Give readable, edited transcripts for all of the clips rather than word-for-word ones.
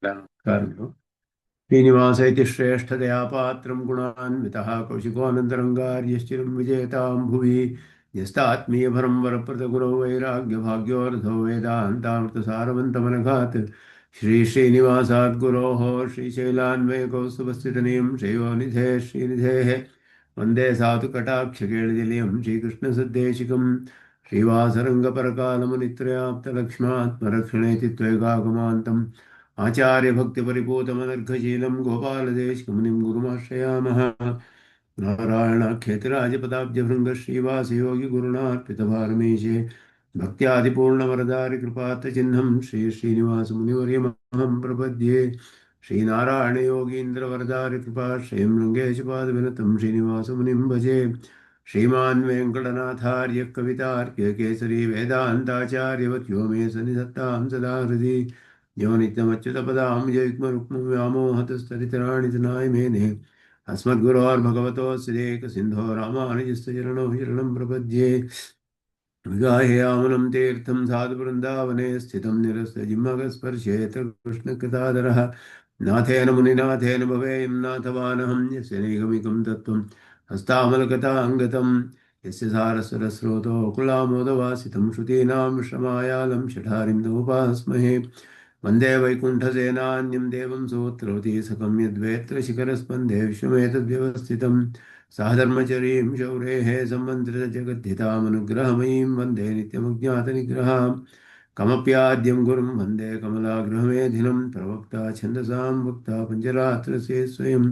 नमस्कारः। श्रीनिवास इति श्रेष्ठतया पात्रं गुणान्वितः कौशिकोऽनन्तरङ्गार्यश्चिरं विजेतां भुवि न्यस्तात्मीयभरं वरप्रदगुणो वैराग्यभाग्योऽर्धो वेदान्तामृतसारवन्तमनघात् श्रीश्रीनिवासात् गुरोः श्रीशैलान्वयकौस्तुभस्थितनीं श्रेयोनिधे श्रीनिधेः वन्दे साधुकटाक्षकेळिनिलयं श्रीकृष्णसद्देशिकं श्रीवासरङ्गपरकालमुनित्रयाप्तलक्ष्मात्मरक्षणेति त्वैकागमान्तम् आचार्यभक्तिपरिपूतमनर्घशीलं गोपालदेशमुनिं गुरुमाश्रयामः। नारायणाख्यतिराजपदाब्जभृङ्गश्रीवासयोगिगुरुणार्पितभारमीशे भक्त्यादिपूर्णवरदारिकृपार्थचिह्नं श्रीश्रीनिवासमुनिवर्यमहं प्रपद्ये। श्रीनारायणयोगीन्द्रवरदारिकृपाश्रयं रङ्गेशपादविनतं श्रीनिवासमुनिं भजे। श्रीमान् वेङ्कटनाथार्यः कवितार्क्यकेसरी वेदान्ताचार्यवत्यो मे सन्निधत्तां सदा हृदि यो नित्यमच्युतपदां जयुग्मरुक्मव्यामोहतस्तरितराणि तनाय मेने अस्मद्गुरोर्भगवतोऽस्य देकसिन्धो रामानुजस्य चरणौ शरणं प्रपद्ये। गाहेयामनं तीर्थं साधुवृन्दावने स्थितं निरस्तजिह्मगस्पर्शेत कृष्णकृतादरः नाथेन मुनिनाथेन भवेयं नाथवानहं यस्य नैगमिकं तत्त्वं हस्तामलकथाङ्गतं यस्य सारस्वरस्रोतो कुलामोदवासितं श्रुतीनां श्रमायालं शठारिं नोपास्महे वन्दे वैकुण्ठसेनान्यं देवं सूत्रवती सकं यद्वेत्र शिखरस्पन्दे विश्वमेतद्व्यवस्थितं साधर्मचरीं शौरेः संमन्त्रितजगद्धितामनुग्रहमयीं वन्दे नित्यमज्ञातनिग्रहां कमप्याद्यं गुरुं वन्दे कमलागृहमेधिनं प्रवक्ता छन्दसां वक्ता पञ्चरात्रस्य स्वयं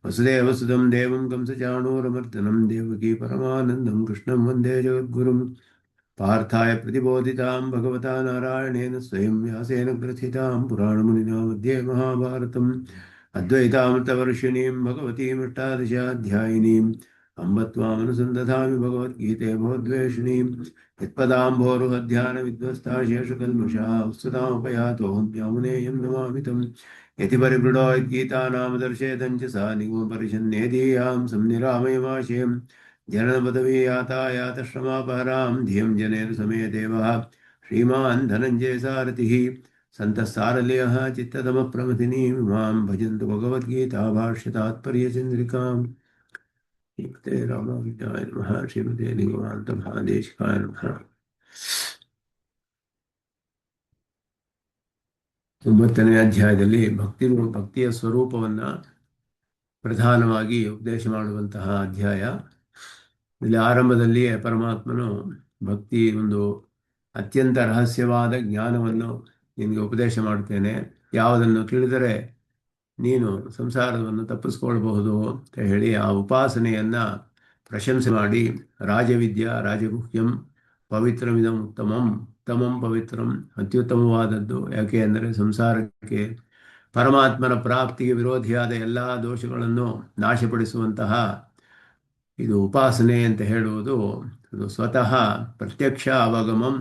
वसुदेवसुतं देवं कंसचाणूरमर्दनं देवकी परमानन्दं कृष्णं वन्दे जगद्गुरुम् पार्थाय प्रतिबोधितां भगवता नारायणेन स्वयं व्यासेन ग्रथितां पुराणमुनिना मध्ये महाभारतम् अद्वैतामृतवर्षिणीं भगवतीमष्टादशाध्यायिनीम् अम्ब त्वामनुसन्दधामि भगवद्गीते भवद्वेषिणीं यत्पदाम्भोरुहध्यानविध्वस्ता शेषकल्मषाः उत्सुतामुपयातोऽहं यामुनेयं नमामि तं यतिपरिमृडो यद्गीतानामदर्शेदं च सा निगमपरिषन्नेदीयां संनिरामयमाशयम् जननपदवी यातायातश्रमापहरां धियं जनेन समेदेवः श्रीमान् धनञ्जय सारथिः सन्तः चित्ततमः प्रमथिनीं मां भजन्तु भगवद्गीता भाष्यतात्पर्यचन्द्रिकाम्। श्रीमते रामानुजाय नमः। श्रीमते निगमान्तमहादेशिकाय नमः। 9ನೇ ಅಧ್ಯಾಯದಲ್ಲಿ ಭಕ್ತಿಯ ಸ್ವರೂಪವನ್ನು ಪ್ರಧಾನವಾಗಿ ಉಪದೇಶ ಮಾಡುವಂತಹ ಅಧ್ಯಾಯ. ಇಲ್ಲಿ ಆರಂಭದಲ್ಲಿಯೇ ಪರಮಾತ್ಮನು ಭಕ್ತಿ ಒಂದು ಅತ್ಯಂತ ರಹಸ್ಯವಾದ ಜ್ಞಾನವನ್ನು ನಿನಗೆ ಉಪದೇಶ ಮಾಡುತ್ತೇನೆ, ಯಾವುದನ್ನು ತಿಳಿದರೆ ನೀನು ಸಂಸಾರವನ್ನು ತಪ್ಪಿಸ್ಕೊಳ್ಬಹುದು ಅಂತ ಹೇಳಿ ಆ ಉಪಾಸನೆಯನ್ನು ಪ್ರಶಂಸೆ ಮಾಡಿ, ರಾಜವಿದ್ಯಾ ರಾಜಗುಹ್ಯಂ ಪವಿತ್ರಮಿದಂ ಉತ್ತಮಂ ಉತ್ತಮಂ ಪವಿತ್ರಂ, ಅತ್ಯುತ್ತಮವಾದದ್ದು. ಯಾಕೆ ಅಂದರೆ ಸಂಸಾರಕ್ಕೆ ಪರಮಾತ್ಮನ ಪ್ರಾಪ್ತಿಗೆ ವಿರೋಧಿಯಾದ ಎಲ್ಲ ದೋಷಗಳನ್ನು ನಾಶಪಡಿಸುವಂತಹ ಇದು ಉಪಾಸನೆ ಅಂತ ಹೇಳುವುದು. ಅದು ಸ್ವತಃ ಪ್ರತ್ಯಕ್ಷ ಅವಗಮಂ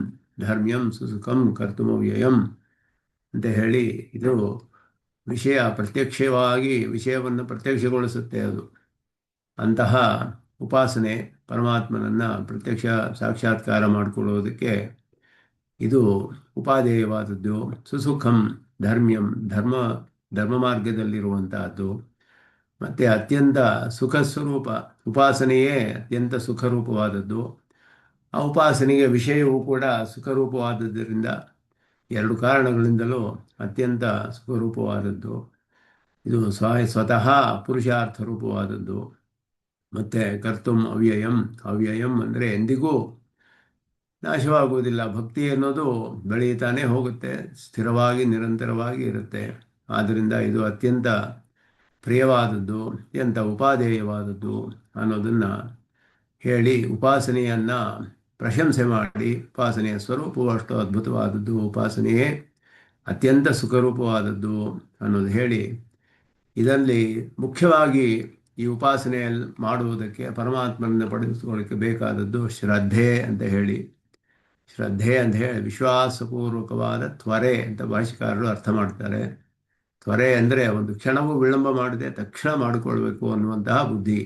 ಧರ್ಮ್ಯಂ ಸುಸುಖಂ ಕರ್ತುಮವ್ಯಯಂ ಅಂತ ಹೇಳಿ, ಇದು ಪ್ರತ್ಯಕ್ಷವಾಗಿ ವಿಷಯವನ್ನು ಪ್ರತ್ಯಕ್ಷಗೊಳಿಸುತ್ತೆ. ಅದು ಅಂತಹ ಉಪಾಸನೆ ಪರಮಾತ್ಮನನ್ನು ಪ್ರತ್ಯಕ್ಷ ಸಾಕ್ಷಾತ್ಕಾರ ಮಾಡಿಕೊಳ್ಳುವುದಕ್ಕೆ ಇದು ಉಪಾದೇಯವಾದದ್ದು. ಸುಸುಖಂ ಧರ್ಮ್ಯಂ ಧರ್ಮ ಮಾರ್ಗದಲ್ಲಿರುವಂತಹದ್ದು. ಮತ್ತು ಅತ್ಯಂತ ಸುಖ ಸ್ವರೂಪ ಉಪಾಸನೆಯೇ ಅತ್ಯಂತ ಸುಖರೂಪವಾದದ್ದು. ಆ ಉಪಾಸನೆಗೆ ವಿಷಯವೂ ಕೂಡ ಸುಖರೂಪವಾದದ್ದರಿಂದ, ಎರಡು ಕಾರಣಗಳಿಂದಲೂ ಅತ್ಯಂತ ಸುಖರೂಪವಾದದ್ದು. ಇದು ಸ್ವತಃ ಪುರುಷಾರ್ಥ ರೂಪವಾದದ್ದು. ಮತ್ತು ಕರ್ತುಂ ಅವ್ಯಯಂ ಅಂದರೆ ಎಂದಿಗೂ ನಾಶವಾಗುವುದಿಲ್ಲ. ಭಕ್ತಿ ಅನ್ನೋದು ಬೆಳೆಯುತ್ತಾನೆ ಹೋಗುತ್ತೆ, ಸ್ಥಿರವಾಗಿ ನಿರಂತರವಾಗಿ ಇರುತ್ತೆ. ಆದ್ದರಿಂದ ಇದು ಅತ್ಯಂತ ಪ್ರಿಯವಾದದ್ದು, ಅತ್ಯಂತ ಉಪಾದೇಯವಾದದ್ದು ಅನ್ನೋದನ್ನು ಹೇಳಿ ಉಪಾಸನೆಯನ್ನು ಪ್ರಶಂಸೆ ಮಾಡಿ, ಉಪಾಸನೆಯ ಸ್ವರೂಪವು ಅಷ್ಟು ಅದ್ಭುತವಾದದ್ದು, ಉಪಾಸನೆಯೇ ಅತ್ಯಂತ ಸುಖರೂಪವಾದದ್ದು ಅನ್ನೋದು ಹೇಳಿ, ಇದರಲ್ಲಿ ಮುಖ್ಯವಾಗಿ ಈ ಉಪಾಸನೆಯಲ್ಲಿ ಮಾಡುವುದಕ್ಕೆ ಪರಮಾತ್ಮನನ್ನು ಪಡೆದುಕೊಳ್ಳಕ್ಕೆ ಬೇಕಾದದ್ದು ಶ್ರದ್ಧೆ ಅಂತ ಹೇಳಿ ವಿಶ್ವಾಸಪೂರ್ವಕವಾದ ತ್ವರೆ ಅಂತ ಭಾಷಿಕಾರರು ಅರ್ಥ ಮಾಡ್ತಾರೆ. ತ್ವರೆ ಅಂದರೆ ಒಂದು ಕ್ಷಣವೂ ವಿಳಂಬ ಮಾಡದೆ ತಕ್ಷಣ ಮಾಡಿಕೊಳ್ಬೇಕು ಅನ್ನುವಂತಹ ಬುದ್ಧಿ.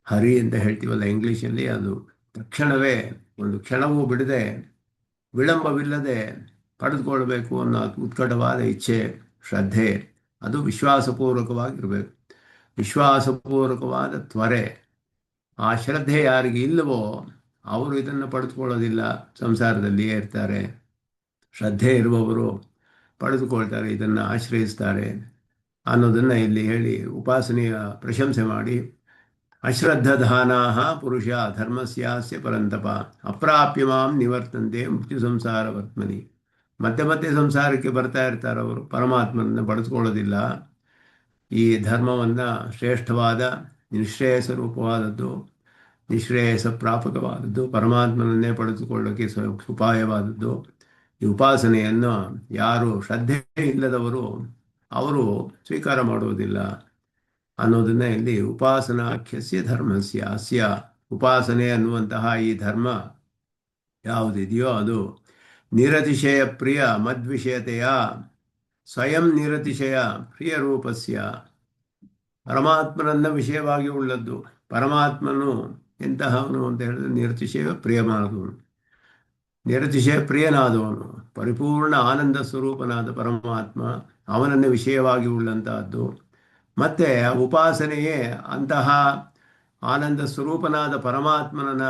ಹರಿ ಅಂತ ಹೇಳ್ತೀವಲ್ಲ ಇಂಗ್ಲೀಷಲ್ಲಿ, ಅದು ತಕ್ಷಣವೇ ಒಂದು ಕ್ಷಣವೂ ಬಿಡದೆ ವಿಳಂಬವಿಲ್ಲದೆ ಪಡೆದುಕೊಳ್ಬೇಕು ಅನ್ನೋ ಉತ್ಕಟವಾದ ಇಚ್ಛೆ, ಶ್ರದ್ಧೆ, ಅದು ವಿಶ್ವಾಸಪೂರ್ವಕವಾಗಿರಬೇಕು. ವಿಶ್ವಾಸಪೂರ್ವಕವಾದ ತ್ವರೆ, ಆ ಶ್ರದ್ಧೆ ಯಾರಿಗೆ ಇಲ್ಲವೋ ಅವರು ಇದನ್ನು ಪಡೆದುಕೊಳ್ಳೋದಿಲ್ಲ, ಸಂಸಾರದಲ್ಲಿಯೇ ಇರ್ತಾರೆ. ಶ್ರದ್ಧೆ ಇರುವವರು ಪಡೆದುಕೊಳ್ತಾರೆ, ಇದನ್ನು ಆಶ್ರಯಿಸ್ತಾರೆ ಅನ್ನೋದನ್ನು ಇಲ್ಲಿ ಹೇಳಿ ಉಪಾಸನೆಯ ಪ್ರಶಂಸೆ ಮಾಡಿ, ಅಶ್ರದ್ಧಧಾನಾಹ ಪುರುಷ ಧರ್ಮಸ್ಯಾಸ್ಯ ಪರಂತಪ ಅಪ್ರಾಪ್ಯ ಮಾಂ ನಿವರ್ತಂತೆ ಮೃತ್ಯು ಸಂಸಾರ ವರ್ತ್ಮನಿ. ಮತ್ತೆ ಮತ್ತೆ ಸಂಸಾರಕ್ಕೆ ಬರ್ತಾ ಇರ್ತಾರೆ ಅವರು, ಪರಮಾತ್ಮನನ್ನು ಪಡೆದುಕೊಳ್ಳೋದಿಲ್ಲ. ಈ ಧರ್ಮವನ್ನು ಶ್ರೇಷ್ಠವಾದ ನಿಶ್ರೇಯಸ ರೂಪವಾದದ್ದು, ನಿಶ್ರೇಯಸ ಪ್ರಾಪಕವಾದದ್ದು, ಪರಮಾತ್ಮನನ್ನೇ ಪಡೆದುಕೊಳ್ಳೋಕ್ಕೆ ಉಪಾಯವಾದದ್ದು. ಈ ಉಪಾಸನೆಯನ್ನು ಯಾರು ಶ್ರದ್ಧೆ ಇಲ್ಲದವರು ಅವರು ಸ್ವೀಕಾರ ಮಾಡುವುದಿಲ್ಲ ಅನ್ನೋದನ್ನ ಇಲ್ಲಿ ಉಪಾಸನಾಖ್ಯಸ್ಯ ಧರ್ಮಸ್ಯ ಅಸ್ಯ, ಉಪಾಸನೆ ಅನ್ನುವಂತಹ ಈ ಧರ್ಮ ಯಾವುದಿದೆಯೋ ಅದು ನಿರತಿಶಯ ಪ್ರಿಯ ಮದ್ವಿಷಯತೆಯ ಸ್ವಯಂ ನಿರತಿಶಯ ಪ್ರಿಯ ರೂಪಸ್ಯ, ಪರಮಾತ್ಮನನ್ನ ವಿಷಯವಾಗಿ ಉಳ್ಳದ್ದು. ಪರಮಾತ್ಮನು ಎಂತಹವನು ಅಂತ ಹೇಳಿದ್ರೆ ನಿರತಿಶಯ ಪ್ರಿಯನಾದವನು, ನಿರತಿಶಯ ಪ್ರಿಯನಾದವನು, ಪರಿಪೂರ್ಣ ಆನಂದ ಸ್ವರೂಪನಾದ ಪರಮಾತ್ಮ, ಅವನನ್ನು ವಿಷಯವಾಗಿ ಉಳ್ಳಂತಹದ್ದು. ಮತ್ತು ಉಪಾಸನೆಯೇ ಅಂತಹ ಆನಂದ ಸ್ವರೂಪನಾದ ಪರಮಾತ್ಮನ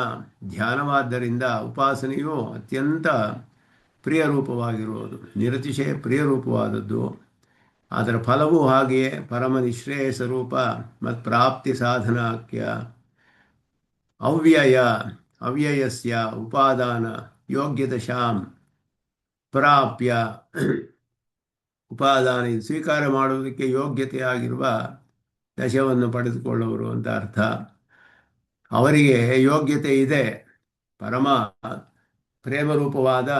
ಧ್ಯಾನವಾದ್ದರಿಂದ ಉಪಾಸನೆಯು ಅತ್ಯಂತ ಪ್ರಿಯ ರೂಪವಾಗಿರುವುದು, ನಿರತಿಶಯ ಪ್ರಿಯ ರೂಪವಾದದ್ದು. ಅದರ ಫಲವೂ ಹಾಗೆಯೇ ಪರಮ ನಿಶ್ರೇಯಸ ರೂಪ ಮತ್ತು ಪ್ರಾಪ್ತಿ ಸಾಧನಾಖ್ಯ ಅವ್ಯಯ ಅವ್ಯಯಸ್ಯ ಉಪಾದಾನ ಯೋಗ್ಯದಶಾಂ ಪ್ರಾಪ್ಯ, ಉಪಾದಾನ ಸ್ವೀಕಾರ ಮಾಡುವುದಕ್ಕೆ ಯೋಗ್ಯತೆಯಾಗಿರುವ ದಶವನ್ನು ಪಡೆದುಕೊಳ್ಳುವರು ಅಂತ ಅರ್ಥ. ಅವರಿಗೆ ಯೋಗ್ಯತೆ ಇದೆ, ಪರಮ ಪ್ರೇಮರೂಪವಾದ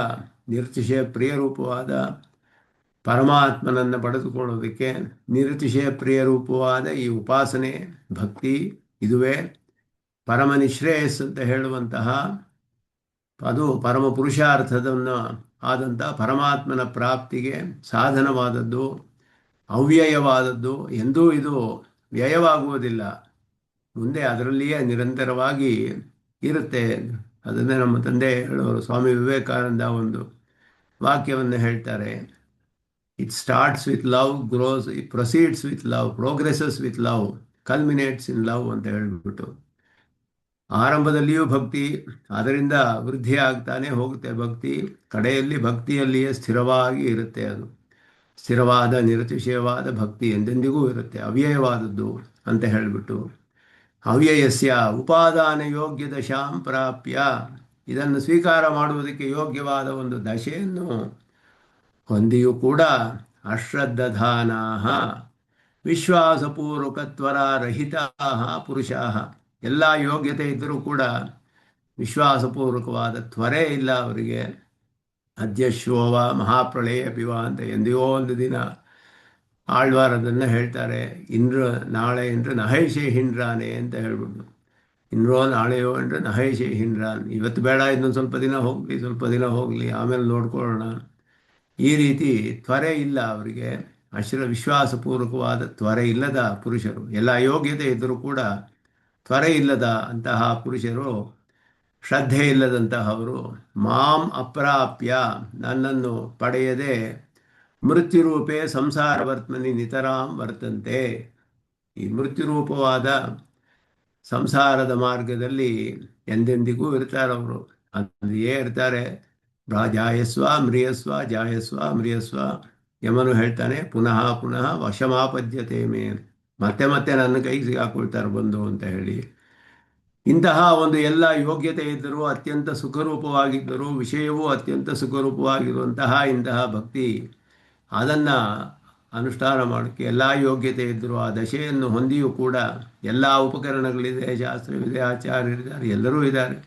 ನಿರತಿಶಯ ಪ್ರಿಯ ರೂಪವಾದ ಪರಮಾತ್ಮನನ್ನು ಪಡೆದುಕೊಳ್ಳೋದಕ್ಕೆ ನಿರತಿಶಯ ಪ್ರಿಯ ರೂಪವಾದ ಈ ಉಪಾಸನೆ ಭಕ್ತಿ, ಇದುವೇ ಪರಮ ನಿಶ್ರೇಯಸ್ ಅಂತ ಹೇಳುವಂತಹ, ಅದು ಪರಮ ಪುರುಷಾರ್ಥದನ್ನು ಆದಂಥ ಪರಮಾತ್ಮನ ಪ್ರಾಪ್ತಿಗೆ ಸಾಧನವಾದದ್ದು, ಅವ್ಯಯವಾದದ್ದು. ಎಂದೂ ಇದು ವ್ಯಯವಾಗುವುದಿಲ್ಲ, ಮುಂದೆ ಅದರಲ್ಲಿಯೇ ನಿರಂತರವಾಗಿ ಇರುತ್ತೆ. ಅದನ್ನೇ ನಮ್ಮ ತಂದೆ ಹೇಳೋರು, ಸ್ವಾಮಿ ವಿವೇಕಾನಂದ ಒಂದು ವಾಕ್ಯವನ್ನು ಹೇಳ್ತಾರೆ, it starts with love, grows, it proceeds with love, progresses with love, culminates in love ಅಂತ ಹೇಳಿಬಿಟ್ಟು, ಆರಂಭದಲ್ಲಿಯೂ ಭಕ್ತಿ, ಅದರಿಂದ ವೃದ್ಧಿ ಆಗ್ತಾನೆ ಹೋಗುತ್ತೆ ಭಕ್ತಿ, ಕಡೆಯಲ್ಲಿ ಭಕ್ತಿಯಲ್ಲಿಯೇ ಸ್ಥಿರವಾಗಿ ಇರುತ್ತೆ. ಅದು ಸ್ಥಿರವಾದ ನಿರತಿಶಯವಾದ ಭಕ್ತಿ ಎಂದೆಂದಿಗೂ ಇರುತ್ತೆ, ಅವ್ಯಯವಾದದ್ದು ಅಂತ ಹೇಳಿಬಿಟ್ಟು, ಅವ್ಯಯಸ್ಯ ಉಪಾದಾನ ಯೋಗ್ಯ ದಶಾಂ ಪ್ರಾಪ್ಯ, ಇದನ್ನು ಸ್ವೀಕಾರ ಮಾಡುವುದಕ್ಕೆ ಯೋಗ್ಯವಾದ ಒಂದು ದಶೆಯನ್ನು ಹೊಂದಿಯೂ ಕೂಡ ಅಶ್ರದ್ಧಧಾನಾಹ ವಿಶ್ವಾಸಪೂರ್ವಕತ್ವರಹಿತಾಃ ಪುರುಷಾಃ, ಎಲ್ಲ ಯೋಗ್ಯತೆ ಇದ್ದರೂ ಕೂಡ ವಿಶ್ವಾಸಪೂರ್ವಕವಾದ ತ್ವರೆ ಇಲ್ಲ ಅವರಿಗೆ. ಅದ್ಯಶ್ವವ ಮಹಾಪ್ರಳಯ ಪಿವ ಅಂತ ಎಂದಿಗೋ ಒಂದು ದಿನ ಆಳ್ವಾರದನ್ನು ಹೇಳ್ತಾರೆ, ನಾಳೆ ಅಂದರೆ ನಹೈಷೆ ಹಿಂಡ್ರಾನೆ ಅಂತ ಹೇಳ್ಬಿಟ್ಟು, ಇಂದ್ರೋ ನಾಳೆಯೋ ಅಂದರೆ ನಹೈಷೆ ಹಿಂಡ್ರಾನ್, ಇವತ್ತು ಬೇಡ, ಇನ್ನೊಂದು ಸ್ವಲ್ಪ ದಿನ ಹೋಗಲಿ ಆಮೇಲೆ ನೋಡ್ಕೊಳ್ಳೋಣ. ಈ ರೀತಿ ತ್ವರೆ ಇಲ್ಲ ಅವರಿಗೆ, ವಿಶ್ವಾಸಪೂರ್ವಕವಾದ ತ್ವರೆ ಇಲ್ಲದ ಪುರುಷರು, ಎಲ್ಲ ಯೋಗ್ಯತೆ ಇದ್ದರೂ ಕೂಡ ತ್ವರೆ ಇಲ್ಲದ ಅಂತಹ ಪುರುಷರು, ಶ್ರದ್ಧೆ ಇಲ್ಲದಂತಹವರು, ಮಾಂ ಅಪ್ರಾಪ್ಯ ನನ್ನನ್ನು ಪಡೆಯದೆ ಮೃತ್ಯುರೂಪೇ ಸಂಸಾರ ವರ್ತಮನಿ ನಿತರಾಂ ವರ್ತಂತೆ, ಈ ಮೃತ್ಯುರೂಪವಾದ ಸಂಸಾರದ ಮಾರ್ಗದಲ್ಲಿ ಎಂದೆಂದಿಗೂ ಇರ್ತಾರವರು, ಅಲ್ಲಿಯೇ ಇರ್ತಾರೆ. ಜಾಯಸ್ವ ಮ್ರಿಯಸ್ವ ಜಾಯಸ್ವ ಮ್ರಿಯಸ್ವ, ಯಮನು ಹೇಳ್ತಾನೆ ಪುನಃ ಪುನಃ ವಶಮಾಪದ್ಯತೆ ಮೇ, ಮತ್ತೆ ಮತ್ತೆ ನನ್ನ ಕೈಗೆ ಸಿಗಾಕೊಳ್ತಾರೆ ಬಂದು ಅಂತ ಹೇಳಿ. ಇಂತಹ ಒಂದು ಎಲ್ಲ ಯೋಗ್ಯತೆ ಇದ್ದರೂ, ಅತ್ಯಂತ ಸುಖರೂಪವಾಗಿದ್ದರೂ, ವಿಷಯವೂ ಅತ್ಯಂತ ಸುಖರೂಪವಾಗಿರುವಂತಹ ಇಂತಹ ಭಕ್ತಿ, ಅದನ್ನು ಅನುಷ್ಠಾನ ಮಾಡೋಕ್ಕೆ ಎಲ್ಲ ಯೋಗ್ಯತೆ ಇದ್ದರೂ, ಆ ದಶೆಯನ್ನು ಹೊಂದಿಯೂ ಕೂಡ ಎಲ್ಲ ಉಪಕರಣಗಳಿದೆ, ಶಾಸ್ತ್ರವಿದೆ, ಆಚಾರ್ಯರಿದ್ದಾರೆ, ಎಲ್ಲರೂ ಇದ್ದಾರೆ,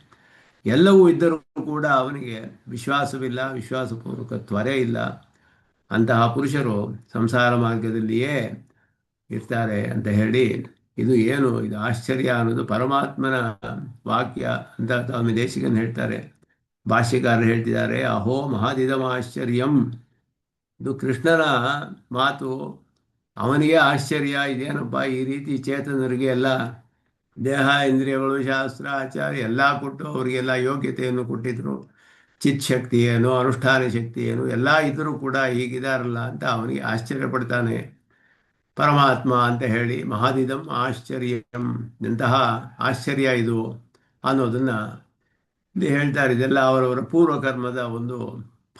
ಎಲ್ಲವೂ ಇದ್ದರೂ ಕೂಡ ಅವನಿಗೆ ವಿಶ್ವಾಸವಿಲ್ಲ, ವಿಶ್ವಾಸಪೂರ್ವಕ ತ್ವರೆ ಇಲ್ಲ. ಅಂತಹ ಪುರುಷರು ಸಂಸಾರ ಮಾರ್ಗದಲ್ಲಿಯೇ ಇರ್ತಾರೆ ಅಂತ ಹೇಳಿ, ಇದು ಆಶ್ಚರ್ಯ ಅನ್ನೋದು ಪರಮಾತ್ಮನ ವಾಕ್ಯ ಅಂತ ಸ್ವಾಮಿ ದೇಶಿಕನ್ ಹೇಳ್ತಾರೆ. ಭಾಷ್ಯಕಾರರು ಹೇಳ್ತಿದ್ದಾರೆ, ಅಹೋ ಮಹಾದಿದಮ ಆಶ್ಚರ್ಯಂ, ಇದು ಕೃಷ್ಣನ ಮಾತು, ಅವನಿಗೆ ಆಶ್ಚರ್ಯ, ಇದೇನಪ್ಪ ಈ ರೀತಿ ಚೇತನರಿಗೆ ಎಲ್ಲ ದೇಹ ಇಂದ್ರಿಯಗಳು ಶಾಸ್ತ್ರ ಆಚಾರ್ಯ ಎಲ್ಲ ಕೊಟ್ಟು ಅವರಿಗೆಲ್ಲ ಯೋಗ್ಯತೆಯನ್ನು ಕೊಟ್ಟಿದ್ರು, ಚಿತ್ ಶಕ್ತಿ ಏನು, ಅನುಷ್ಠಾನ ಶಕ್ತಿ ಏನು, ಎಲ್ಲ ಇದ್ರೂ ಕೂಡ ಹೀಗಿದಾರಲ್ಲ ಅಂತ ಅವನಿಗೆ ಆಶ್ಚರ್ಯ ಪಡ್ತಾನೆ. ಪರಮಾತ್ಮ ಅಂತ ಹೇಳಿ ಮಹಾದಿದಂ ಆಶ್ಚರ್ಯಂ, ಎಂತಹ ಆಶ್ಚರ್ಯ ಇದು ಅನ್ನೋದನ್ನ ಇಲ್ಲಿ ಹೇಳ್ತಾರೆ. ಇದೆಲ್ಲ ಅವರವರ ಪೂರ್ವಕರ್ಮದ ಒಂದು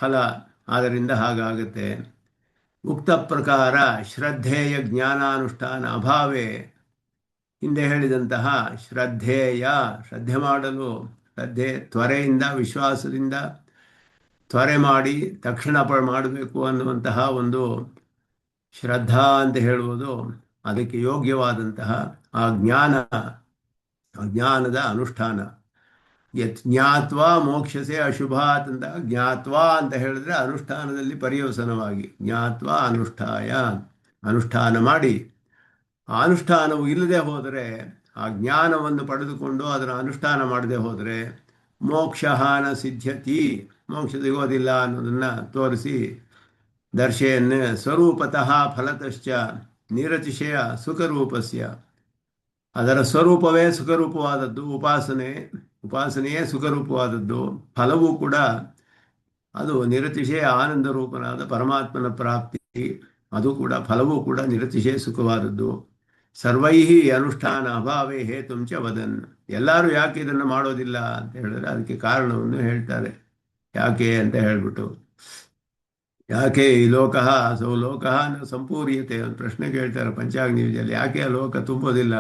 ಫಲ, ಆದ್ದರಿಂದ ಹಾಗಾಗುತ್ತೆ. ಉಕ್ತ ಪ್ರಕಾರ ಶ್ರದ್ಧೆಯ ಜ್ಞಾನಾನುಷ್ಠಾನ ಅಭಾವೇ, ಹಿಂದೆ ಹೇಳಿದಂತಹ ಶ್ರದ್ಧೆ ಮಾಡಲು, ಶ್ರದ್ಧೆ ತ್ವರೆಯಿಂದ ವಿಶ್ವಾಸದಿಂದ ತ್ವರೆ ಮಾಡಿ ತಕ್ಷಣ ಮಾಡಬೇಕು ಅನ್ನುವಂತಹ ಒಂದು ಶ್ರದ್ಧಾ ಅಂತ ಹೇಳುವುದು, ಅದಕ್ಕೆ ಯೋಗ್ಯವಾದಂತಹ ಆ ಜ್ಞಾನದ ಅನುಷ್ಠಾನ. ಯತ್ ಜ್ಞಾತ್ವಾ ಮೋಕ್ಷಸೆ ಅಶುಭಾತ್ ಅಂತ, ಜ್ಞಾತ್ವಾ ಅಂತ ಹೇಳಿದ್ರೆ ಅನುಷ್ಠಾನದಲ್ಲಿ ಪರ್ಯವಸನವಾಗಿ, ಜ್ಞಾತ್ವಾ ಅನುಷ್ಠಾನ ಮಾಡಿ, ಆ ಅನುಷ್ಠಾನವು ಇಲ್ಲದೆ ಹೋದರೆ, ಆ ಜ್ಞಾನವನ್ನು ಪಡೆದುಕೊಂಡು ಅದರ ಅನುಷ್ಠಾನ ಮಾಡದೆ ಹೋದರೆ ಮೋಕ್ಷಹಾನ ಸಿದ್ಧ್ಯತಿ, ಮೋಕ್ಷ ಸಿಗೋದಿಲ್ಲ ಅನ್ನೋದನ್ನು ತೋರಿಸಿ ದರ್ಶೆಯನ್ನು ಸ್ವರೂಪತಃ ಫಲತಶ್ಚ ನಿರತಿಶಯ ಸುಖರೂಪಸ್ಯ, ಅದರ ಸ್ವರೂಪವೇ ಸುಖರೂಪವಾದದ್ದು, ಉಪಾಸನೆಯೇ ಸುಖರೂಪವಾದದ್ದು, ಫಲವೂ ಕೂಡ ಅದು ನಿರತಿಶಯ ಆನಂದ ರೂಪನಾದ ಪರಮಾತ್ಮನ ಪ್ರಾಪ್ತಿ, ಅದು ಕೂಡ ಫಲವೂ ಕೂಡ ನಿರತಿಶಯ ಸುಖವಾದದ್ದು. ಸರ್ವೈಹಿ ಅನುಷ್ಠಾನ ಅಭಾವೇ ಹೇತುಂಚ ವದನ್, ಎಲ್ಲರೂ ಯಾಕೆ ಇದನ್ನು ಮಾಡೋದಿಲ್ಲ ಅಂತ ಹೇಳಿದ್ರೆ ಅದಕ್ಕೆ ಕಾರಣವನ್ನು ಹೇಳ್ತಾರೆ. ಯಾಕೆ ಅಂತ ಹೇಳ್ಬಿಟ್ಟು, ಯಾಕೆ ಈ ಲೋಕಃ ಸೌ ಲೋಕಃ ನ ಸಂಪೂರ್ಯತೆ, ಒಂದು ಪ್ರಶ್ನೆ ಕೇಳ್ತಾರೆ ಪಂಚಾಗ್ನಿ ವಿಜಯಲ್ಲಿ, ಯಾಕೆ ಆ ಲೋಕ ತುಂಬೋದಿಲ್ಲ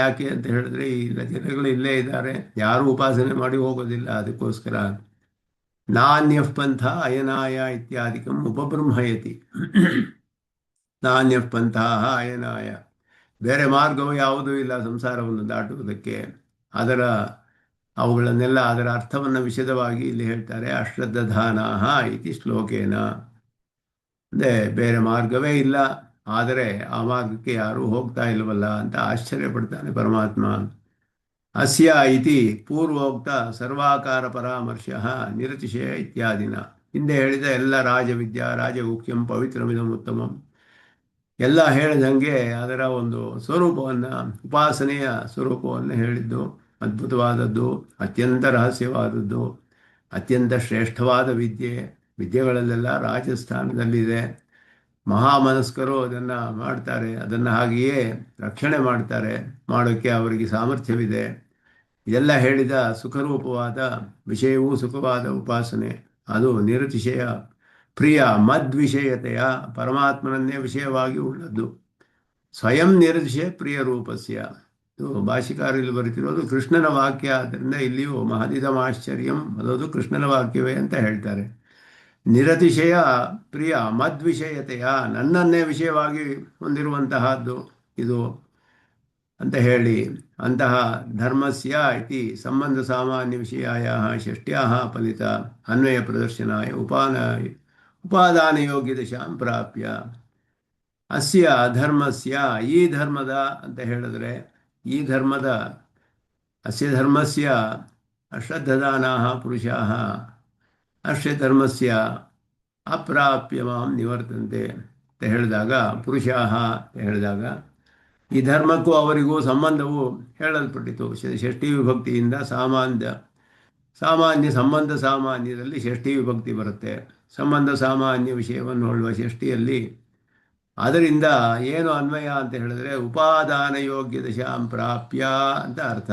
ಯಾಕೆ ಅಂತ ಹೇಳಿದ್ರೆ ಈ ಜನಗಳು ಇಲ್ಲೇ ಇದ್ದಾರೆ, ಯಾರೂ ಉಪಾಸನೆ ಮಾಡಿ ಹೋಗೋದಿಲ್ಲ, ಅದಕ್ಕೋಸ್ಕರ. ನಾಣ್ಯಃ ಪಂಥ ಅಯನಾಯ ಇತ್ಯಾದಿಕಂ ಉಪಬ್ರಹ್ಮಯತಿ. ನಾಣ್ಯಃ ಪಂಥ ಅಯನಾಯ, ಬೇರೆ ಮಾರ್ಗವು ಯಾವುದೂ ಇಲ್ಲ ಸಂಸಾರವನ್ನು ದಾಟುವುದಕ್ಕೆ. ಅವುಗಳನ್ನೆಲ್ಲ ಅದರ ಅರ್ಥವನ್ನು ವಿಶದವಾಗಿ ಇಲ್ಲಿ ಹೇಳ್ತಾರೆ. ಅಶ್ರದ್ಧಾನಾಹ ಇತಿ ಶ್ಲೋಕೇನ, ಅಂದರೆ ಬೇರೆ ಮಾರ್ಗವೇ ಇಲ್ಲ, ಆದರೆ ಆ ಮಾರ್ಗಕ್ಕೆ ಯಾರೂ ಹೋಗ್ತಾ ಇಲ್ವಲ್ಲ ಅಂತ ಆಶ್ಚರ್ಯ ಪಡ್ತಾನೆ ಪರಮಾತ್ಮ. ಅಸ್ಯ ಇತಿ ಪೂರ್ವೋಕ್ತ ಸರ್ವಾಕಾರ ಪರಾಮರ್ಶ ನಿರತಿಶಯ ಇತ್ಯಾದಿನ, ಹಿಂದೆ ಹೇಳಿದ ಎಲ್ಲ ರಾಜವಿದ್ಯಾ ರಾಜಗುಖ್ಯಂ ಪವಿತ್ರಮಿದಂ ಉತ್ತಮಂ ಎಲ್ಲ ಹೇಳಿದಂಗೆ ಅದರ ಒಂದು ಸ್ವರೂಪವನ್ನು, ಉಪಾಸನೆಯ ಸ್ವರೂಪವನ್ನು ಹೇಳಿದ್ದು, ಅದ್ಭುತವಾದದ್ದು, ಅತ್ಯಂತ ರಹಸ್ಯವಾದದ್ದು, ಅತ್ಯಂತ ಶ್ರೇಷ್ಠವಾದ ವಿದ್ಯೆಗಳಲ್ಲೆಲ್ಲ ರಾಜಸ್ಥಾನದಲ್ಲಿದೆ. ಮಹಾಮನಸ್ಕರು ಅದನ್ನು ಮಾಡ್ತಾರೆ, ಅದನ್ನು ಹಾಗೆಯೇ ರಕ್ಷಣೆ ಮಾಡ್ತಾರೆ, ಮಾಡೋಕ್ಕೆ ಅವರಿಗೆ ಸಾಮರ್ಥ್ಯವಿದೆ. ಇದೆಲ್ಲ ಹೇಳಿದ ಸುಖರೂಪವಾದ ವಿಷಯವೂ ಸುಖವಾದ ಉಪಾಸನೆ, ಅದು ನಿರತಿಶಯ ಪ್ರಿಯ ಮದ್ವಿಷಯತೆಯ, ಪರಮಾತ್ಮನನ್ನೇ ವಿಷಯವಾಗಿ ಉಳ್ಳದ್ದು. ಸ್ವಯಂ ನಿರತಿಶಯ ಪ್ರಿಯ ರೂಪಸ್ಯ, ಇದು ಭಾಷಿಕಾರರಲ್ಲಿ ಬರುತ್ತಿರೋದು ಕೃಷ್ಣನ ವಾಕ್ಯ, ಆದ್ದರಿಂದ ಇಲ್ಲಿಯೂ ಮಹದಿದಮಾಶ್ಚರ್ಯಂ ಅದೋದು ಕೃಷ್ಣನ ವಾಕ್ಯವೇ ಅಂತ ಹೇಳ್ತಾರೆ. ನಿರತಿಶಯ ಪ್ರಿಯ ಮದ್ವಿಷಯತೆಯ, ನನ್ನನ್ನೇ ವಿಷಯವಾಗಿ ಹೊಂದಿರುವಂತಹದ್ದು ಇದು ಅಂತ ಹೇಳಿ, ಅಂತಹ ಧರ್ಮಸ್ಯ ಇತಿ ಸಂಬಂಧ ಸಾಮಾನ್ಯ ವಿಷಯಾಯ ಷಷ್ಟ್ಯಾಹ ಫಲಿತ ಅನ್ವಯ ಪ್ರದರ್ಶನಾಯ ಉಪಾದಾನ ಯೋಗ್ಯ ದಶಾಂ ಪ್ರಾಪ್ಯ. ಅಸ್ಯ ಧರ್ಮಸ್ಯ, ಈ ಧರ್ಮದ ಅಂತ ಹೇಳಿದ್ರೆ, ಈ ಧರ್ಮದ ಅಸ್ಯ ಧರ್ಮಸ್ಯ ಅಶ್ರದ್ಧದಾನಾಹ ಪುರುಷಾಃ ಅಶ್ಯ ಧರ್ಮಸ್ಯ ಅಪ್ರಾಪ್ಯ ಮಾಂ ನಿವರ್ತಂತೆ ಅಂತ ಹೇಳಿದಾಗ, ಪುರುಷಾಃ ಅಂತ ಹೇಳಿದಾಗ ಈ ಧರ್ಮಕ್ಕೂ ಅವರಿಗೂ ಸಂಬಂಧವು ಹೇಳಲ್ಪಟ್ಟಿತು. ಷಷ್ಠಿ ವಿಭಕ್ತಿಯಿಂದ ಸಾಮಾನ್ಯ ಸಂಬಂಧ ಸಾಮಾನ್ಯದಲ್ಲಿ ಷಷ್ಠಿ ವಿಭಕ್ತಿ ಬರುತ್ತೆ. ಸಂಬಂಧ ಸಾಮಾನ್ಯ ವಿಷಯವನ್ನು ಹೇಳುವ ಷಷ್ಠಿಯಲ್ಲಿ ಅದರಿಂದ ಏನು ಅನ್ವಯ ಅಂತ ಹೇಳಿದ್ರೆ ಉಪಾದಾನ ಯೋಗ್ಯ ದಶಾಂ ಪ್ರಾಪ್ಯ ಅಂತ ಅರ್ಥ.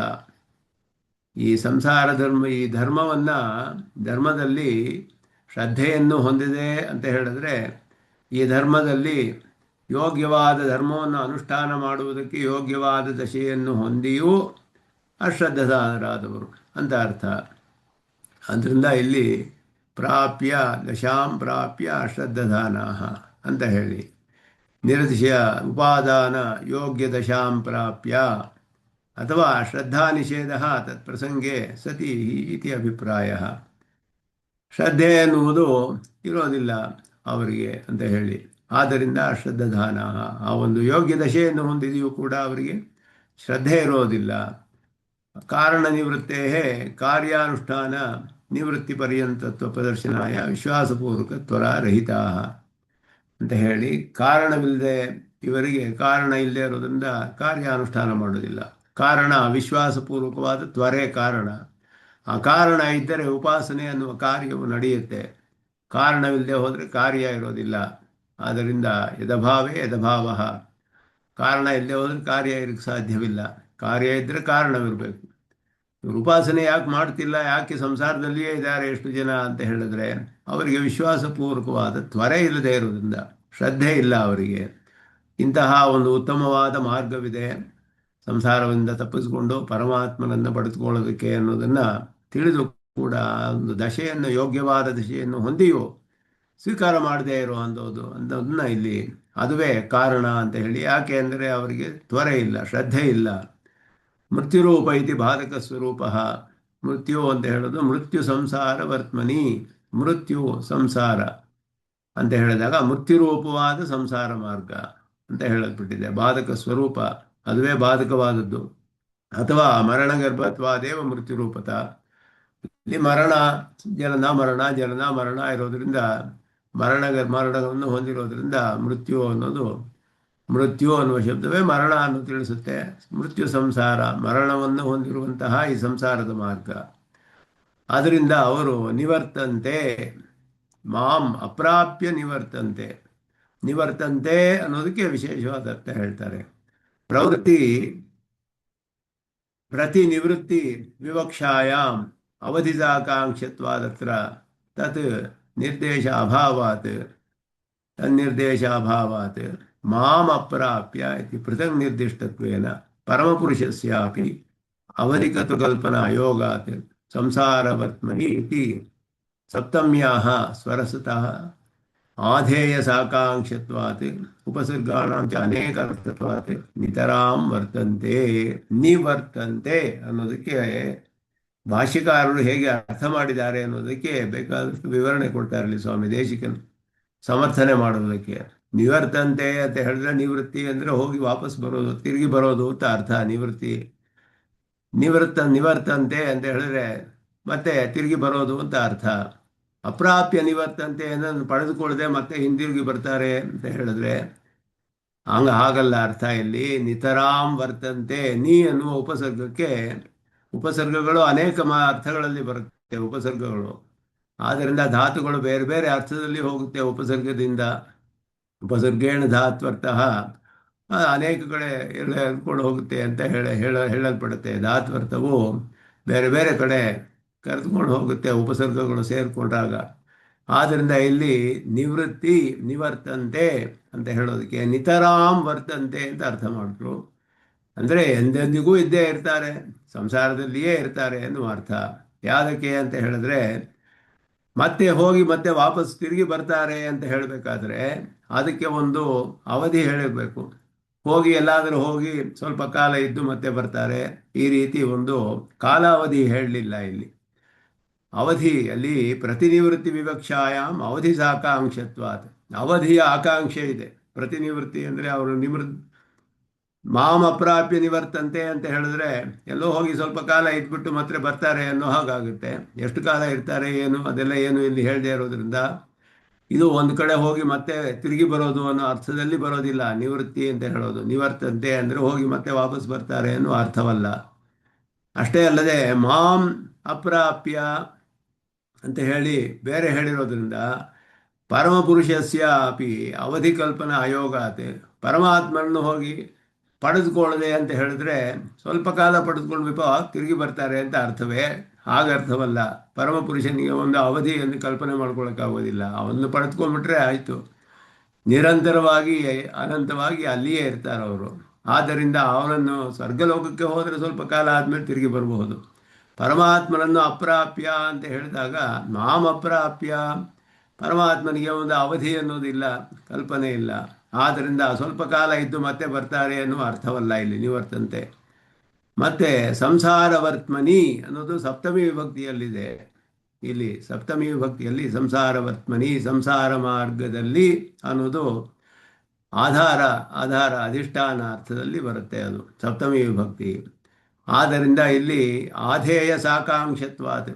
ಈ ಸಂಸಾರ ಈ ಧರ್ಮದಲ್ಲಿ ಶ್ರದ್ಧೆಯನ್ನು ಹೊಂದಿದೆ ಅಂತ ಹೇಳಿದ್ರೆ, ಈ ಧರ್ಮದಲ್ಲಿ ಯೋಗ್ಯವಾದ ಧರ್ಮವನ್ನು ಅನುಷ್ಠಾನ ಮಾಡುವುದಕ್ಕೆ ಯೋಗ್ಯವಾದ ದಶೆಯನ್ನು ಹೊಂದಿಯೂ ಅಶ್ರದ್ಧದಾನರಾದವರು ಅಂತ ಅರ್ಥ. ಅದರಿಂದ ಇಲ್ಲಿ ದಶಾಂ ಪ್ರಾಪ್ಯ ಅಶ್ರದ್ಧದಾನಾಹ ಅಂತ ಹೇಳಿ, ನಿರತಿಶಯ ಉಪಾದಾನ ಯೋಗ್ಯ ದಶಾಂ ಪ್ರಾಪ್ಯ ಅಥವಾ ಶ್ರದ್ಧಾ ನಿಷೇಧ ತತ್ಪ್ರಸಂಗೆ ಸತಿ ಇತಿ ಅಭಿಪ್ರಾಯ. ಶ್ರದ್ಧೆ ಎನ್ನುವುದು ಇರೋದಿಲ್ಲ ಅವರಿಗೆ ಅಂತ ಹೇಳಿ, ಆದ್ದರಿಂದ ಅಶ್ರದ್ಧಾನ, ಆ ಒಂದು ಯೋಗ್ಯ ದಶೆಯನ್ನು ಹೊಂದಿದೆಯೂ ಕೂಡ ಅವರಿಗೆ ಶ್ರದ್ಧೆ ಇರೋದಿಲ್ಲ. ಕಾರಣ ನಿವೃತ್ತೇ ಕಾರ್ಯಾನುಷ್ಠಾನ ನಿವೃತ್ತಿ ಪರ್ಯಂತತ್ವ ಪ್ರದರ್ಶನಾಯ ವಿಶ್ವಾಸಪೂರ್ವಕ ತ್ವರಾರಹಿತ ಅಂತ ಹೇಳಿ, ಕಾರಣವಿಲ್ಲದೆ ಇವರಿಗೆ ಕಾರಣ ಇಲ್ಲದೆ ಇರೋದ್ರಿಂದ ಕಾರ್ಯಾನುಷ್ಠಾನ ಮಾಡೋದಿಲ್ಲ. ಕಾರಣ ವಿಶ್ವಾಸಪೂರ್ವಕವಾದ ತ್ವರೆ ಕಾರಣ, ಅಕಾರಣ ಇದ್ದರೆ ಉಪಾಸನೆ ಅನ್ನುವ ಕಾರ್ಯವು ನಡೆಯುತ್ತೆ. ಕಾರಣವಿಲ್ಲದೆ ಹೋದರೆ ಕಾರ್ಯ ಇರೋದಿಲ್ಲ. ಆದ್ದರಿಂದ ಯದಭಾವೇ ಯದಭಾವ. ಕಾರಣ ಇಲ್ಲದೆ ಹೋದರೆ ಕಾರ್ಯ ಇರಕ್ಕೆ ಸಾಧ್ಯವಿಲ್ಲ. ಕಾರ್ಯ ಇದ್ದರೆ ಕಾರಣವಿರಬೇಕು. ಇವ್ರು ಉಪಾಸನೆ ಯಾಕೆ ಮಾಡ್ತಿಲ್ಲ, ಯಾಕೆ ಸಂಸಾರದಲ್ಲಿಯೇ ಇದ್ದಾರೆ ಎಷ್ಟು ಜನ ಅಂತ ಹೇಳಿದ್ರೆ, ಅವರಿಗೆ ವಿಶ್ವಾಸಪೂರ್ವಕವಾದ ತ್ವರೆ ಇಲ್ಲದೆ ಇರೋದ್ರಿಂದ, ಶ್ರದ್ಧೆ ಇಲ್ಲ ಅವರಿಗೆ. ಇಂತಹ ಒಂದು ಉತ್ತಮವಾದ ಮಾರ್ಗವಿದೆ ಸಂಸಾರದಿಂದ ತಪ್ಪಿಸಿಕೊಂಡು ಪರಮಾತ್ಮನನ್ನು ಪಡೆದುಕೊಳ್ಳೋದಕ್ಕೆ ಅನ್ನೋದನ್ನು ತಿಳಿದು ಕೂಡ ಒಂದು ದಶೆಯನ್ನು, ಯೋಗ್ಯವಾದ ದಶೆಯನ್ನು ಹೊಂದಿಯೋ ಸ್ವೀಕಾರ ಮಾಡದೇ ಇರೋ ಅಂಥದನ್ನ ಇಲ್ಲಿ ಅದುವೇ ಕಾರಣ ಅಂತ ಹೇಳಿ. ಯಾಕೆ ಅಂದರೆ ಅವರಿಗೆ ತ್ವರೆ ಇಲ್ಲ, ಶ್ರದ್ಧೆ ಇಲ್ಲ. ಮೃತ್ಯುರೂಪ ಇತಿ ಬಾಧಕ ಸ್ವರೂಪ. ಮೃತ್ಯು ಅಂತ ಹೇಳೋದು ಮೃತ್ಯು ಸಂಸಾರ ವರ್ತಮನಿ. ಮೃತ್ಯು ಸಂಸಾರ ಅಂತ ಹೇಳಿದಾಗ ಮೃತ್ಯುರೂಪವಾದ ಸಂಸಾರ ಮಾರ್ಗ ಅಂತ ಹೇಳಲ್ಪಟ್ಟಿದೆ. ಬಾಧಕ ಸ್ವರೂಪ ಅದುವೇ ಬಾಧಕವಾದದ್ದು. ಅಥವಾ ಮರಣಗರ್ಭತ್ವಾದೇವ ಮೃತ್ಯುರೂಪತ. ಇಲ್ಲಿ ಮರಣ, ಜನನ ಮರಣ, ಜನನ ಮರಣ ಇರೋದ್ರಿಂದ, ಮರಣವನ್ನು ಹೊಂದಿರೋದ್ರಿಂದ ಮೃತ್ಯು ಅನ್ನುವ ಶಬ್ದವೇ ಮರಣ ಅನ್ನು ತಿಳಿಸುತ್ತೆ. ಮೃತ್ಯು ಸಂಸಾರ, ಮರಣವನ್ನು ಹೊಂದಿರುವಂತಹ ಈ ಸಂಸಾರದ ಮಾರ್ಗ. ಅದರಿಂದ ಅವರು ನಿವರ್ತಂತೆ, ಮಾಂ ಅಪ್ರಾಪ್ಯ ನಿವರ್ತಂತೆ. ನಿವರ್ತಂತೆ ಅನ್ನೋದಕ್ಕೆ ವಿಶೇಷವಾದ ಅರ್ಥ ಹೇಳ್ತಾರೆ. ಪ್ರತಿನಿವೃತ್ತಿ ವಿವಕ್ಷಾಯಾಮ್ ಅವಧಿಸಾಕಾಂಕ್ಷತ್ವಾದತ್ರ ತತ್ ನಿರ್ದೇಶ ಅಭಾವಾತ್ ತನ್ನಿರ್ದೇಶಾಭಾವಾತ್ ಮಾಂ ಅಪ್ರಾಪ್ಯ ಇತಿ ಪೃಥಕ್ ನಿರ್ದಿಷ್ಟತ್ವೇನ ಪರಮಪುರುಷಸ್ಯಾಪಿ ಅವಧಿಕತ್ವಕಲ್ಪನಾ ಯೋಗಾತ್ ಸಂಸಾರವರ್ತ್ಮನಿ ಇತಿ ಸಪ್ತಮ್ಯಾಹ ಸ್ವರಸತಃ ಆಧೇಯ ಸಾಕಾಂಕ್ಷತ್ವಾತ್ ಉಪಸರ್ಗಾಣಾಂ ಚ ಅನೇಕಾರ್ಥತ್ವಾತ್ ನಿತರಾಂ ವರ್ತಂತೆ. ನಿವರ್ತಂತೆ ಅನ್ನೋದಕ್ಕೆ ಭಾಷ್ಯಕಾರರು ಹೇಗೆ ಅರ್ಥ ಮಾಡಿದ್ದಾರೆ ಅನ್ನೋದಕ್ಕೆ ಬೇಕಾದಷ್ಟು ವಿವರಣೆ ಕೊಡ್ತಾರೆ ಇಲ್ಲಿ ಸ್ವಾಮಿ ದೇಶಿಕನ್, ಸಮರ್ಥನೆ ಮಾಡೋದಕ್ಕೆ. ನಿವರ್ತಂತೆ ಅಂತ ಹೇಳಿದ್ರೆ ನಿವೃತ್ತಿ ಅಂದರೆ ಹೋಗಿ ವಾಪಸ್ ಬರೋದು, ತಿರುಗಿ ಬರೋದು ಅಂತ ಅರ್ಥ. ನಿವರ್ತಂತೆ ಅಂತ ಹೇಳಿದ್ರೆ ಮತ್ತೆ ತಿರುಗಿ ಬರೋದು ಅಂತ ಅರ್ಥ. ಅಪ್ರಾಪ್ಯ ನಿವರ್ತಂತೆ ಅನ್ನೋದನ್ನು ಪಡೆದುಕೊಳ್ಳದೆ ಮತ್ತೆ ಹಿಂದಿರುಗಿ ಬರ್ತಾರೆ ಅಂತ ಹೇಳಿದ್ರೆ ಹಾಗಲ್ಲ ಅರ್ಥ. ಇಲ್ಲಿ ನಿತರಾಂ ವರ್ತಂತೆ. ನೀ ಅನ್ನುವ ಉಪಸರ್ಗಗಳು ಅನೇಕ ಅರ್ಥಗಳಲ್ಲಿ ಬರುತ್ತೆ ಉಪಸರ್ಗಗಳು. ಆದ್ದರಿಂದ ಧಾತುಗಳು ಬೇರೆ ಬೇರೆ ಅರ್ಥದಲ್ಲಿ ಹೋಗುತ್ತೆ ಉಪಸರ್ಗದಿಂದ. ಉಪಸರ್ಗೇಣ ಧಾತ್ವರ್ಥಃ ಅನೇಕ ಕಡೆ ಹೇಳ್ಕೊಂಡು ಹೋಗುತ್ತೆ ಅಂತ ಹೇಳಲ್ಪಡುತ್ತೆ. ಧಾತ್ವರ್ಥವು ಬೇರೆ ಬೇರೆ ಕಡೆ ಕರೆದುಕೊಂಡು ಹೋಗುತ್ತೆ ಉಪಸರ್ಗಗಳು ಸೇರಿಕೊಂಡಾಗ. ಆದ್ದರಿಂದ ಇಲ್ಲಿ ನಿವರ್ತಂತೆ ಅಂತ ಹೇಳೋದಕ್ಕೆ ನಿತರಾಂ ವರ್ತಂತೆ ಅಂತ ಅರ್ಥ ಮಾಡಿದ್ರು. ಅಂದರೆ ಎಂದೆಂದಿಗೂ ಇದ್ದೇ ಇರ್ತಾರೆ, ಸಂಸಾರದಲ್ಲಿಯೇ ಇರ್ತಾರೆ ಎನ್ನುವ ಅರ್ಥ. ಯಾವುದಕ್ಕೆ ಅಂತ ಹೇಳಿದ್ರೆ ಮತ್ತೆ ಹೋಗಿ ಮತ್ತೆ ವಾಪಸ್ ತಿರುಗಿ ಬರ್ತಾರೆ ಅಂತ ಹೇಳಬೇಕಾದ್ರೆ ಅದಕ್ಕೆ ಒಂದು ಅವಧಿ ಹೇಳಿರಬೇಕು. ಹೋಗಿ ಎಲ್ಲಾದರೂ ಹೋಗಿ ಸ್ವಲ್ಪ ಕಾಲ ಇದ್ದು ಮತ್ತೆ ಬರ್ತಾರೆ, ಈ ರೀತಿ ಒಂದು ಕಾಲಾವಧಿ ಹೇಳಲಿಲ್ಲ ಇಲ್ಲಿ. ಅವಧಿಯಲ್ಲಿ ಪ್ರತಿನಿವೃತ್ತಿ ವಿವಕ್ಷಾಯಾಮ್ ಅವಧಿ ಸಾಕಾಂಕ್ಷತ್ವಾತ್. ಅವಧಿಯ ಆಕಾಂಕ್ಷೆ ಇದೆ. ಪ್ರತಿನಿವೃತ್ತಿ ಅಂದರೆ ಅವರು ಮಾಂ ಅಪ್ರಾಪ್ಯ ನಿವರ್ತಂತೆ ಅಂತ ಹೇಳಿದ್ರೆ ಎಲ್ಲೋ ಹೋಗಿ ಸ್ವಲ್ಪ ಕಾಲ ಇದ್ಬಿಟ್ಟು ಮತ್ತೆ ಬರ್ತಾರೆ ಅನ್ನೋ ಹಾಗಾಗುತ್ತೆ. ಎಷ್ಟು ಕಾಲ ಇರ್ತಾರೆ ಏನು ಅದೆಲ್ಲ ಏನು ಇಲ್ಲಿ ಹೇಳದೇ ಇರೋದ್ರಿಂದ ಇದು ಒಂದು ಕಡೆ ಹೋಗಿ ಮತ್ತೆ ತಿರುಗಿ ಬರೋದು ಅನ್ನೋ ಅರ್ಥದಲ್ಲಿ ಬರೋದಿಲ್ಲ ನಿವೃತ್ತಿ ಅಂತ ಹೇಳೋದು. ನಿವರ್ತಂತೆ ಅಂದರೆ ಹೋಗಿ ಮತ್ತೆ ವಾಪಸ್ ಬರ್ತಾರೆ ಅನ್ನೋ ಅರ್ಥವಲ್ಲ. ಅಷ್ಟೇ ಅಲ್ಲದೆ ಮಾಂ ಅಪ್ರಾಪ್ಯ ಅಂತ ಹೇಳಿ ಬೇರೆ ಹೇಳಿರೋದ್ರಿಂದ ಪರಮಪುರುಷಸ್ಯ ಅಪಿ ಅವಧಿ ಕಲ್ಪನಾ ಅಯೋಗಾತೆ. ಪರಮಾತ್ಮನನ್ನು ಹೋಗಿ ಪಡೆದುಕೊಳ್ಳದೆ ಅಂತ ಹೇಳಿದ್ರೆ ಸ್ವಲ್ಪ ಕಾಲ ಪಡೆದುಕೊಳ್ಬೇಕು ತಿರುಗಿ ಬರ್ತಾರೆ ಅಂತ ಅರ್ಥವೇ, ಹಾಗರ್ಥವಲ್ಲ. ಪರಮಪುರುಷನಿಗೆ ಒಂದು ಅವಧಿಯನ್ನು ಕಲ್ಪನೆ ಮಾಡ್ಕೊಳ್ಳೋಕ್ಕಾಗೋದಿಲ್ಲ. ಅವನ್ನ ಪಡೆದುಕೊಂಡ್ಬಿಟ್ರೆ ಆಯಿತು, ನಿರಂತರವಾಗಿ ಅನಂತವಾಗಿ ಅಲ್ಲಿಯೇ ಇರ್ತಾರೆ ಅವರು. ಆದ್ದರಿಂದ ಅವನನ್ನು ಸ್ವರ್ಗಲೋಕಕ್ಕೆ ಹೋದರೆ ಸ್ವಲ್ಪ ಕಾಲ ಆದಮೇಲೆ ತಿರುಗಿ ಬರಬಹುದು. ಪರಮಾತ್ಮನನ್ನು ಅಪ್ರಾಪ್ಯ ಅಂತ ಹೇಳಿದಾಗ ಮಾಂ ಅಪ್ರಾಪ್ಯ, ಪರಮಾತ್ಮನಿಗೆ ಒಂದು ಅವಧಿ ಅನ್ನೋದಿಲ್ಲ, ಕಲ್ಪನೆ ಇಲ್ಲ. ಆದ್ದರಿಂದ ಸ್ವಲ್ಪ ಕಾಲ ಇದ್ದು ಮತ್ತೆ ಬರ್ತಾರೆ ಅನ್ನುವ ಅರ್ಥವಲ್ಲ ಇಲ್ಲಿ ನಿವರ್ತಂತೆ. ಮತ್ತೆ ಸಂಸಾರ ವರ್ತಮನಿ ಅನ್ನೋದು ಸಪ್ತಮಿ ವಿಭಕ್ತಿಯಲ್ಲಿದೆ. ಇಲ್ಲಿ ಸಪ್ತಮಿ ವಿಭಕ್ತಿಯಲ್ಲಿ ಸಂಸಾರ ವರ್ತಮನಿ, ಸಂಸಾರ ಮಾರ್ಗದಲ್ಲಿ ಅನ್ನೋದು ಆಧಾರ ಅಧಿಷ್ಠಾನ ಅರ್ಥದಲ್ಲಿ ಬರುತ್ತೆ, ಅದು ಸಪ್ತಮಿ ವಿಭಕ್ತಿ. ಆದ್ದರಿಂದ ಇಲ್ಲಿ ಆಧೇಯ ಸಾಕಾಂಕ್ಷತ್ವಾದ,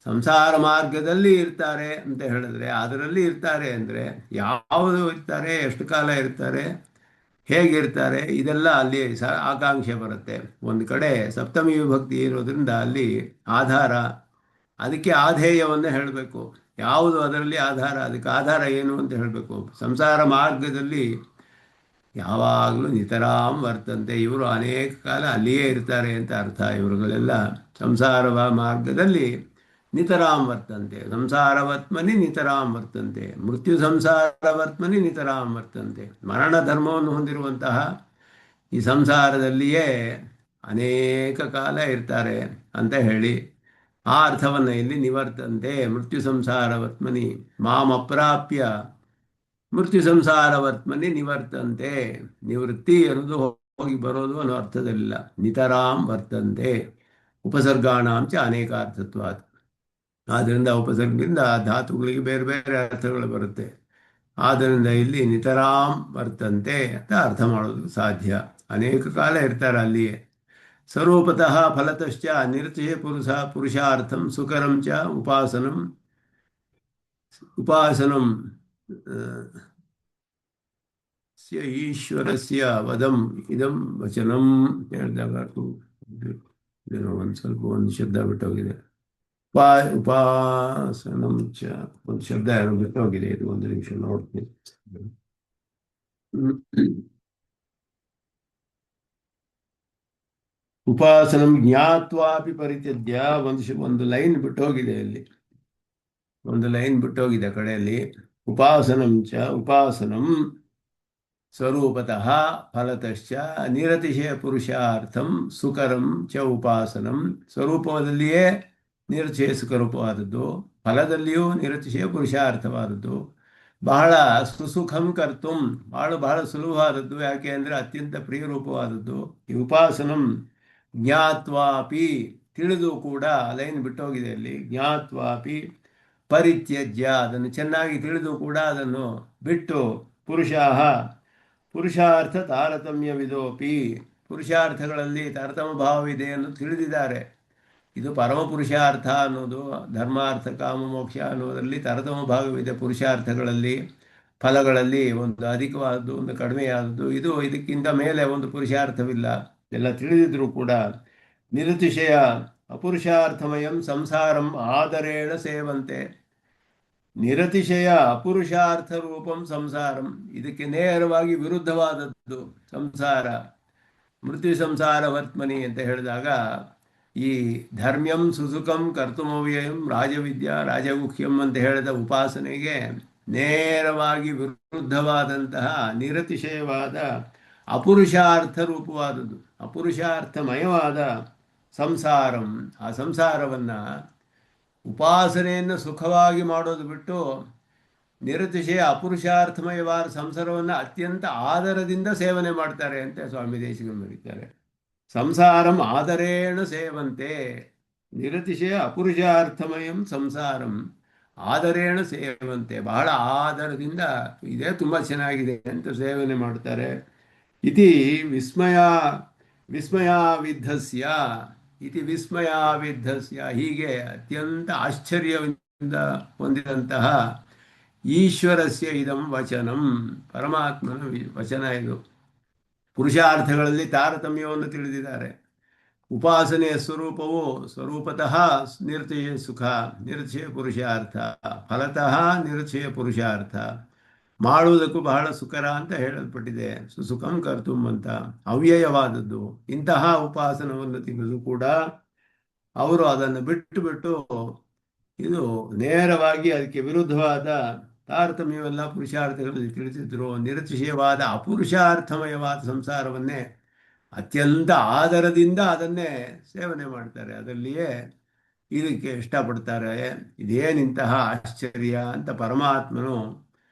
ಸಂಸಾರ ಮಾರ್ಗದಲ್ಲಿ ಇರ್ತಾರೆ ಅಂತ ಹೇಳಿದ್ರೆ ಅದರಲ್ಲಿ ಇರ್ತಾರೆ ಅಂದರೆ ಯಾವುದು ಇರ್ತಾರೆ, ಎಷ್ಟು ಕಾಲ ಇರ್ತಾರೆ, ಹೇಗಿರ್ತಾರೆ ಇದೆಲ್ಲ ಅಲ್ಲಿ ಆಕಾಂಕ್ಷೆ ಬರುತ್ತೆ. ಒಂದು ಕಡೆ ಸಪ್ತಮಿ ವಿಭಕ್ತಿ ಇರೋದ್ರಿಂದ ಅಲ್ಲಿ ಆಧಾರ, ಅದಕ್ಕೆ ಆಧೇಯವನ್ನು ಹೇಳಬೇಕು. ಯಾವುದು ಅದರಲ್ಲಿ ಆಧಾರ, ಅದಕ್ಕೆ ಆಧಾರ ಏನು ಅಂತ ಹೇಳಬೇಕು. ಸಂಸಾರ ಮಾರ್ಗದಲ್ಲಿ ಯಾವಾಗಲೂ ನಿತರಾಂ ವರ್ತಂತೆ, ಇವರು ಅನೇಕ ಕಾಲ ಅಲ್ಲಿಯೇ ಇರ್ತಾರೆ ಅಂತ ಅರ್ಥ. ಇವರುಗಳೆಲ್ಲ ಸಂಸಾರ ಮಾರ್ಗದಲ್ಲಿ ನಿತರಾಂ ವರ್ತಂತೆ, ಸಂಸಾರವತ್ಮನಿ ನಿತರಾಂ ವರ್ತಂತೆ, ಮೃತ್ಯು ಸಂಸಾರವತ್ಮನಿ ನಿತರಾಂ ವರ್ತಂತೆ. ಮರಣ ಧರ್ಮವನ್ನು ಹೊಂದಿರುವಂತಹ ಈ ಸಂಸಾರದಲ್ಲಿಯೇ ಅನೇಕ ಕಾಲ ಇರ್ತಾರೆ ಅಂತ ಹೇಳಿ ಆ ಅರ್ಥವನ್ನು ಇಲ್ಲಿ ನಿವರ್ತಂತೆ ಮೃತ್ಯು ಸಂಸಾರವತ್ಮನಿ ಮಾಂ ಅಪ್ರಾಪ್ಯ ಮೃತ್ಯು ಸಂಸಾರವತ್ಮನಿ ನಿವರ್ತಂತೆ. ನಿವೃತ್ತಿ ಅನ್ನೋದು ಹೋಗಿ ಬರೋದು ಅನ್ನೋ ಅರ್ಥದಲ್ಲಿಲ್ಲ, ನಿತರಾಂ ವರ್ತಂತೆ. ಉಪಸರ್ಗಾಣಾಂಚ ಅನೇಕಾರ್ಥತ್ವಾತ್. ಆದ್ದರಿಂದ ಉಪಸರ್ಗದಿಂದ ಧಾತುಗಳಿಗೆ ಬೇರೆ ಬೇರೆ ಅರ್ಥಗಳು ಬರುತ್ತೆ. ಆದ್ದರಿಂದ ಇಲ್ಲಿ ನಿತರಾಂ ವರ್ತಂತೆ ಅಂತ ಅರ್ಥ ಮಾಡೋದು ಸಾಧ್ಯ. ಅನೇಕ ಕಾಲ ಇರ್ತಾರೆ ಅಲ್ಲಿಯೇ. ಸ್ವರೂಪತಃ ಫಲತಶ್ಚ ನಿರತಿಶಯ ಪುರುಷಾರ್ಥಂ ಸುಕರಂ ಚ ಉಪಾಸನಂ ಉಪಾಸನಂ ಈಶ್ವರಸ್ಯ ವದಂ ಇದಂ ವಚನಂ ಹೇಳಿದಾಗ ಒಂದು ಸ್ವಲ್ಪ ಒಂದು ಶಬ್ದ ಬಿಟ್ಟೋಗಿದೆ. ಉಪಾಸನಂ ಚ ಒಂದು ಶಬ್ದ ಬಿಟ್ಟೋಗಿದೆ. ಇದು ಒಂದು ನಿಮಿಷ ನೋಡ್ತೀನಿ. ಉಪಾಸನಂ ಜ್ಞಾತ್ವಾಪಿ ಪರಿತ್ಯಜ್ಯ ಒಂದು ಲೈನ್ ಬಿಟ್ಟೋಗಿದೆ ಅಲ್ಲಿ, ಒಂದು ಲೈನ್ ಬಿಟ್ಟೋಗಿದೆ ಕಡೆಯಲ್ಲಿ. ಉಪಾಸನಂ ಚ ಉಪಾಸನಂ ಸ್ವರೂಪತಃ ಫಲತಶ್ಚ ನಿರತಿಶಯ ಪುರುಷಾರ್ಥಂ ಸುಕರಂ ಚ ಉಪಾಸನಂ. ಸ್ವರೂಪದಲ್ಲಿಯೇ ನಿರತಿಶಯ ಸುಖರೂಪವಾದದ್ದು, ಫಲದಲ್ಲಿಯೂ ನಿರತಿಶಯ ಪುರುಷಾರ್ಥವಾದದ್ದು. ಬಹಳ ಸುಸುಖಂ ಕರ್ತುಂ, ಬಹಳ ಸುಲಭವಾದದ್ದು. ಯಾಕೆ ಅಂದರೆ ಅತ್ಯಂತ ಪ್ರಿಯರೂಪವಾದದ್ದು. ಈ ಉಪಾಸನಂ ಜ್ಞಾತ್ವಾಪಿ, ತಿಳಿದು ಕೂಡ, ಲೈನ್ ಬಿಟ್ಟೋಗಿದೆ ಅಲ್ಲಿ. ಜ್ಞಾತ್ವಾಪಿ ಪರಿತ್ಯಜ್ಯ, ಅದನ್ನು ಚೆನ್ನಾಗಿ ತಿಳಿದು ಕೂಡ ಅದನ್ನು ಬಿಟ್ಟು, ಪುರುಷಾಹ ಪುರುಷಾರ್ಥ ತಾರತಮ್ಯವಿದೋಪಿ, ಪುರುಷಾರ್ಥಗಳಲ್ಲಿ ತಾರತಮ್ಯ ಭಾವವಿದೆ ಅನ್ನೋದು ತಿಳಿದಿದ್ದಾರೆ. ಇದು ಪರಮ ಪುರುಷಾರ್ಥ ಅನ್ನೋದು, ಧರ್ಮಾರ್ಥ ಕಾಮ ಮೋಕ್ಷ ಅನ್ನೋದರಲ್ಲಿ ತಾರತಮ್ಯ ಭಾಗವಿದೆ. ಪುರುಷಾರ್ಥಗಳಲ್ಲಿ ಫಲಗಳಲ್ಲಿ ಒಂದು ಅಧಿಕವಾದದ್ದು, ಒಂದು ಕಡಿಮೆಯಾದದ್ದು, ಇದಕ್ಕಿಂತ ಮೇಲೆ ಒಂದು ಪುರುಷಾರ್ಥವಿಲ್ಲ. ಎಲ್ಲ ತಿಳಿದಿದ್ರೂ ಕೂಡ ನಿರತಿಶಯ ಅಪುರುಷಾರ್ಥಮಯಂ ಸಂಸಾರಂ ಆದರೇಣ ಸೇವಂತೆ. ನಿರತಿಶಯ ಅಪುರುಷಾರ್ಥ ರೂಪಂ ಸಂಸಾರಂ, ಇದಕ್ಕೆ ನೇರವಾಗಿ ವಿರುದ್ಧವಾದದ್ದು ಸಂಸಾರ. ಮೃತ್ಯು ಸಂಸಾರ ವರ್ತಮನಿ ಅಂತ ಹೇಳಿದಾಗ ಈ ಧರ್ಮ್ಯಂ ಸುಸುಖಂ ಕರ್ತುಮವ್ಯಯಂ ರಾಜವಿದ್ಯಾ ರಾಜಗುಹ್ಯಂ ಅಂತ ಹೇಳಿದ ಉಪಾಸನೆಗೆ ನೇರವಾಗಿ ವಿರುದ್ಧವಾದಂತಹ ನಿರತಿಶಯವಾದ ಅಪುರುಷಾರ್ಥ ರೂಪವಾದದ್ದು, ಅಪುರುಷಾರ್ಥಮಯವಾದ ಸಂಸಾರಂ. ಆ ಸಂಸಾರವನ್ನು, ಉಪಾಸನೆಯನ್ನು ಸುಖವಾಗಿ ಮಾಡೋದು ಬಿಟ್ಟು ನಿರತಿಶಯ ಅಪುರುಷಾರ್ಥಮಯವಾದ ಸಂಸಾರವನ್ನು ಅತ್ಯಂತ ಆದರದಿಂದ ಸೇವನೆ ಮಾಡ್ತಾರೆ ಅಂತ ಸ್ವಾಮಿ ದೇಶಿಕರು ಬರೀತಾರೆ. ಸಂಸಾರಂ ಆದರೇಣ ಸೇವಂತೆ, ನಿರತಿಶಯ ಅಪುರುಷಾರ್ಥಮಯಂ ಸಂಸಾರಂ ಆದರೇಣ ಸೇವಂತೆ, ಬಹಳ ಆದರದಿಂದ ಇದೇ ತುಂಬ ಚೆನ್ನಾಗಿದೆ ಅಂತ ಸೇವನೆ ಮಾಡ್ತಾರೆ. ಇತಿ ವಿಸ್ಮಯಾವಿದ್ಧಸ್ಯ ಇತಿ ವಿಸ್ಮಯಾವಿದ್ಧಸ್ಯ, ಹೀಗೆ ಅತ್ಯಂತ ಆಶ್ಚರ್ಯದಿಂದ ಹೊಂದಿದಂತಹ ಈಶ್ವರಸ್ಯ ಇದಂ ವಚನಂ, ಪರಮಾತ್ಮನ ವಚನ ಇದು. ಪುರುಷಾರ್ಥಗಳಲ್ಲಿ ತಾರತಮ್ಯವನ್ನು ತಿಳಿದಿದ್ದಾರೆ. ಉಪಾಸನೆಯ ಸ್ವರೂಪವು ಸ್ವರೂಪತಃ ನಿರತಿಶಯ ಸುಖ, ನಿರತಿಶಯ ಪುರುಷಾರ್ಥ, ಫಲತಃ ನಿರತಿಶಯ ಪುರುಷಾರ್ಥ. ಮಾಡುವುದಕ್ಕೂ ಬಹಳ ಸುಖರ ಅಂತ ಹೇಳಲ್ಪಟ್ಟಿದೆ. ಸುಸುಖಂ ಕರ್ತುಂ ಅಂತ ಅವ್ಯಯವಾದದ್ದು. ಇಂತಹ ಉಪಾಸನವನ್ನು ತಿಳಿದು ಕೂಡ ಅವರು ಅದನ್ನು ಬಿಟ್ಟು ಇದು ನೇರವಾಗಿ ಅದಕ್ಕೆ ವಿರುದ್ಧವಾದ ತಾರತಮ್ಯವೆಲ್ಲ ಪುರುಷಾರ್ಥಗಳಲ್ಲಿ ತಿಳಿಸಿದ್ರು. ನಿರತಿಶಯವಾದ ಅಪುರುಷಾರ್ಥಮಯವಾದ ಸಂಸಾರವನ್ನೇ ಅತ್ಯಂತ ಆದರದಿಂದ ಅದನ್ನೇ ಸೇವನೆ ಮಾಡ್ತಾರೆ, ಅದರಲ್ಲಿಯೇ ಇದಕ್ಕೆ ಇಷ್ಟಪಡ್ತಾರೆ. ಇದೇನಿಂತಹ ಆಶ್ಚರ್ಯ ಅಂತ ಪರಮಾತ್ಮನು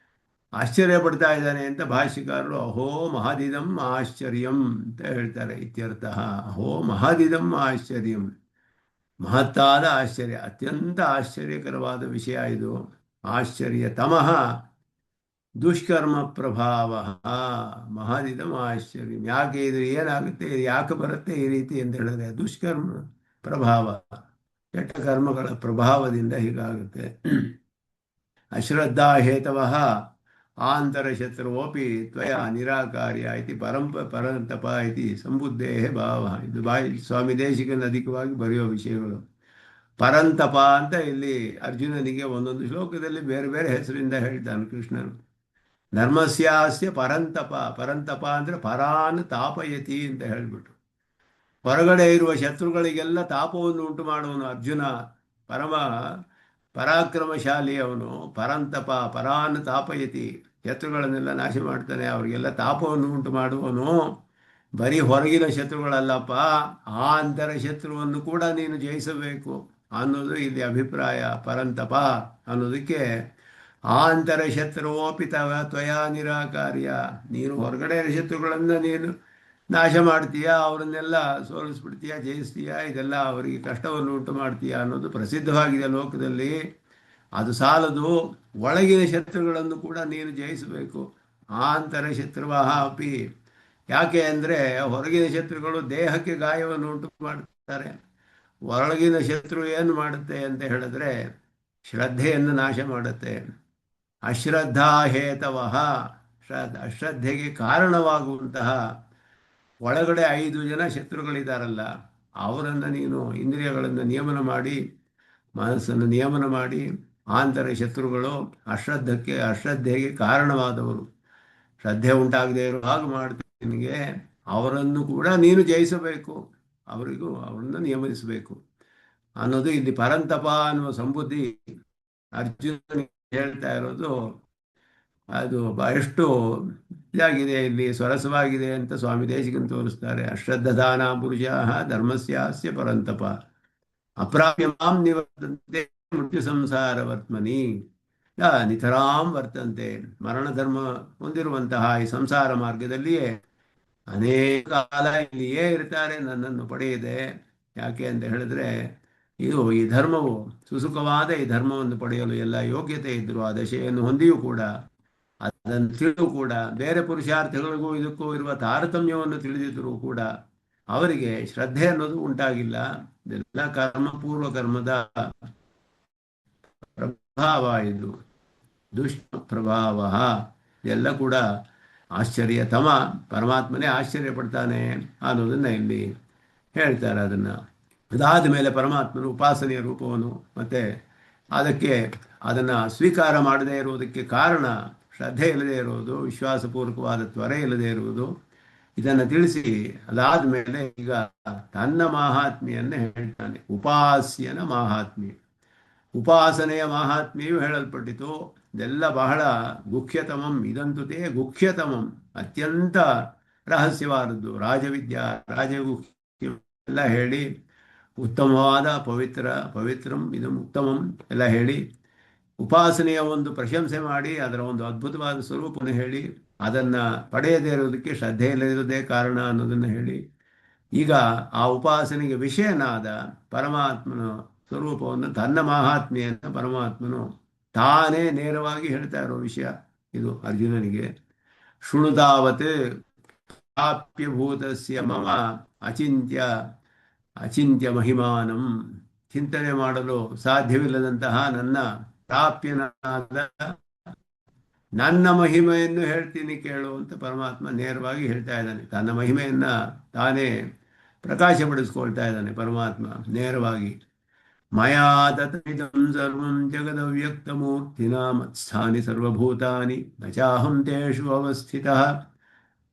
ಆಶ್ಚರ್ಯ ಪಡ್ತಾ ಇದ್ದಾನೆ ಅಂತ ಭಾಷ್ಯಕಾರರು ಅಹೋ ಮಹದಿದಂ ಆಶ್ಚರ್ಯಂ ಅಂತ ಹೇಳ್ತಾರೆ. ಇತ್ಯರ್ಥ ಅಹೋ ಮಹದಿದಂ ಆಶ್ಚರ್ಯಂ, ಮಹತ್ತಾದ ಆಶ್ಚರ್ಯ, ಅತ್ಯಂತ ಆಶ್ಚರ್ಯಕರವಾದ ವಿಷಯ ಇದು. ಆಶ್ಚರ್ಯತಮಃ ದುಷ್ಕರ್ಮ ಪ್ರಭಾವ ಮಹದಿದಂ ಆಶ್ಚರ್ಯಂ. ಯಾಕೆ ಇದು ಏನಾಗುತ್ತೆ, ಇದು ಯಾಕೆ ಬರುತ್ತೆ ಈ ರೀತಿ ಅಂತ ಹೇಳಿದ್ರೆ ದುಷ್ಕರ್ಮ ಪ್ರಭಾವ, ಕೆಟ್ಟ ಕರ್ಮಗಳ ಪ್ರಭಾವದಿಂದ ಹೀಗಾಗುತ್ತೆ. ಅಶ್ರದ್ಧಾ ಹೇತವಃ ಆಂತರಶತ್ರುವೋಪಿ ತ್ವಯ ನಿರಾಕಾರ್ಯ ಇತಿ ಪರಂತಪ ಇತಿ ಸಂಬುದ್ಧೇಃ ಭಾವ. ಇದು ಸ್ವಾಮಿ ದೇಶಿಕನ ಅಧಿಕವಾಗಿ ಬರೆಯೋ ವಿಷಯಗಳು. ಪರಂತಪ ಅಂತ ಇಲ್ಲಿ ಅರ್ಜುನನಿಗೆ ಒಂದೊಂದು ಶ್ಲೋಕದಲ್ಲಿ ಬೇರೆ ಬೇರೆ ಹೆಸರಿಂದ ಹೇಳ್ತಾನೆ ಕೃಷ್ಣನು. ಧರ್ಮಸ್ಯಾಸ್ಯ ಪರಂತಪ. ಪರಂತಪ ಅಂದರೆ ಪರಾನ್ ತಾಪಯತಿ ಅಂತ ಹೇಳ್ಬಿಟ್ಟು ಹೊರಗಡೆ ಇರುವ ಶತ್ರುಗಳಿಗೆಲ್ಲ ತಾಪವನ್ನು ಉಂಟು ಮಾಡುವನು ಅರ್ಜುನ. ಪರಮ ಪರಾಕ್ರಮಶಾಲಿ ಅವನು. ಪರಂತಪ ಪರಾನ್ ತಾಪಯತಿ, ಶತ್ರುಗಳನ್ನೆಲ್ಲ ನಾಶ ಮಾಡ್ತಾನೆ, ಅವರಿಗೆಲ್ಲ ತಾಪವನ್ನು ಉಂಟು ಮಾಡುವನು. ಬರೀ ಹೊರಗಿನ ಶತ್ರುಗಳಲ್ಲಪ್ಪ, ಆ ಅಂತರ ಶತ್ರುವನ್ನು ಕೂಡ ನೀನು ಜಯಿಸಬೇಕು ಅನ್ನೋದು ಇಲ್ಲಿ ಅಭಿಪ್ರಾಯ. ಪರಂತಪ ಅನ್ನೋದಕ್ಕೆ ಆ ಅಂತರ ಶತ್ರುವೋಪಿ ತ್ವಯ ನಿರಾಕಾರ್ಯ, ನೀನು ಹೊರಗಡೆ ಶತ್ರುಗಳನ್ನು ನೀನು ನಾಶ ಮಾಡ್ತೀಯಾ, ಅವರನ್ನೆಲ್ಲ ಸೋಲಿಸ್ಬಿಡ್ತೀಯ, ಜಯಿಸ್ತೀಯ, ಇದೆಲ್ಲ ಅವರಿಗೆ ಕಷ್ಟವನ್ನು ಉಂಟು ಮಾಡ್ತೀಯ ಅನ್ನೋದು ಪ್ರಸಿದ್ಧವಾಗಿದೆ ಲೋಕದಲ್ಲಿ. ಅದು ಸಾಲದು, ಒಳಗಿನ ಶತ್ರುಗಳನ್ನು ಕೂಡ ನೀನು ಜಯಿಸಬೇಕು. ಆಂತರ ಶತ್ರುವಃ ಅಪಿ. ಯಾಕೆ ಅಂದರೆ ಹೊರಗಿನ ಶತ್ರುಗಳು ದೇಹಕ್ಕೆ ಗಾಯವನ್ನು ಉಂಟು ಮಾಡ್ತಾರೆ. ಒಳಗಿನ ಶತ್ರು ಏನು ಮಾಡುತ್ತೆ ಅಂತ ಹೇಳಿದ್ರೆ ಶ್ರದ್ಧೆಯನ್ನು ನಾಶ ಮಾಡುತ್ತೆ. ಅಶ್ರದ್ಧಾ ಹೇತವಃ, ಅಶ್ರದ್ಧೆಗೆ ಕಾರಣವಾಗುವಂತಹ ಒಳಗಡೆ 5 ಜನ ಶತ್ರುಗಳಿದ್ದಾರಲ್ಲ, ಅವರನ್ನು ನೀನು ಇಂದ್ರಿಯಗಳನ್ನು ನಿಯಮನ ಮಾಡಿ, ಮನಸ್ಸನ್ನು ನಿಯಮನ ಮಾಡಿ, ಆಂತರ ಶತ್ರುಗಳು ಅಶ್ರದ್ಧೆಗೆ ಕಾರಣವಾದವರು, ಶ್ರದ್ಧೆ ಉಂಟಾಗದೇ ಇರೋ ಹಾಗೆ ಮಾಡ್ತೀನಿಗೆ, ಅವರನ್ನು ಕೂಡ ನೀನು ಜಯಿಸಬೇಕು, ಅವರನ್ನು ನಿಯಮಿಸಬೇಕು ಅನ್ನೋದು ಇಲ್ಲಿ ಪರಂತಪ ಅನ್ನುವ ಸಂಬುದ್ಧಿ ಅರ್ಜುನ ಹೇಳ್ತಾ ಇರೋದು. ಅದು ಎಷ್ಟು ಇದಾಗಿದೆ, ಇಲ್ಲಿ ಸ್ವರಸವಾಗಿದೆ ಅಂತ ಸ್ವಾಮಿ ದೇಶಿಕನ್ ತೋರಿಸ್ತಾರೆ. ಅಶ್ರದ್ಧದಾನ ಪುರುಷ ಧರ್ಮಸ್ಯಾಸ್ಯ ಪರಂತಪ ಅಪ್ರಾಪ್ಯ ಮಾಂ ನಿವರ್ತಂತೆ ಮೃತ್ಯು ಸಂಸಾರ ವರ್ತಮನಿ ನಿತರಾಂ ವರ್ತಂತೆ. ಮರಣ ಧರ್ಮ ಹೊಂದಿರುವಂತಹ ಈ ಸಂಸಾರ ಮಾರ್ಗದಲ್ಲಿಯೇ ಅನೇಕ ಕಾಲ ಇಲ್ಲಿಯೇ ಇರ್ತಾರೆ, ನನ್ನನ್ನು ಪಡೆಯದೆ. ಯಾಕೆ ಅಂತ ಹೇಳಿದ್ರೆ ಈ ಧರ್ಮವು ಸುಸುಖವಾದ ಈ ಧರ್ಮವನ್ನು ಪಡೆಯಲು ಎಲ್ಲ ಯೋಗ್ಯತೆ ಇದ್ದರೂ ಆ ದಶೆಯನ್ನು ಹೊಂದಿಯೂ ಕೂಡ, ಅದನ್ನು ತಿಳಿದು ಕೂಡ, ಬೇರೆ ಪುರುಷಾರ್ಥಗಳಿಗೂ ಇದಕ್ಕೂ ಇರುವ ತಾರತಮ್ಯವನ್ನು ತಿಳಿದಿದ್ದರೂ ಕೂಡ ಅವರಿಗೆ ಶ್ರದ್ಧೆ ಅನ್ನೋದು ಉಂಟಾಗಿಲ್ಲ. ಇದೆಲ್ಲ ಪೂರ್ವ ಕರ್ಮದ ಪ್ರಭಾವ, ಇದು ದುಷ್ಟ ಪ್ರಭಾವ. ಇದೆಲ್ಲ ಕೂಡ ಆಶ್ಚರ್ಯತಮ, ಪರಮಾತ್ಮನೇ ಆಶ್ಚರ್ಯ ಪಡ್ತಾನೆ ಅನ್ನೋದನ್ನ ಇಲ್ಲಿ ಹೇಳ್ತಾರೆ. ಅದಾದ ಮೇಲೆ ಪರಮಾತ್ಮನು ಉಪಾಸನೆಯ ರೂಪವನ್ನು ಮತ್ತೆ ಅದನ್ನು ಸ್ವೀಕಾರ ಮಾಡದೇ ಇರುವುದಕ್ಕೆ ಕಾರಣ ಶ್ರದ್ಧೆ ಇಲ್ಲದೆ ಇರುವುದು, ವಿಶ್ವಾಸಪೂರ್ವಕವಾದ ತ್ವರೆ ಇಲ್ಲದೆ ಇರುವುದು, ಇದನ್ನು ತಿಳಿಸಿ ಅದಾದ ಮೇಲೆ ಈಗ ತನ್ನ ಮಾಹಾತ್ಮೆಯನ್ನು ಹೇಳ್ತಾನೆ. ಉಪಾಸ್ಯನ ಮಾಹಾತ್ಮ್ಯ, ಉಪಾಸನೆಯ ಮಾಹಾತ್ಮ್ಯವು ಹೇಳಲ್ಪಟ್ಟಿತು. ಇದೆಲ್ಲ ಬಹಳ ಗುಖ್ಯತಮಂ, ಇದಂತೂ ಗುಖ್ಯತಮಂ, ಅತ್ಯಂತ ರಹಸ್ಯವಾದದ್ದು. ರಾಜಗುಖ್ಯ ಎಲ್ಲ ಹೇಳಿ, ಉತ್ತಮವಾದ ಪವಿತ್ರಂ ಇದು ಉತ್ತಮಂ ಎಲ್ಲ ಹೇಳಿ, ಉಪಾಸನೆಯ ಒಂದು ಪ್ರಶಂಸೆ ಮಾಡಿ, ಅದರ ಒಂದು ಅದ್ಭುತವಾದ ಸ್ವರೂಪವನ್ನು ಹೇಳಿ, ಅದನ್ನು ಪಡೆಯದೇ ಇರೋದಕ್ಕೆ ಶ್ರದ್ಧೆ ಇಲ್ಲದಿರೋದೇ ಕಾರಣ ಅನ್ನೋದನ್ನು ಹೇಳಿ, ಈಗ ಆ ಉಪಾಸನೆಗೆ ವಿಷಯನಾದ ಪರಮಾತ್ಮನ ಸ್ವರೂಪವನ್ನು, ತನ್ನ ಮಾಹಾತ್ಮೆಯನ್ನು ಪರಮಾತ್ಮನು ತಾನೇ ನೇರವಾಗಿ ಹೇಳ್ತಾ ಇರೋ ವಿಷಯ ಇದು ಅರ್ಜುನನಿಗೆ. ಶೃಣುತಾವತ್ ಪ್ರಾಪ್ಯಭೂತಸ್ಯ ಮಮ ಅಚಿಂತ್ಯ ಮಹಿಮಾನಂ. ಚಿಂತನೆ ಮಾಡಲು ಸಾಧ್ಯವಿಲ್ಲದಂತಹ ನನ್ನ ಪ್ರಾಪ್ಯನಾದ ನನ್ನ ಮಹಿಮೆಯನ್ನು ಹೇಳ್ತೀನಿ ಕೇಳು ಅಂತ ಪರಮಾತ್ಮ ನೇರವಾಗಿ ಹೇಳ್ತಾ ಇದ್ದಾನೆ. ತನ್ನ ಮಹಿಮೆಯನ್ನ ತಾನೇ ಪ್ರಕಾಶಪಡಿಸ್ಕೊಳ್ತಾ ಇದ್ದಾನೆ ಪರಮಾತ್ಮ ನೇರವಾಗಿ. ಮಯಾ ತತಮಿದಂ ಸರ್ವಂ ಜಗದವ್ಯಕ್ತಮೂರ್ತಿನಾ ಮತ್ಸ್ಥಾನಿ ಸರ್ವಭೂತಾನಿ ನ ಚಾಹಂ ತೇಷು ಅವಸ್ಥಿತಃ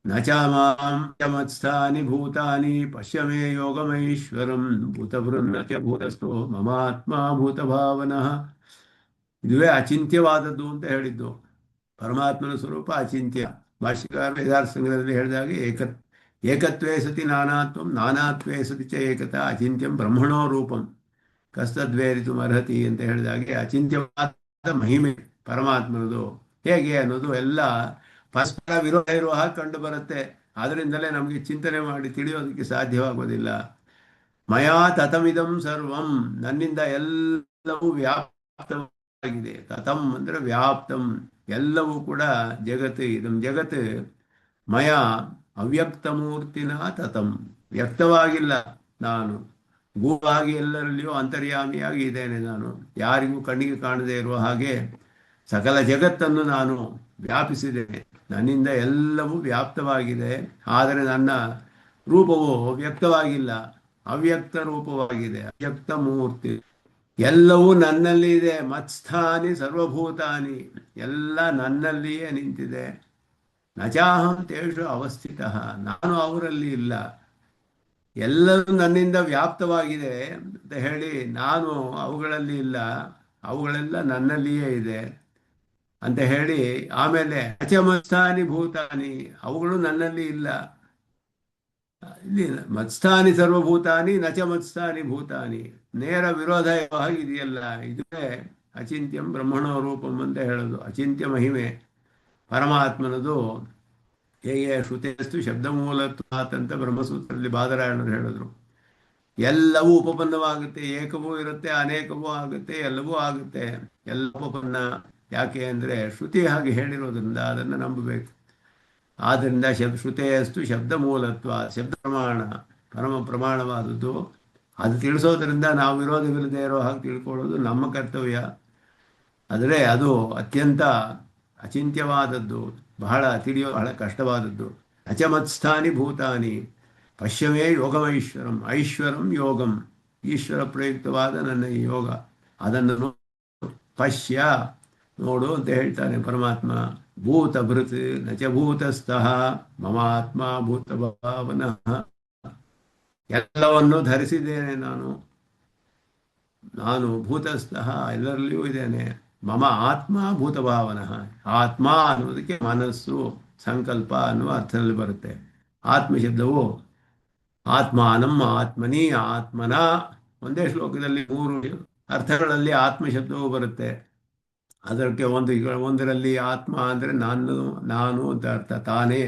ನ ಚ ಮಾಂ ಚ ಮತ್ಸ್ಥಾನಿ ಭೂತಾನಿ ಪಶ್ಯ ಮೇ ಯೋಗಮೈಶ್ವರಂ ಭೂತಭೃನ್ನ ಚ ಭೂತಸ್ಥೋ ಮಮಾತ್ಮ ಭೂತಭಾವನಃ. ಇದುವೇ ಅಚಿಂತ್ಯವಾದದ್ದು ಅಂತ ಹೇಳಿದ್ದು. ಪರಮಾತ್ಮನ ಸ್ವರೂಪ ಅಚಿಂತ್ಯ. ಭಾಷ್ಯಕಾರ ವೇದಾರ್ಥ ಸಂಗ್ರಹದಲ್ಲಿ ಹೇಳಿದಾಗ ಏಕತ್ವೇ ಸತಿ ನಾನಾತ್ವಂ ನಾನಾತ್ವೇ ಸತಿ ಚ ಏಕತಾ ಅಚಿಂತ್ಯಂ ಬ್ರಹ್ಮಣೋ ರೂಪಂ ಕಸ್ತದ್ವೇರಿತು ಅರ್ಹತಿ ಅಂತ ಹೇಳಿದಾಗೆ ಅಚಿಂತ್ಯವಾದ ಮಹಿಮೆ ಪರಮಾತ್ಮನದು ಹೇಗೆ ಅನ್ನೋದು ಎಲ್ಲ ಪರಸ್ಪರ ವಿರೋಧ ಇರುವ ಹಾಗೆ ಕಂಡು ಬರುತ್ತೆ. ಆದ್ದರಿಂದಲೇ ನಮಗೆ ಚಿಂತನೆ ಮಾಡಿ ತಿಳಿಯೋದಕ್ಕೆ ಸಾಧ್ಯವಾಗೋದಿಲ್ಲ. ಮಯಾ ತತಮಿದಂ ಸರ್ವಂ, ನನ್ನಿಂದ ಎಲ್ಲವೂ ವ್ಯಾಪ್ತವಾಗಿದೆ. ತತಂ ಅಂದರೆ ವ್ಯಾಪ್ತಂ, ಎಲ್ಲವೂ ಕೂಡ ಜಗತ್. ಇದಂ ಜಗತ್ ಮಯ ಅವ್ಯಕ್ತಮೂರ್ತಿನ ತತಂ, ವ್ಯಕ್ತವಾಗಿಲ್ಲ ನಾನು, ಗೂಢವಾಗಿ ಎಲ್ಲರಲ್ಲಿಯೂ ಅಂತರ್ಯಾಮಿಯಾಗಿ ಇದ್ದೇನೆ ನಾನು, ಯಾರಿಗೂ ಕಣ್ಣಿಗೆ ಕಾಣದೇ ಇರುವ ಹಾಗೆ ಸಕಲ ಜಗತ್ತನ್ನು ನಾನು ವ್ಯಾಪಿಸಿದ್ದೇನೆ, ನನ್ನಿಂದ ಎಲ್ಲವೂ ವ್ಯಾಪ್ತವಾಗಿದೆ. ಆದರೆ ನನ್ನ ರೂಪವು ವ್ಯಕ್ತವಾಗಿಲ್ಲ, ಅವ್ಯಕ್ತ ರೂಪವಾಗಿದೆ, ಅವ್ಯಕ್ತ ಮೂರ್ತಿ. ಎಲ್ಲವೂ ನನ್ನಲ್ಲಿ ಇದೆ. ಮತ್ಸ್ಥಾನಿ ಸರ್ವಭೂತಾನಿ, ಎಲ್ಲ ನನ್ನಲ್ಲಿಯೇ ನಿಂತಿದೆ. ನಚಾಹಂ ತೇಷು ಅವಸ್ಥಿತ, ನಾನು ಅವರಲ್ಲಿ ಇಲ್ಲ. ಎಲ್ಲವೂ ನನ್ನಿಂದ ವ್ಯಾಪ್ತವಾಗಿದೆ ಅಂತ ಹೇಳಿ ನಾನು ಅವುಗಳಲ್ಲಿ ಇಲ್ಲ, ಅವುಗಳೆಲ್ಲ ನನ್ನಲ್ಲಿಯೇ ಇದೆ ಅಂತ ಹೇಳಿ ಆಮೇಲೆ ಅಚಮತ್ಸ್ಥಾನಿ ಭೂತಾನಿ, ಅವುಗಳು ನನ್ನಲ್ಲಿ ಇಲ್ಲ. ಇಲ್ಲಿ ಮತ್ಸ್ಥಾನಿ ಸರ್ವಭೂತಾನಿ ನಚ ಮತ್ಸ್ಥಾನಿ ಭೂತಾನಿ, ನೇರ ವಿರೋಧ ಇದೆಯಲ್ಲ. ಇದೇ ಅಚಿಂತ್ಯಂ ಬ್ರಹ್ಮಣೋ ರೂಪಂ ಅಂತ ಹೇಳೋದು. ಅಚಿಂತ್ಯ ಮಹಿಮೆ ಪರಮಾತ್ಮನದು. ಹೇಗೆ ಶ್ರುತಿಯಸ್ತು ಶಬ್ದಮೂಲತ್ವಾತ್ ಅಂತ ಬ್ರಹ್ಮಸೂತ್ರದಲ್ಲಿ ಬಾದರಾಯಣರು ಹೇಳಿದ್ರು. ಎಲ್ಲವೂ ಉಪಪನ್ನವಾಗುತ್ತೆ, ಏಕವೂ ಇರುತ್ತೆ, ಅನೇಕವೂ ಆಗುತ್ತೆ, ಎಲ್ಲವೂ ಆಗುತ್ತೆ. ಎಲ್ಲ ಉಪಪನ್ನ. ಯಾಕೆ ಅಂದರೆ ಶ್ರುತಿ ಹಾಗೆ ಹೇಳಿರೋದ್ರಿಂದ ಅದನ್ನು ನಂಬಬೇಕು. ಆದ್ದರಿಂದ ಶ್ರುತೆಯಸ್ತು ಶಬ್ದ ಮೂಲತ್ವ, ಶಬ್ದ ಪ್ರಮಾಣ ಪರಮ ಪ್ರಮಾಣವಾದದ್ದು. ಅದು ತಿಳಿಸೋದ್ರಿಂದ ನಾವು ವಿರೋಧವಿಲ್ಲದೆ ಇರೋ ಹಾಗೆ ತಿಳ್ಕೊಳ್ಳೋದು ನಮ್ಮ ಕರ್ತವ್ಯ. ಆದರೆ ಅದು ಅತ್ಯಂತ ಅಚಿಂತ್ಯವಾದದ್ದು, ಬಹಳ ತಿಳಿಯೋ ಬಹಳ ಕಷ್ಟವಾದದ್ದು. ಅಚಮತ್ಸ್ಥಾನಿ ಭೂತಾನಿ ಪಶ್ಯಮೇ ಯೋಗಮೈಶ್ವರಂ, ಐಶ್ವರಂ ಯೋಗಂ, ಈಶ್ವರ ಪ್ರಯುಕ್ತವಾದ ನನ್ನ ಈ ಯೋಗ, ಅದನ್ನು ಪಶ್ಯ ನೋಡು ಅಂತ ಹೇಳ್ತಾನೆ ಪರಮಾತ್ಮ. ಭೂತಭೃತ್ ನಚ ಭೂತಸ್ಥಃ ಮಮಾತ್ಮ ಭೂತಭಾವನಃ, ಎಲ್ಲವನ್ನು ಧರಿಸಿದ್ದೇನೆ ನಾನು, ನಾನು ಭೂತಸ್ಥಃ ಎಲ್ಲರಲ್ಲಿಯೂ ಇದ್ದೇನೆ. ಮಮ ಆತ್ಮ ಭೂತಭಾವನಃ, ಆತ್ಮ ಅನ್ನೋದಕ್ಕೆ ಮನಸ್ಸು ಸಂಕಲ್ಪ ಅನ್ನುವ ಅರ್ಥದಲ್ಲಿ ಬರುತ್ತೆ. ಆತ್ಮ ಶಬ್ದವು ಆತ್ಮಾನಂ ಆತ್ಮನಿ ಆತ್ಮನ, ಒಂದೇ ಶ್ಲೋಕದಲ್ಲಿ 3 ಅರ್ಥಗಳಲ್ಲಿ ಆತ್ಮ ಶಬ್ದವು ಬರುತ್ತೆ. ಅದಕ್ಕೆ ಒಂದರಲ್ಲಿ ಆತ್ಮ ಅಂದರೆ ನಾನು ಅಂತ ಅರ್ಥ, ತಾನೇ.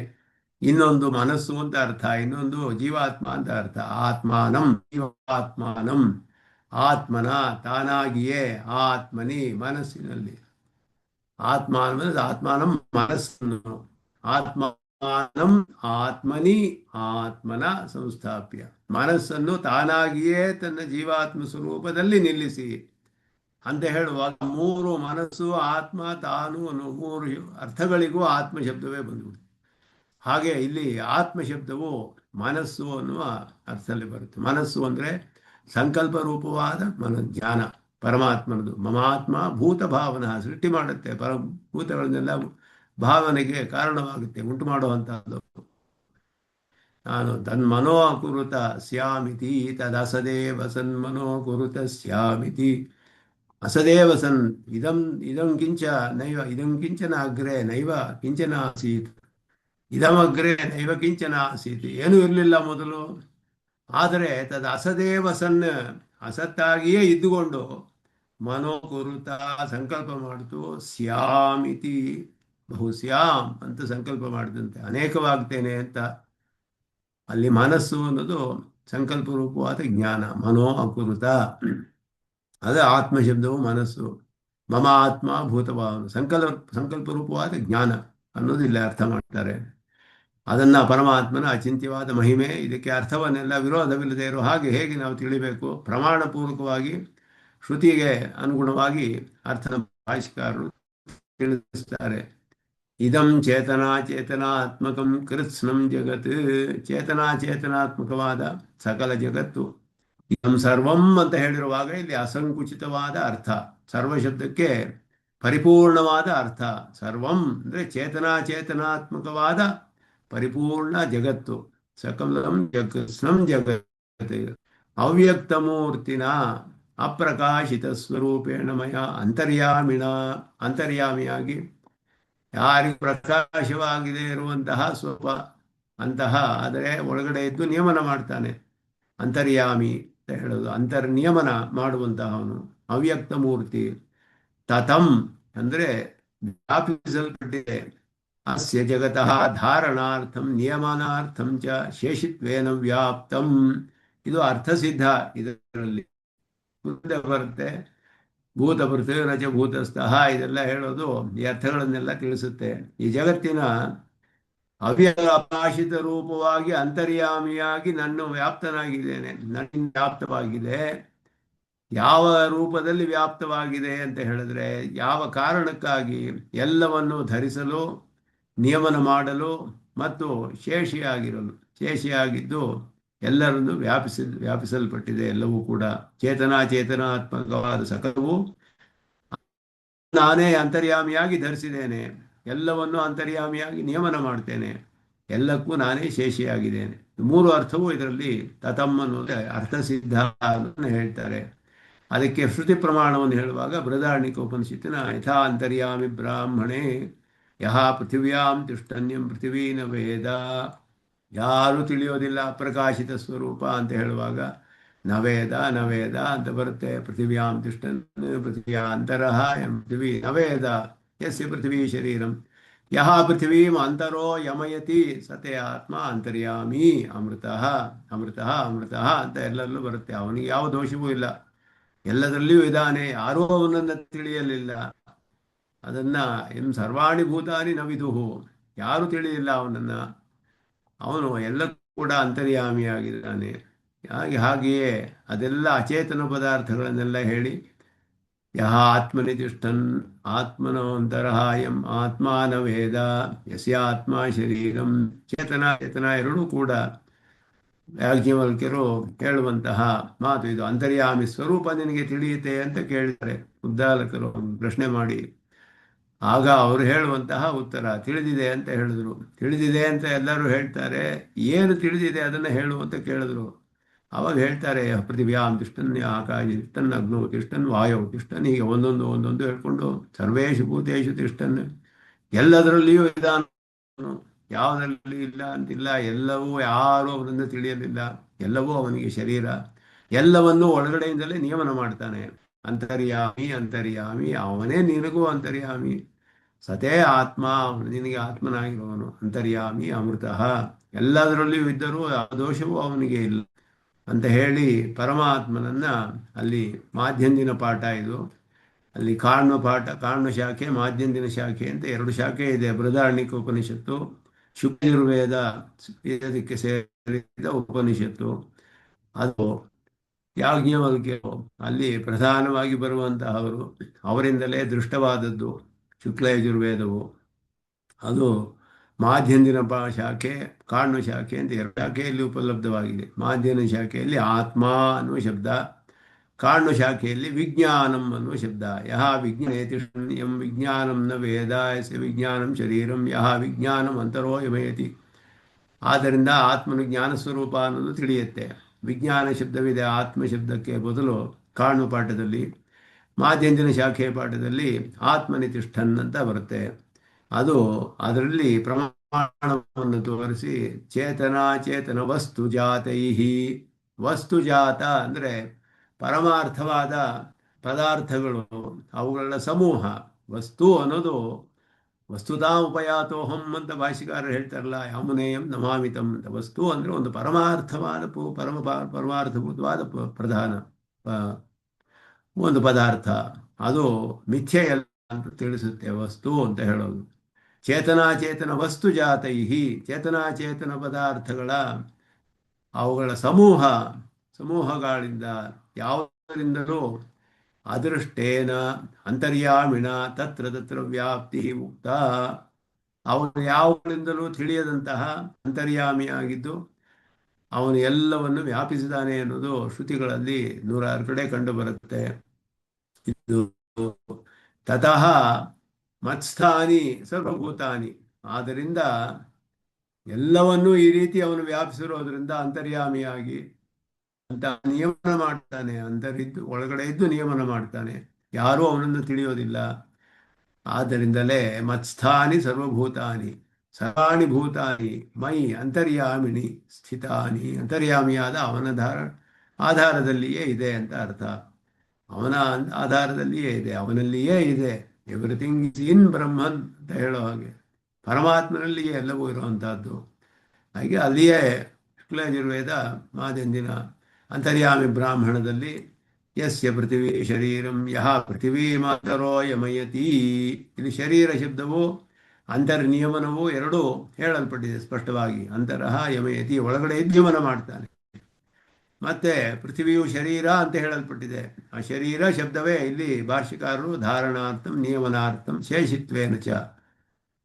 ಇನ್ನೊಂದು ಮನಸ್ಸು ಅಂತ ಅರ್ಥ, ಇನ್ನೊಂದು ಜೀವಾತ್ಮ ಅಂತ ಅರ್ಥ. ಆತ್ಮಾನಂ ಜೀವಾತ್ಮಾನಂ, ಆತ್ಮನ ತಾನಾಗಿಯೇ, ಆತ್ಮನಿ ಮನಸ್ಸಿನಲ್ಲಿ. ಆತ್ಮಾನಂ ಮನಸ್ಸನ್ನು, ಆತ್ಮಾನಂ ಆತ್ಮನಿ ಆತ್ಮನ ಸಂಸ್ಥಾಪ್ಯ, ಮನಸ್ಸನ್ನು ತಾನಾಗಿಯೇ ತನ್ನ ಜೀವಾತ್ಮ ಸ್ವರೂಪದಲ್ಲಿ ನಿಲ್ಲಿಸಿ ಅಂತ ಹೇಳುವಾಗ 3 ಮನಸ್ಸು ಆತ್ಮ ತಾನು ಅನ್ನೋ 3 ಅರ್ಥಗಳಿಗೂ ಆತ್ಮ ಶಬ್ದವೇ ಬಂದ್ಬಿಡುತ್ತೆ. ಹಾಗೆ ಇಲ್ಲಿ ಆತ್ಮ ಶಬ್ದವು ಮನಸ್ಸು ಅನ್ನುವ ಅರ್ಥದಲ್ಲಿ ಬರುತ್ತೆ. ಮನಸ್ಸು ಅಂದರೆ ಸಂಕಲ್ಪ ರೂಪವಾದ ಜ್ಞಾನ ಪರಮಾತ್ಮನದು. ಮಮಾತ್ಮ ಭೂತ ಭಾವನ, ಸೃಷ್ಟಿ ಮಾಡುತ್ತೆ, ಭೂತಗಳನ್ನೆಲ್ಲ ಭಾವನೆಗೆ ಕಾರಣವಾಗುತ್ತೆ, ಉಂಟು ಮಾಡುವಂತಹದ್ದು. ನಾನು ತನ್ಮನೋ ಕುರುತ ಸ್ಯಾಮಿತಿ ತದಸದೇವ ಸನ್ಮನೋ ಕುರುತ ಸ್ಯಾಮಿತಿ. ಅಸದೇವ ಸನ್ ಇದಂ ಕಿಂಚ ನೈವ ಇದಂ ಕಿಂಚನ ಅಗ್ರೆ ನೈವ ಕಿಂಚನ ಆಸೀತ್, ಇದಮಗ್ರೆ ನೈವ ಕಿಂಚನ ಆಸೀತ್, ಏನೂ ಇರಲಿಲ್ಲ ಮೊದಲು. ಆದರೆ ತದ ಅಸದೇವ ಸನ್, ಅಸತ್ತಾಗಿಯೇ ಇದ್ದುಕೊಂಡು ಮನೋಕುರುತ ಸಂಕಲ್ಪ ಮಾಡಿತು, ಸ್ಯಾಮಿತಿ ಬಹುಶ್ಯಾಮ್ ಅಂತ ಸಂಕಲ್ಪ ಮಾಡಿದಂತೆ, ಅನೇಕವಾಗ್ತೇನೆ ಅಂತ. ಅಲ್ಲಿ ಮನಸ್ಸು ಅನ್ನೋದು ಸಂಕಲ್ಪ ರೂಪವಾದ ಜ್ಞಾನ, ಮನೋ ಅಕುರುತ, ಅದು ಆತ್ಮ ಶಬ್ದವು ಮನಸ್ಸು. ಮಮ ಆತ್ಮ ಭೂತಭಾವನ, ಸಂಕಲ್ಪ ರೂಪವಾದ ಜ್ಞಾನ ಅನ್ನೋದು ಇಲ್ಲಿ ಅರ್ಥ ಮಾಡ್ತಾರೆ. ಅದನ್ನು ಪರಮಾತ್ಮನ ಅಚಿಂತ್ಯವಾದ ಮಹಿಮೆ. ಇದಕ್ಕೆ ಅರ್ಥವನ್ನೆಲ್ಲ ವಿರೋಧವಿಲ್ಲದೆ ಇರೋ ಹಾಗೆ ಹೇಗೆ ನಾವು ತಿಳಿಬೇಕು, ಪ್ರಮಾಣಪೂರ್ವಕವಾಗಿ ಶ್ರುತಿಗೆ ಅನುಗುಣವಾಗಿ ಅರ್ಥನ ಭಾಷ್ಯಕಾರರು ತಿಳಿಸ್ತಾರೆ. ಇದಂ ಚೇತನಾತ್ಮಕಂ ಕೃತ್ಸ್ನಂ ಜಗತ್, ಚೇತನಾತ್ಮಕವಾದ ಸಕಲ ಜಗತ್ತು. ಇದಂ ಸರ್ವಂ ಅಂತ ಹೇಳಿರುವಾಗ ಇಲ್ಲಿ ಅಸಂಕುಚಿತವಾದ ಅರ್ಥ, ಸರ್ವ ಶಬ್ದಕ್ಕೆ ಪರಿಪೂರ್ಣವಾದ ಅರ್ಥ. ಸರ್ವಂ ಅಂದರೆ ಚೇತನಾತ್ಮಕವಾದ ಪರಿಪೂರ್ಣ ಜಗತ್ತು. ಸಕಲಂ ಕೃತ್ಸ್ನಂ ಜಗತ್ ಅವ್ಯಕ್ತಮೂರ್ತಿನ ಅಪ್ರಕಾಶಿತ ಸ್ವರೂಪೇಣ ಮಯ ಅಂತರ್ಯಾಮಿಯಾಗಿ, ಯಾರಿಗೂ ಪ್ರಕಾಶವಾಗಿದೆ ಇರುವಂತಹ ಸ್ವಪ್ಪ ಅಂತಹ, ಆದರೆ ಒಳಗಡೆ ಇದ್ದು ನಿಯಮನ ಮಾಡ್ತಾನೆ, ಅಂತರ್ಯಾಮಿ ಅಂತ ಹೇಳೋದು, ಅಂತರ್ನಿಯಮನ ಮಾಡುವಂತಹವನು ಅವ್ಯಕ್ತ ಮೂರ್ತಿ. ತತಂ ಅಂದರೆ ವ್ಯಾಪಿಸಲ್ಪಟ್ಟಿದೆ. ಅಸ್ಯ ಜಗತಃ ಧಾರಣಾರ್ಥಂ ನಿಯಮನಾರ್ಥಂ ಚ ಶೇಷಿತ್ವೇನ ವ್ಯಾಪ್ತಂ, ಇದು ಅರ್ಥಸಿದ್ಧ. ಇದರಲ್ಲಿ ಬರುತ್ತೆ ಭೂತಭೃತ್ ರಚ ಭೂತಸ್ಥಃ, ಇದೆಲ್ಲ ಹೇಳೋದು ಈ ಅರ್ಥಗಳನ್ನೆಲ್ಲ ತಿಳಿಸುತ್ತೆ. ಈ ಜಗತ್ತಿನ ಅವ್ಯಾಪಾಶಿತ ರೂಪವಾಗಿ ಅಂತರ್ಯಾಮಿಯಾಗಿ ನಾನು ವ್ಯಾಪ್ತನಾಗಿದ್ದೇನೆ, ನನ್ನಿಂದ ವ್ಯಾಪ್ತವಾಗಿದೆ. ಯಾವ ರೂಪದಲ್ಲಿ ವ್ಯಾಪ್ತವಾಗಿದೆ ಅಂತ ಹೇಳಿದ್ರೆ, ಯಾವ ಕಾರಣಕ್ಕಾಗಿ ಎಲ್ಲವನ್ನು ಧರಿಸಲು, ನಿಯಮನ ಮಾಡಲು ಮತ್ತು ಶೇಷಿಯಾಗಿರಲು, ಶೇಷಿಯಾಗಿದ್ದು ಎಲ್ಲರನ್ನು ವ್ಯಾಪಿಸಲ್ಪಟ್ಟಿದೆ. ಎಲ್ಲವೂ ಕೂಡ ಚೇತನಾತ್ಮಕವಾದ ಸಕಲವು ನಾನೇ ಅಂತರ್ಯಾಮಿಯಾಗಿ ಧರಿಸಿದ್ದೇನೆ. ಎಲ್ಲವನ್ನು ಅಂತರ್ಯಾಮಿಯಾಗಿ ನಿಯಮನ ಮಾಡ್ತೇನೆ. ಎಲ್ಲಕ್ಕೂ ನಾನೇ ಶೇಷಿಯಾಗಿದ್ದೇನೆ. ಮೂರು ಅರ್ಥವೂ ಇದರಲ್ಲಿ ತತಮ್ ಅನ್ನೋದೇ ಅರ್ಥಸಿದ್ಧ ಅನ್ನೋದನ್ನು ಹೇಳ್ತಾರೆ. ಅದಕ್ಕೆ ಶ್ರುತಿ ಪ್ರಮಾಣವನ್ನು ಹೇಳುವಾಗ ಬೃಹದಾರಣ್ಯಕ ಉಪನಿಷತ್ತಿನ ಯಥಾ ಅಂತರ್ಯಾಮಿ ಬ್ರಾಹ್ಮಣೇ ಯಹ ಪೃಥಿವ್ಯಾಂ ತಿಷ್ಠನ್ಯಂ ಪೃಥಿವೀನ ವೇದ. ಯಾರೂ ತಿಳಿಯೋದಿಲ್ಲ ಪ್ರಕಾಶಿತ ಸ್ವರೂಪ ಅಂತ ಹೇಳುವಾಗ ನವೇದ ನವೇದ ಅಂತ ಬರುತ್ತೆ. ಪೃಥಿವ್ಯಾಂ ತಿಷ್ಠನ್ ಪೃಥಿವ್ಯಾ ಅಂತರಃ ಎಂ ಪೃಥಿವೀ ನವೇದ ಯಸ್ಯ ಪೃಥಿವೀ ಶರೀರಂ ಯಹ ಪೃಥಿವೀಂ ಅಂತರೋ ಯಮಯತಿ ಸತೆ ಆತ್ಮ ಅಂತರ್ಯಾಮಿ ಅಮೃತಃ ಅಮೃತಃ ಅಮೃತಃ ಅಂತ ಎಲ್ಲರಲ್ಲೂ ಬರುತ್ತೆ. ಅವನಿಗೆ ಯಾವ ದೋಷವೂ ಇಲ್ಲ, ಎಲ್ಲದರಲ್ಲಿಯೂ ಇದ್ದಾನೆ. ಯಾರೂ ಅವನನ್ನು ತಿಳಿಯಲಿಲ್ಲ. ಅದನ್ನ ಸರ್ವಾಣಿ ಭೂತಾನಿ ನವಿದುಹು, ಯಾರೂ ತಿಳಿಯಿಲ್ಲ ಅವನನ್ನು. ಅವನು ಎಲ್ಲ ಕೂಡ ಅಂತರ್ಯಾಮಿಯಾಗಿದ್ದಾನೆ. ಹಾಗೆಯೇ ಅದೆಲ್ಲ ಅಚೇತನ ಪದಾರ್ಥಗಳನ್ನೆಲ್ಲ ಹೇಳಿ ಯಹ ಆತ್ಮನಿ ತಿಷ್ಠನ್ ಆತ್ಮನೋ ಅಂತರಃ ಎಂ ಆತ್ಮಾನ ವೇದ ಯಸ್ಯಾತ್ಮ ಶರೀರಂ. ಚೇತನ ಎರಡೂ ಕೂಡ ಯಾಜ್ಞವಲ್ಕ್ಯರು ಹೇಳುವಂತಹ ಮಾತು ಇದು. ಅಂತರ್ಯಾಮಿ ಸ್ವರೂಪ ನಿನಗೆ ತಿಳಿಯುತ್ತೆ ಅಂತ ಕೇಳಿದ್ದಾರೆ ಉದ್ದಾಲಕರು ಪ್ರಶ್ನೆ ಮಾಡಿ. ಆಗ ಅವರು ಹೇಳುವಂತಹ ಉತ್ತರ ತಿಳಿದಿದೆ ಅಂತ ಹೇಳಿದ್ರು. ತಿಳಿದಿದೆ ಅಂತ ಎಲ್ಲರೂ ಹೇಳ್ತಾರೆ, ಏನು ತಿಳಿದಿದೆ ಅದನ್ನು ಹೇಳು ಅಂತ ಕೇಳಿದ್ರು. ಅವಾಗ ಹೇಳ್ತಾರೆ ಪೃಥಿವ್ಯಾಂ ತಿಷ್ಠನ್ ಆಕಾಶ ತಿಷ್ಠನ್ ಅಗ್ನೋ ತಿಷ್ಠನ್ ವಾಯು ತಿಷ್ಠನ್, ಹೀಗೆ ಒಂದೊಂದು ಹೇಳ್ಕೊಂಡು ಸರ್ವೇಶು ಭೂತೇಶು ತಿಷ್ಠನ್, ಎಲ್ಲದರಲ್ಲಿಯೂ ಇದ್ದಾನು, ಯಾವುದರಲ್ಲಿ ಇಲ್ಲ ಅಂತಿಲ್ಲ. ಎಲ್ಲವೂ ಯಾರೂ ಅವನನ್ನು ತಿಳಿಯಲಿಲ್ಲ. ಎಲ್ಲವೂ ಅವನಿಗೆ ಶರೀರ. ಎಲ್ಲವನ್ನೂ ಒಳಗಡೆಯಿಂದಲೇ ನಿಯಮನ ಮಾಡ್ತಾನೆ. ಅಂತರ್ಯಾಮಿ ಅಂತರ್ಯಾಮಿ, ಅವನೇ ನಿನಗೂ ಅಂತರ್ಯಾಮಿ. ಸತೇ ಆತ್ಮ, ನಿನಗೆ ಆತ್ಮನಾಗಿರುವವನು ಅಂತರ್ಯಾಮಿ ಅಮೃತಃ. ಎಲ್ಲದರಲ್ಲಿಯೂ ಇದ್ದರೂ ಆ ದೋಷವೂ ಅವನಿಗೆ ಇಲ್ಲ ಅಂತ ಹೇಳಿ ಪರಮಾತ್ಮನನ್ನ ಅಲ್ಲಿ ಮಾಧ್ಯಂದಿನ ಪಾಠ ಇದು. ಅಲ್ಲಿ ಕಾರಣ ಶಾಖೆ, ಮಾಧ್ಯಂದಿನ ಶಾಖೆ ಅಂತ ಎರಡು ಶಾಖೆ ಇದೆ. ಬೃಹದಾರಣ್ಯಕ ಉಪನಿಷತ್ತು, ಶುಕ್ಲಯಜುರ್ವೇದ ಇದಕ್ಕೆ ಸೇರಿದ ಉಪನಿಷತ್ತು. ಅದು ಯಾಜ್ಞವಲ್ಕ್ಯರು ಅಲ್ಲಿ ಪ್ರಧಾನವಾಗಿ ಬರುವಂತಹವರು, ಅವರಿಂದಲೇ ದೃಷ್ಟವಾದದ್ದು ಶುಕ್ಲಯಜುರ್ವೇದವು. ಅದು ಮಾಧ್ಯಂದಿನ ಶಾಖೆ, ಕಾರಣ ಶಾಖೆ ಅಂತ ಎರಡು ಶಾಖೆಯಲ್ಲಿ ಉಪಲಬ್ಧವಾಗಿದೆ. ಮಾಧ್ಯಮ ಶಾಖೆಯಲ್ಲಿ ಆತ್ಮ ಅನ್ನುವ ಶಬ್ದ, ಕಾರಣ ಶಾಖೆಯಲ್ಲಿ ವಿಜ್ಞಾನಂ ಅನ್ನುವ ಶಬ್ದ. ಯಹ ವಿಜ್ಞಾನೇತಿ ಎಂ ವಿಜ್ಞಾನಂ ನ ವೇದ ಯಸ್ಯ ವಿಜ್ಞಾನಂ ಶರೀರಂ ಯಹ ವಿಜ್ಞಾನಂ ಅಂತರೋ ಯಮಯತಿ. ಆದ್ದರಿಂದ ಆತ್ಮನು ಜ್ಞಾನ ಸ್ವರೂಪ ಅನ್ನೋದು ತಿಳಿಯುತ್ತೆ. ವಿಜ್ಞಾನ ಶಬ್ದವಿದೆ ಆತ್ಮ ಶಬ್ದಕ್ಕೆ ಬದಲು ಕಾರಣ ಪಾಠದಲ್ಲಿ. ಮಾಧ್ಯಂದಿನ ಶಾಖೆಯ ಪಾಠದಲ್ಲಿ ಆತ್ಮನಿತಿಷ್ಠನ್ ಅಂತ ಬರುತ್ತೆ. ಅದು ಅದರಲ್ಲಿ ಪ್ರಮಾಣವನ್ನು ತೋರಿಸಿ ಚೇತನ ವಸ್ತು ಜಾತೈಹಿ. ವಸ್ತುಜಾತ ಅಂದರೆ ಪರಮಾರ್ಥವಾದ ಪದಾರ್ಥಗಳು, ಅವುಗಳ ಸಮೂಹ. ವಸ್ತು ಅನ್ನೋದು ವಸ್ತುತಾಮುಪಯಾತೋಹಂ ಅಂತ ಭಾಷಿಕಾರರು ಹೇಳ್ತಾರಲ್ಲ, ಯಾಮುನೇಯಂ ನಮಾಮಿತಂ ಅಂತ. ವಸ್ತು ಅಂದರೆ ಒಂದು ಪರಮಾರ್ಥವಾದ ಪರಮಾರ್ಥಭೂತವಾದ ಪ್ರಧಾನ ಒಂದು ಪದಾರ್ಥ. ಅದು ಮಿಥ್ಯೆಯಲ್ಲ ಅಂತ ತಿಳಿಸುತ್ತೆ ವಸ್ತು ಅಂತ ಹೇಳೋದು. ಚೇತನ ವಸ್ತು ಜಾತೈಹಿ, ಚೇತನ ಪದಾರ್ಥಗಳ ಅವುಗಳ ಸಮೂಹಗಳಿಂದ ಯಾವುದರಿಂದಲೂ ಅದೃಷ್ಟೇನ ಅಂತರ್ಯಾಮಿಣ ತತ್ರ ವ್ಯಾಪ್ತಿ ಮುಕ್ತ. ಅವನು ಯಾವುಗಳಿಂದಲೂ ತಿಳಿಯದಂತಹ ಅಂತರ್ಯಾಮಿಯಾಗಿದ್ದು ಅವನು ಎಲ್ಲವನ್ನು ವ್ಯಾಪಿಸಿದಾನೆ ಅನ್ನೋದು ಶ್ರುತಿಗಳಲ್ಲಿ 106 ಕಡೆ ಕಂಡು ಬರುತ್ತೆ. ಇದು ತತಃ ಮತ್ಸ್ಥಾನಿ ಸರ್ವಭೂತಾನಿ. ಆದ್ದರಿಂದ ಎಲ್ಲವನ್ನೂ ಈ ರೀತಿ ಅವನು ವ್ಯಾಪಿಸಿರೋದ್ರಿಂದ ಅಂತರ್ಯಾಮಿಯಾಗಿ ಅಂತ ನಿಯಮನ ಮಾಡ್ತಾನೆ. ಅಂತರಿದ್ದು ಒಳಗಡೆ ಇದ್ದು ನಿಯಮನ ಮಾಡ್ತಾನೆ. ಯಾರೂ ಅವನನ್ನು ತಿಳಿಯೋದಿಲ್ಲ. ಆದ್ದರಿಂದಲೇ ಮತ್ಸ್ಥಾನಿ ಸರ್ವಭೂತಾನಿ ಸರ್ವಾಣಿ ಭೂತಾನಿ ಮೈ ಅಂತರ್ಯಾಮಿಣಿ ಸ್ಥಿತಾನಿ. ಅಂತರ್ಯಾಮಿಯಾದ ಅವನ ಆಧಾರದಲ್ಲಿಯೇ ಇದೆ ಅಂತ ಅರ್ಥ. ಅವನ ಆಧಾರದಲ್ಲಿಯೇ ಇದೆ, ಅವನಲ್ಲಿಯೇ ಇದೆ. ಎವ್ರಿಥಿಂಗ್ ಇಸ್ ಇನ್ ಬ್ರಹ್ಮನ್ ಅಂತ ಹೇಳೋ ಹಾಗೆ ಪರಮಾತ್ಮನಲ್ಲಿಯೇ ಎಲ್ಲವೂ ಇರುವಂತಹದ್ದು. ಹಾಗೆ ಅಲ್ಲಿಯೇ ಶುಕ್ಲಯಜುರ್ವೇದ ಮಾಧ್ಯಂದಿನ ಅಂತರ್ಯಾಮಿ ಬ್ರಾಹ್ಮಣದಲ್ಲಿ ಯಸ್ಯ ಪೃಥಿವೀ ಶರೀರಂ ಯಹ ಪೃಥಿವೀ ಮಾತರೋ ಯಮಯತಿ. ಇಲ್ಲಿ ಶರೀರ ಶಬ್ದವು ಅಂತರ್ನಿಯಮನವು ಎರಡೂ ಹೇಳಲ್ಪಟ್ಟಿದೆ ಸ್ಪಷ್ಟವಾಗಿ. ಅಂತರಹ ಯಮಯತಿ, ಒಳಗಡೆ ನಿಯಮನ ಮಾಡ್ತಾನೆ. ಮತ್ತೆ ಪೃಥ್ವಿಯು ಶರೀರ ಅಂತ ಹೇಳಲ್ಪಟ್ಟಿದೆ. ಆ ಶರೀರ ಶಬ್ದವೇ ಇಲ್ಲಿ ಭಾಷ್ಯಕಾರರು ಧಾರಣಾರ್ಥಂ ನಿಯಮನಾರ್ಥಂ ಶೇಷಿತ್ವೇನ ಚ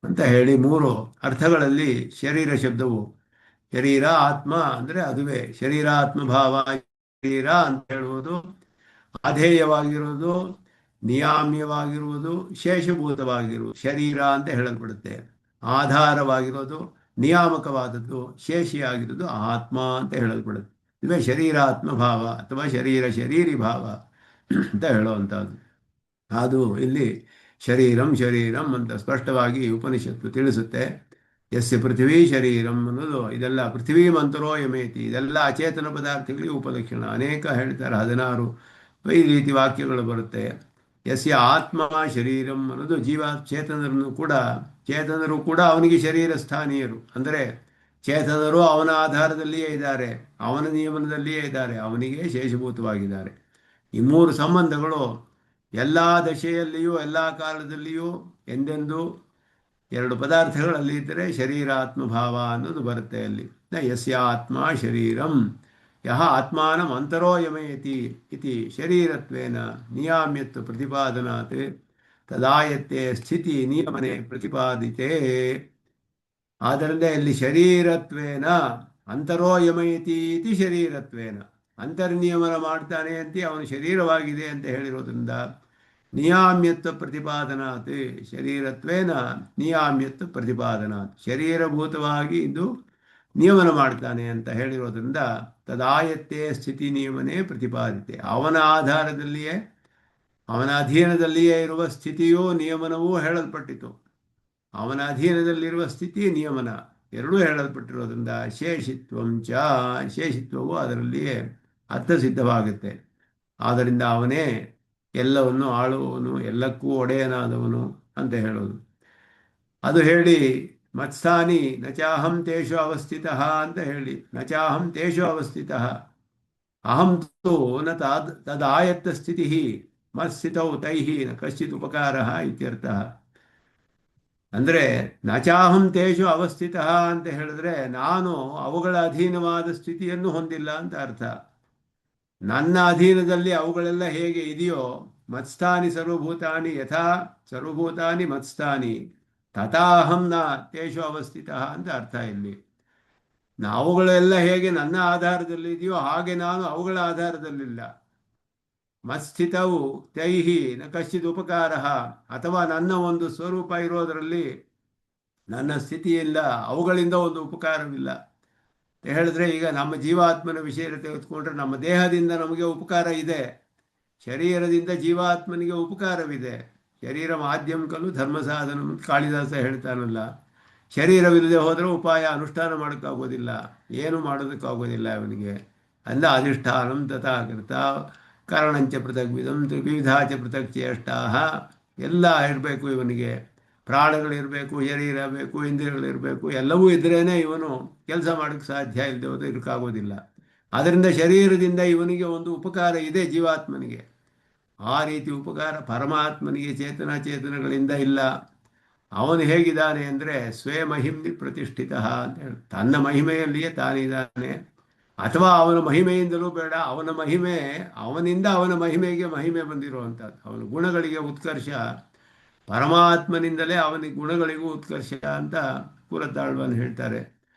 ಅಂತ ಹೇಳಿ ಮೂರು ಅರ್ಥಗಳಲ್ಲಿ ಶರೀರ ಶಬ್ದವು, ಶರೀರ ಆತ್ಮ ಅಂದರೆ ಅದುವೇ ಶರೀರ ಆತ್ಮಭಾವ. ಶರೀರ ಅಂತ ಹೇಳುವುದು ಅಧೇಯವಾಗಿರುವುದು, ನಿಯಾಮ್ಯವಾಗಿರುವುದು, ಶೇಷಭೂತವಾಗಿರುವುದು ಶರೀರ ಅಂತ ಹೇಳಲ್ಪಡುತ್ತೆ. ಆಧಾರವಾಗಿರೋದು, ನಿಯಾಮಕವಾದದ್ದು, ಶೇಷಿಯಾಗಿರೋದು ಆತ್ಮ ಅಂತ ಹೇಳಲ್ಪಡುತ್ತೆ. ಇವೇ ಶರೀರಾತ್ಮ ಭಾವ ಅಥವಾ ಶರೀರ ಶರೀರಿ ಭಾವ ಅಂತ ಹೇಳುವಂಥದ್ದು. ಅದು ಇಲ್ಲಿ ಶರೀರಂ ಶರೀರಂ ಅಂತ ಸ್ಪಷ್ಟವಾಗಿ ಉಪನಿಷತ್ತು ತಿಳಿಸುತ್ತೆ. ಯಸ್ಯ ಪೃಥ್ವೀ ಶರೀರಂ ಅನ್ನೋದು ಇದೆಲ್ಲ ಪೃಥ್ವೀ ಮಂತರೋ ಯಮೇತಿ, ಇದೆಲ್ಲ ಅಚೇತನ ಪದಾರ್ಥಗಳಿಗೆ ಉಪಲಕ್ಷಣ. ಅನೇಕ ಹೇಳ್ತಾರೆ, 16 ಈ ರೀತಿ ವಾಕ್ಯಗಳು ಬರುತ್ತೆ. ಯಸ್ಯ ಆತ್ಮ ಶರೀರಂ ಅನ್ನೋದು ಜೀವ ಚೇತನರು ಕೂಡ ಅವನಿಗೆ ಶರೀರ ಸ್ಥಾನೀಯರು. ಅಂದರೆ ಚೇತನರು ಅವನ ಆಧಾರದಲ್ಲಿಯೇ ಇದ್ದಾರೆ, ಅವನ ನಿಯಮನದಲ್ಲಿಯೇ ಇದ್ದಾರೆ, ಅವನಿಗೆ ಶೇಷಭೂತವಾಗಿದ್ದಾರೆ. ಈ ಮೂರು ಸಂಬಂಧಗಳು ಎಲ್ಲ ದಶೆಯಲ್ಲಿಯೂ ಎಲ್ಲ ಕಾಲದಲ್ಲಿಯೂ ಎಂದೆಂದೂ ಎರಡು ಪದಾರ್ಥಗಳಲ್ಲಿ ಇದ್ದರೆ ಶರೀರಾತ್ಮಭಾವ ಅನ್ನೋದು ಬರುತ್ತೆ ಅಲ್ಲಿ. ಯಸ್ಯ ಆತ್ಮ ಶರೀರಂ ಯಹ ಆತ್ಮಾನಂ ಅಂತರೋ ಯಮಯತಿ ಇತಿ ಶರೀರತ್ವೇನ ನಿಯಾಮ್ಯತ್ವ ಪ್ರತಿಪಾದನಾತ್ ತದಾಯತ್ತೆ ಸ್ಥಿತಿ ನಿಯಮನೆ ಪ್ರತಿಪಾದಿತೆ. ಆದ್ದರಿಂದ ಇಲ್ಲಿ ಶರೀರತ್ವೇನ ಅಂತರೋ ಯಮಯತಿ ಇತಿ ಶರೀರತ್ವೇನ, ಅಂತರ್ನಿಯಮನ ಮಾಡ್ತಾನೆ ಅಂತ ಅವನು ಶರೀರವಾಗಿದೆ ಅಂತ ಹೇಳಿರೋದ್ರಿಂದ ನಿಯಾಮ್ಯತ್ವ ಪ್ರತಿಪಾದನಾತ್, ಶರೀರತ್ವೇನ ನಿಯಾಮ್ಯತ್ವ ಪ್ರತಿಪಾದನಾತ್, ಶರೀರಭೂತವಾಗಿ ಇದು ನಿಯಮನ ಮಾಡ್ತಾನೆ ಅಂತ ಹೇಳಿರೋದ್ರಿಂದ ತದಾಯತ್ತೆ ಸ್ಥಿತಿ ನಿಯಮನೇ ಪ್ರತಿಪಾದಿತೆ. ಅವನ ಆಧಾರದಲ್ಲಿಯೇ ಅವನ ಅಧೀನದಲ್ಲಿಯೇ ಇರುವ ಸ್ಥಿತಿಯೂ ನಿಯಮನವೂ ಹೇಳಲ್ಪಟ್ಟಿತು. ಅವನ ಅಧೀನದಲ್ಲಿರುವ ಸ್ಥಿತಿ ನಿಯಮನ ಎರಡೂ ಹೇಳಲ್ಪಟ್ಟಿರೋದ್ರಿಂದ ಶೇಷಿತ್ವಂಚ, ಶೇಷಿತ್ವವು ಅದರಲ್ಲಿಯೇ ಅರ್ಥಸಿದ್ಧವಾಗುತ್ತೆ. ಆದ್ದರಿಂದ ಅವನೇ ಎಲ್ಲವನ್ನು ಆಳುವವನು, ಎಲ್ಲಕ್ಕೂ ಒಡೆಯನಾದವನು ಅಂತ ಹೇಳೋದು. ಅದು ಹೇಳಿ ಮತ್ಸ್ಥಾನಿ ನಚಾಹಂ ತೇಷು ಅವಸ್ಥಿತಃ ಅಂತ ಹೇಳಿ, ನಚಾಹಂ ತೇಷು ಅವಸ್ಥಿತಃ ಅಹಂ ತು ನ ತದಾಯತ್ತ ಸ್ಥಿತಿ ಮತ್ಸ್ಥಿತೌ ತೈಃ ನ ಕಶ್ಚಿತ್ ಉಪಕಾರ ಇತ್ಯರ್ಥಃ. ಅಂದರೆ ನಚಾಹಂ ತೇಷು ಅವಸ್ಥಿತಃ ಅಂತ ಹೇಳಿದ್ರೆ ನಾನು ಅವುಗಳ ಅಧೀನವಾದ ಸ್ಥಿತಿಯನ್ನು ಹೊಂದಿಲ್ಲ ಅಂತ ಅರ್ಥ. ನನ್ನ ಅಧೀನದಲ್ಲಿ ಅವುಗಳೆಲ್ಲ ಹೇಗೆ ಇದೆಯೋ, ಮತ್ಸ್ಥಾನಿ ಸರ್ವಭೂತಾನಿ ಯಥಾ ಸರ್ವಭೂತಾನಿ ಮತ್ಸ್ಥಾನಿ ತಥಾಹಂ ನ ತೇಷು ಅವಸ್ಥಿತಃ ಅಂತ ಅರ್ಥ. ಇಲ್ಲಿ ಅವುಗಳೆಲ್ಲ ಹೇಗೆ ನನ್ನ ಆಧಾರದಲ್ಲಿ ಇದೆಯೋ ಹಾಗೆ ನಾನು ಅವುಗಳ ಆಧಾರದಲ್ಲಿಲ್ಲ. ಮತ್ಸ್ಥಿತವು ತೈಹಿ ನ ಕಶ್ಚಿತ್ ಉಪಕಾರ, ಅಥವಾ ನನ್ನ ಒಂದು ಸ್ವರೂಪ ಇರೋದರಲ್ಲಿ ನನ್ನ ಸ್ಥಿತಿಯಿಲ್ಲ, ಅವುಗಳಿಂದ ಒಂದು ಉಪಕಾರವಿಲ್ಲ ಹೇಳಿದ್ರೆ, ಈಗ ನಮ್ಮ ಜೀವಾತ್ಮನ ವಿಷಯ ತೆಗೆದುಕೊಂಡ್ರೆ ನಮ್ಮ ದೇಹದಿಂದ ನಮಗೆ ಉಪಕಾರ ಇದೆ, ಶರೀರದಿಂದ ಜೀವಾತ್ಮನಿಗೆ ಉಪಕಾರವಿದೆ. ಶರೀರ ಮಾಧ್ಯಮ ಕಲ್ಲು ಧರ್ಮ ಸಾಧನ ಕಾಳಿದಾಸ ಹೇಳ್ತಾನಲ್ಲ, ಶರೀರವಿಲ್ಲದೆ ಹೋದರೆ ಉಪಾಯ ಅನುಷ್ಠಾನ ಮಾಡೋಕ್ಕಾಗೋದಿಲ್ಲ, ಏನು ಮಾಡೋದಕ್ಕಾಗೋದಿಲ್ಲ ಇವನಿಗೆ. ಅಂದ ಅಧಿಷ್ಠಾನಂ ತಥಾಕೃತ ಕಾರಣಂಚ ಪೃಥಗ್ವಿಧಂ ವಿವಿಧಾಚ ಪೃಥಕ್ ಚೇಷ್ಟಾ ಎಲ್ಲ ಇರಬೇಕು ಇವನಿಗೆ. ಪ್ರಾಣಗಳಿರಬೇಕು, ಶರೀರ ಬೇಕು, ಇಂದ್ರಿಯಗಳಿರಬೇಕು, ಎಲ್ಲವೂ ಇದ್ರೇನೆ ಇವನು ಕೆಲಸ ಮಾಡೋಕ್ಕೆ ಸಾಧ್ಯ, ಇಲ್ಲದೆ ಹೋದರೆ ಇದಕ್ಕಾಗೋದಿಲ್ಲ. ಆದ್ದರಿಂದ ಶರೀರದಿಂದ ಇವನಿಗೆ ಒಂದು ಉಪಕಾರ ಇದೆ ಜೀವಾತ್ಮನಿಗೆ. ಆ ರೀತಿ ಉಪಕಾರ ಪರಮಾತ್ಮನಿಗೆ ಚೇತನಗಳಿಂದ ಇಲ್ಲ. ಅವನು ಹೇಗಿದ್ದಾನೆ ಅಂದರೆ ಸ್ವೇ ಮಹಿಮ್ನಿ ಪ್ರತಿಷ್ಠಿತ ಅಂತ ಹೇಳಿ, ತನ್ನ ಮಹಿಮೆಯಲ್ಲಿಯೇ ತಾನಿದ್ದಾನೆ. ಅಥವಾ ಅವನ ಮಹಿಮೆಯಿಂದಲೂ ಬೇಡ, ಅವನ ಮಹಿಮೆ ಅವನಿಂದ ಅವನ ಮಹಿಮೆಗೆ ಮಹಿಮೆ ಬಂದಿರುವಂಥದ್ದು. ಅವನ ಗುಣಗಳಿಗೆ ಉತ್ಕರ್ಷ ಪರಮಾತ್ಮನಿಂದಲೇ ಅವನಿಗೆ ಗುಣಗಳಿಗೂ ಉತ್ಕರ್ಷ ಅಂತ ಕೂರತಾಳ್ವನ್ ಹೇಳ್ತಾರೆ.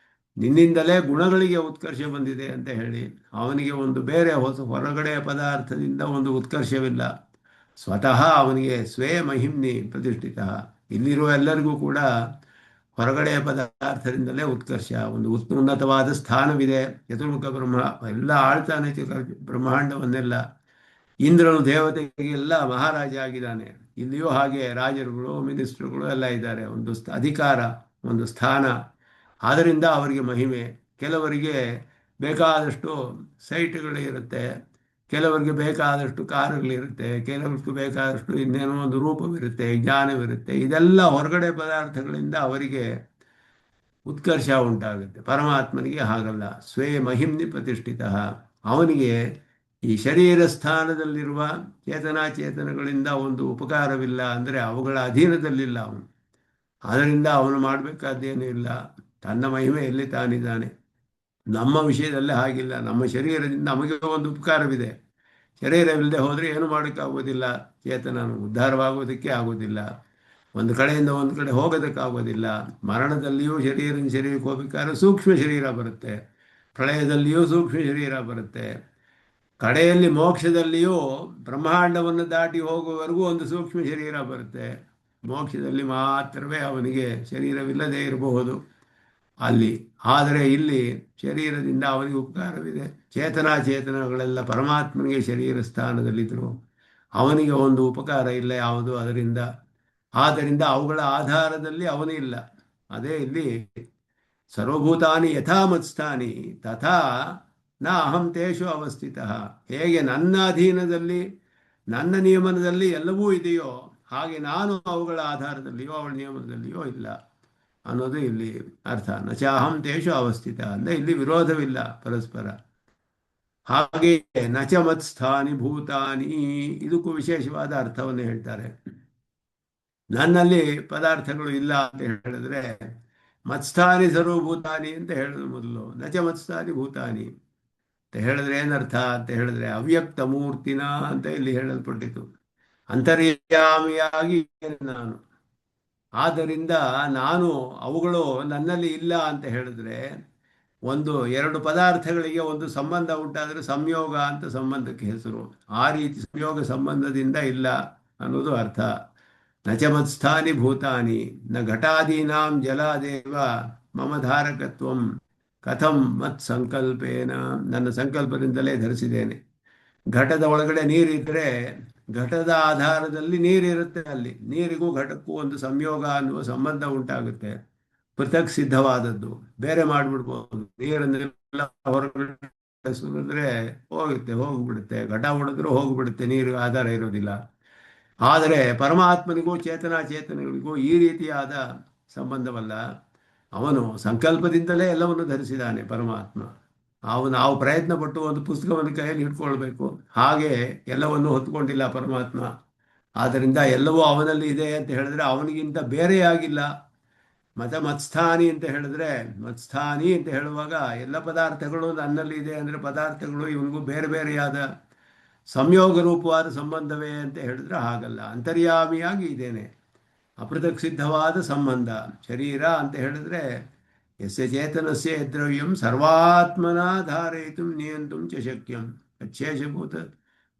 ನಿನ್ನಿಂದಲೇ ಗುಣಗಳಿಗೆ ಉತ್ಕರ್ಷ ಬಂದಿದೆ ಅಂತ ಹೇಳಿ, ಅವನಿಗೆ ಒಂದು ಬೇರೆ ಹೊರಗಡೆ ಪದಾರ್ಥದಿಂದ ಒಂದು ಉತ್ಕರ್ಷವಿಲ್ಲ. ಸ್ವತಃ ಅವನಿಗೆ ಸ್ವೇ ಮಹಿಮ್ನಿ ಪ್ರತಿಷ್ಠಿತ. ಇಲ್ಲಿರುವ ಎಲ್ಲರಿಗೂ ಕೂಡ ಹೊರಗಡೆ ಪದಾರ್ಥದಿಂದಲೇ ಉತ್ಕರ್ಷ, ಒಂದು ಉನ್ನತವಾದ ಸ್ಥಾನವಿದೆ. ಚತುರ್ಮುಖ ಬ್ರಹ್ಮ ಎಲ್ಲ ಆಳ್ತಾನೆ ಬ್ರಹ್ಮಾಂಡವನ್ನೆಲ್ಲ. ಇಂದ್ರನು ದೇವತೆಗೆಲ್ಲ ಮಹಾರಾಜ ಆಗಿದ್ದಾನೆ. ಇಲ್ಲಿಯೂ ಹಾಗೆ ರಾಜರುಗಳು, ಮಿನಿಸ್ಟ್ರುಗಳು ಎಲ್ಲ ಇದ್ದಾರೆ. ಒಂದು ಅಧಿಕಾರ, ಒಂದು ಸ್ಥಾನ, ಆದ್ದರಿಂದ ಅವರಿಗೆ ಮಹಿಮೆ. ಕೆಲವರಿಗೆ ಬೇಕಾದಷ್ಟು ಸೈಟ್ಗಳಿರುತ್ತೆ, ಕೆಲವರಿಗೆ ಬೇಕಾದಷ್ಟು ಕಾರುಗಳಿರುತ್ತೆ, ಕೆಲವರಿಗೆ ಬೇಕಾದಷ್ಟು ಇನ್ನೇನೋ ಒಂದು ರೂಪವಿರುತ್ತೆ, ಜ್ಞಾನವಿರುತ್ತೆ. ಇದೆಲ್ಲ ಹೊರಗಡೆ ಪದಾರ್ಥಗಳಿಂದ ಅವರಿಗೆ ಉತ್ಕರ್ಷ ಉಂಟಾಗುತ್ತೆ. ಪರಮಾತ್ಮನಿಗೆ ಹಾಗಲ್ಲ, ಸ್ವೇ ಮಹಿಮ್ನಿ ಪ್ರತಿಷ್ಠಿತ. ಅವನಿಗೆ ಈ ಶರೀರ ಸ್ಥಾನದಲ್ಲಿರುವ ಚೇತನಾಚೇತನಗಳಿಂದ ಒಂದು ಉಪಕಾರವಿಲ್ಲ, ಅಂದರೆ ಅವುಗಳ ಅಧೀನದಲ್ಲಿಲ್ಲ ಅವನು. ಆದ್ದರಿಂದ ಅವನು ಮಾಡಬೇಕಾದ್ದೇನೂ ಇಲ್ಲ, ತನ್ನ ಮಹಿಮೆಯಲ್ಲಿ ತಾನಿದ್ದಾನೆ. ನಮ್ಮ ವಿಷಯದಲ್ಲಿ ಹಾಗಿಲ್ಲ. ನಮ್ಮ ಶರೀರದಿಂದ ನಮಗೆ ಒಂದು ಉಪಕಾರವಿದೆ. ಶರೀರವಿಲ್ಲದೆ ಹೋದರೆ ಏನು ಮಾಡೋಕ್ಕಾಗೋದಿಲ್ಲ. ಚೇತನನು ಉದ್ಧಾರವಾಗೋದಕ್ಕೆ ಆಗೋದಿಲ್ಲ. ಒಂದು ಕಡೆಯಿಂದ ಒಂದು ಕಡೆ ಹೋಗೋದಕ್ಕಾಗೋದಿಲ್ಲ. ಮರಣದಲ್ಲಿಯೂ ಶರೀರಕ್ಕೆ ಹೋಗ್ಬೇಕಾದ್ರೆ ಸೂಕ್ಷ್ಮ ಶರೀರ ಬರುತ್ತೆ. ಪ್ರಳಯದಲ್ಲಿಯೂ ಸೂಕ್ಷ್ಮ ಶರೀರ ಬರುತ್ತೆ. ಕಡೆಯಲ್ಲಿ ಮೋಕ್ಷದಲ್ಲಿಯೂ ಬ್ರಹ್ಮಾಂಡವನ್ನು ದಾಟಿ ಹೋಗುವವರೆಗೂ ಒಂದು ಸೂಕ್ಷ್ಮ ಶರೀರ ಬರುತ್ತೆ. ಮೋಕ್ಷದಲ್ಲಿ ಮಾತ್ರವೇ ಅವನಿಗೆ ಶರೀರವಿಲ್ಲದೆ ಇರಬಹುದು ಅಲ್ಲಿ. ಆದರೆ ಇಲ್ಲಿ ಶರೀರದಿಂದ ಅವನಿಗೆ ಉಪಕಾರವಿದೆ. ಚೇತನಾಚೇತನಗಳೆಲ್ಲ ಪರಮಾತ್ಮನಿಗೆ ಶರೀರ ಸ್ಥಾನದಲ್ಲಿದ್ದರು. ಅವನಿಗೆ ಒಂದು ಉಪಕಾರ ಇಲ್ಲ ಯಾವುದು ಅದರಿಂದ. ಆದ್ದರಿಂದ ಅವುಗಳ ಆಧಾರದಲ್ಲಿ ಅವನೇ ಇಲ್ಲ. ಅದೇ ಇಲ್ಲಿ ಸರ್ವಭೂತಾನಿ ಯಥಾ ಮತ್ಸ್ಥಾನಿ ತಥಾ ನ ಅಹಂ ತೇಷು ಅವಸ್ಥಿತ. ಹೇಗೆ ನನ್ನ ಅಧೀನದಲ್ಲಿ ನನ್ನ ನಿಯಮನದಲ್ಲಿ ಎಲ್ಲವೂ ಇದೆಯೋ ಹಾಗೆ ನಾನು ಅವುಗಳ ಆಧಾರದಲ್ಲಿಯೋ ಅವಳ ನಿಯಮನದಲ್ಲಿಯೋ ಇಲ್ಲ ಅನ್ನೋದು ಇಲ್ಲಿ ಅರ್ಥ. ನಚಾಹಂ ತೇಷು ಅವಸ್ಥಿತ ಅಂದರೆ ಇಲ್ಲಿ ವಿರೋಧವಿಲ್ಲ ಪರಸ್ಪರ. ಹಾಗೆಯೇ ನಚ ಮತ್ಸ್ಥಾನಿ ಭೂತಾನಿ, ಇದಕ್ಕೂ ವಿಶೇಷವಾದ ಅರ್ಥವನ್ನು ಹೇಳ್ತಾರೆ. ನನ್ನಲ್ಲಿ ಪದಾರ್ಥಗಳು ಇಲ್ಲ ಅಂತ ಹೇಳಿದ್ರೆ ಮತ್ಸ್ಥಾನಿ ಸರ್ವಭೂತಾನಿ ಅಂತ ಹೇಳಿದ್ರು ಮೊದಲು. ನಚ ಮತ್ಸ್ಥಾನಿ ಭೂತಾನಿ ಅಂತ ಹೇಳಿದ್ರೆ ಏನರ್ಥ ಅಂತ ಹೇಳಿದ್ರೆ ಅವ್ಯಕ್ತ ಮೂರ್ತಿನ ಅಂತ ಇಲ್ಲಿ ಹೇಳಲ್ಪಟ್ಟಿತು. ಅಂತರ್ಯಾಮಿಯಾಗಿ ನಾನು. ಆದ್ದರಿಂದ ನಾನು ಅವುಗಳು ನನ್ನಲ್ಲಿ ಇಲ್ಲ ಅಂತ ಹೇಳಿದ್ರೆ ಒಂದು ಎರಡು ಪದಾರ್ಥಗಳಿಗೆ ಒಂದು ಸಂಬಂಧ ಉಂಟಾದರೆ ಸಂಯೋಗ ಅಂತ ಸಂಬಂಧಕ್ಕೆ ಹೆಸರು. ಆ ರೀತಿ ಸಂಯೋಗ ಸಂಬಂಧದಿಂದ ಇಲ್ಲ ಅನ್ನೋದು ಅರ್ಥ. ನಚಮತ್ಸ್ಥಾನಿ ಭೂತಾನಿ ನ ಘಟಾದೀನಾಂ ಜಲಾದೇವ ಮಮ ಧಾರಕತ್ವಂ ಕಥಂ ಮತ್ ಸಂಕಲ್ಪೇನ, ನನ್ನ ಸಂಕಲ್ಪದಿಂದಲೇ ಧರಿಸಿದ್ದೇನೆ. ಘಟದ ಒಳಗಡೆ ನೀರಿದ್ದರೆ ಘಟದ ಆಧಾರದಲ್ಲಿ ನೀರಿರುತ್ತೆ. ಅಲ್ಲಿ ನೀರಿಗೂ ಘಟಕ್ಕೂ ಒಂದು ಸಂಯೋಗ ಅನ್ನುವ ಸಂಬಂಧ ಉಂಟಾಗುತ್ತೆ. ಪೃಥಕ್ ಸಿದ್ಧವಾದದ್ದು. ಬೇರೆ ಮಾಡಿಬಿಡ್ಬೋದು. ನೀರನ್ನೆಲ್ಲ ಹೊರಗಡೆ ಸುರಿದ್ರೆ ಹೋಗ್ಬಿಡುತ್ತೆ. ಘಟ ಹೊಡೆದ್ರೂ ಹೋಗ್ಬಿಡುತ್ತೆ, ನೀರಿಗೆ ಆಧಾರ ಇರೋದಿಲ್ಲ. ಆದರೆ ಪರಮಾತ್ಮನಿಗೂ ಚೇತನಾಚೇತನಗಳಿಗೂ ಈ ರೀತಿಯಾದ ಸಂಬಂಧವಲ್ಲ. ಅವನು ಸಂಕಲ್ಪದಿಂದಲೇ ಎಲ್ಲವನ್ನು ಧರಿಸಿದ್ದಾನೆ ಪರಮಾತ್ಮ. ನಾವು ಪ್ರಯತ್ನ ಪಟ್ಟು ಒಂದು ಪುಸ್ತಕವನ್ನು ಕೈಯಲ್ಲಿ ಇಟ್ಕೊಳ್ಬೇಕು, ಹಾಗೆ ಎಲ್ಲವನ್ನು ಹೊತ್ಕೊಂಡಿಲ್ಲ ಪರಮಾತ್ಮ. ಆದ್ದರಿಂದ ಎಲ್ಲವೂ ಅವನಲ್ಲಿ ಇದೆ ಅಂತ ಹೇಳಿದ್ರೆ ಅವನಿಗಿಂತ ಬೇರೆಯಾಗಿಲ್ಲ. ಮತ್ಸ್ಥಾನಿ ಅಂತ ಹೇಳಿದ್ರೆ, ಮತ್ಸ್ಥಾನಿ ಅಂತ ಹೇಳುವಾಗ ಎಲ್ಲ ಪದಾರ್ಥಗಳು ನನ್ನಲ್ಲಿ ಇದೆ ಅಂದರೆ ಪದಾರ್ಥಗಳು ಇವನಿಗೂ ಬೇರೆ ಬೇರೆಯಾದ ಸಂಯೋಗ ರೂಪವಾದ ಸಂಬಂಧವೇ ಅಂತ ಹೇಳಿದ್ರೆ ಹಾಗಲ್ಲ. ಅಂತರ್ಯಾಮಿಯಾಗಿ ಇದ್ದೇನೆ. ಅಪೃಥಕ್ ಸಿದ್ಧವಾದ ಸಂಬಂಧ. ಶರೀರ ಅಂತ ಹೇಳಿದ್ರೆ ಯಸ್ಯ ಚೇತನಸ್ಯ ದ್ರವ್ಯಂ ಸರ್ವಾತ್ಮನ ಧಾರಯಿತು ನಿಯಂತು ಚ ಶಕ್ಯಂ ಶೇಷಭೂತ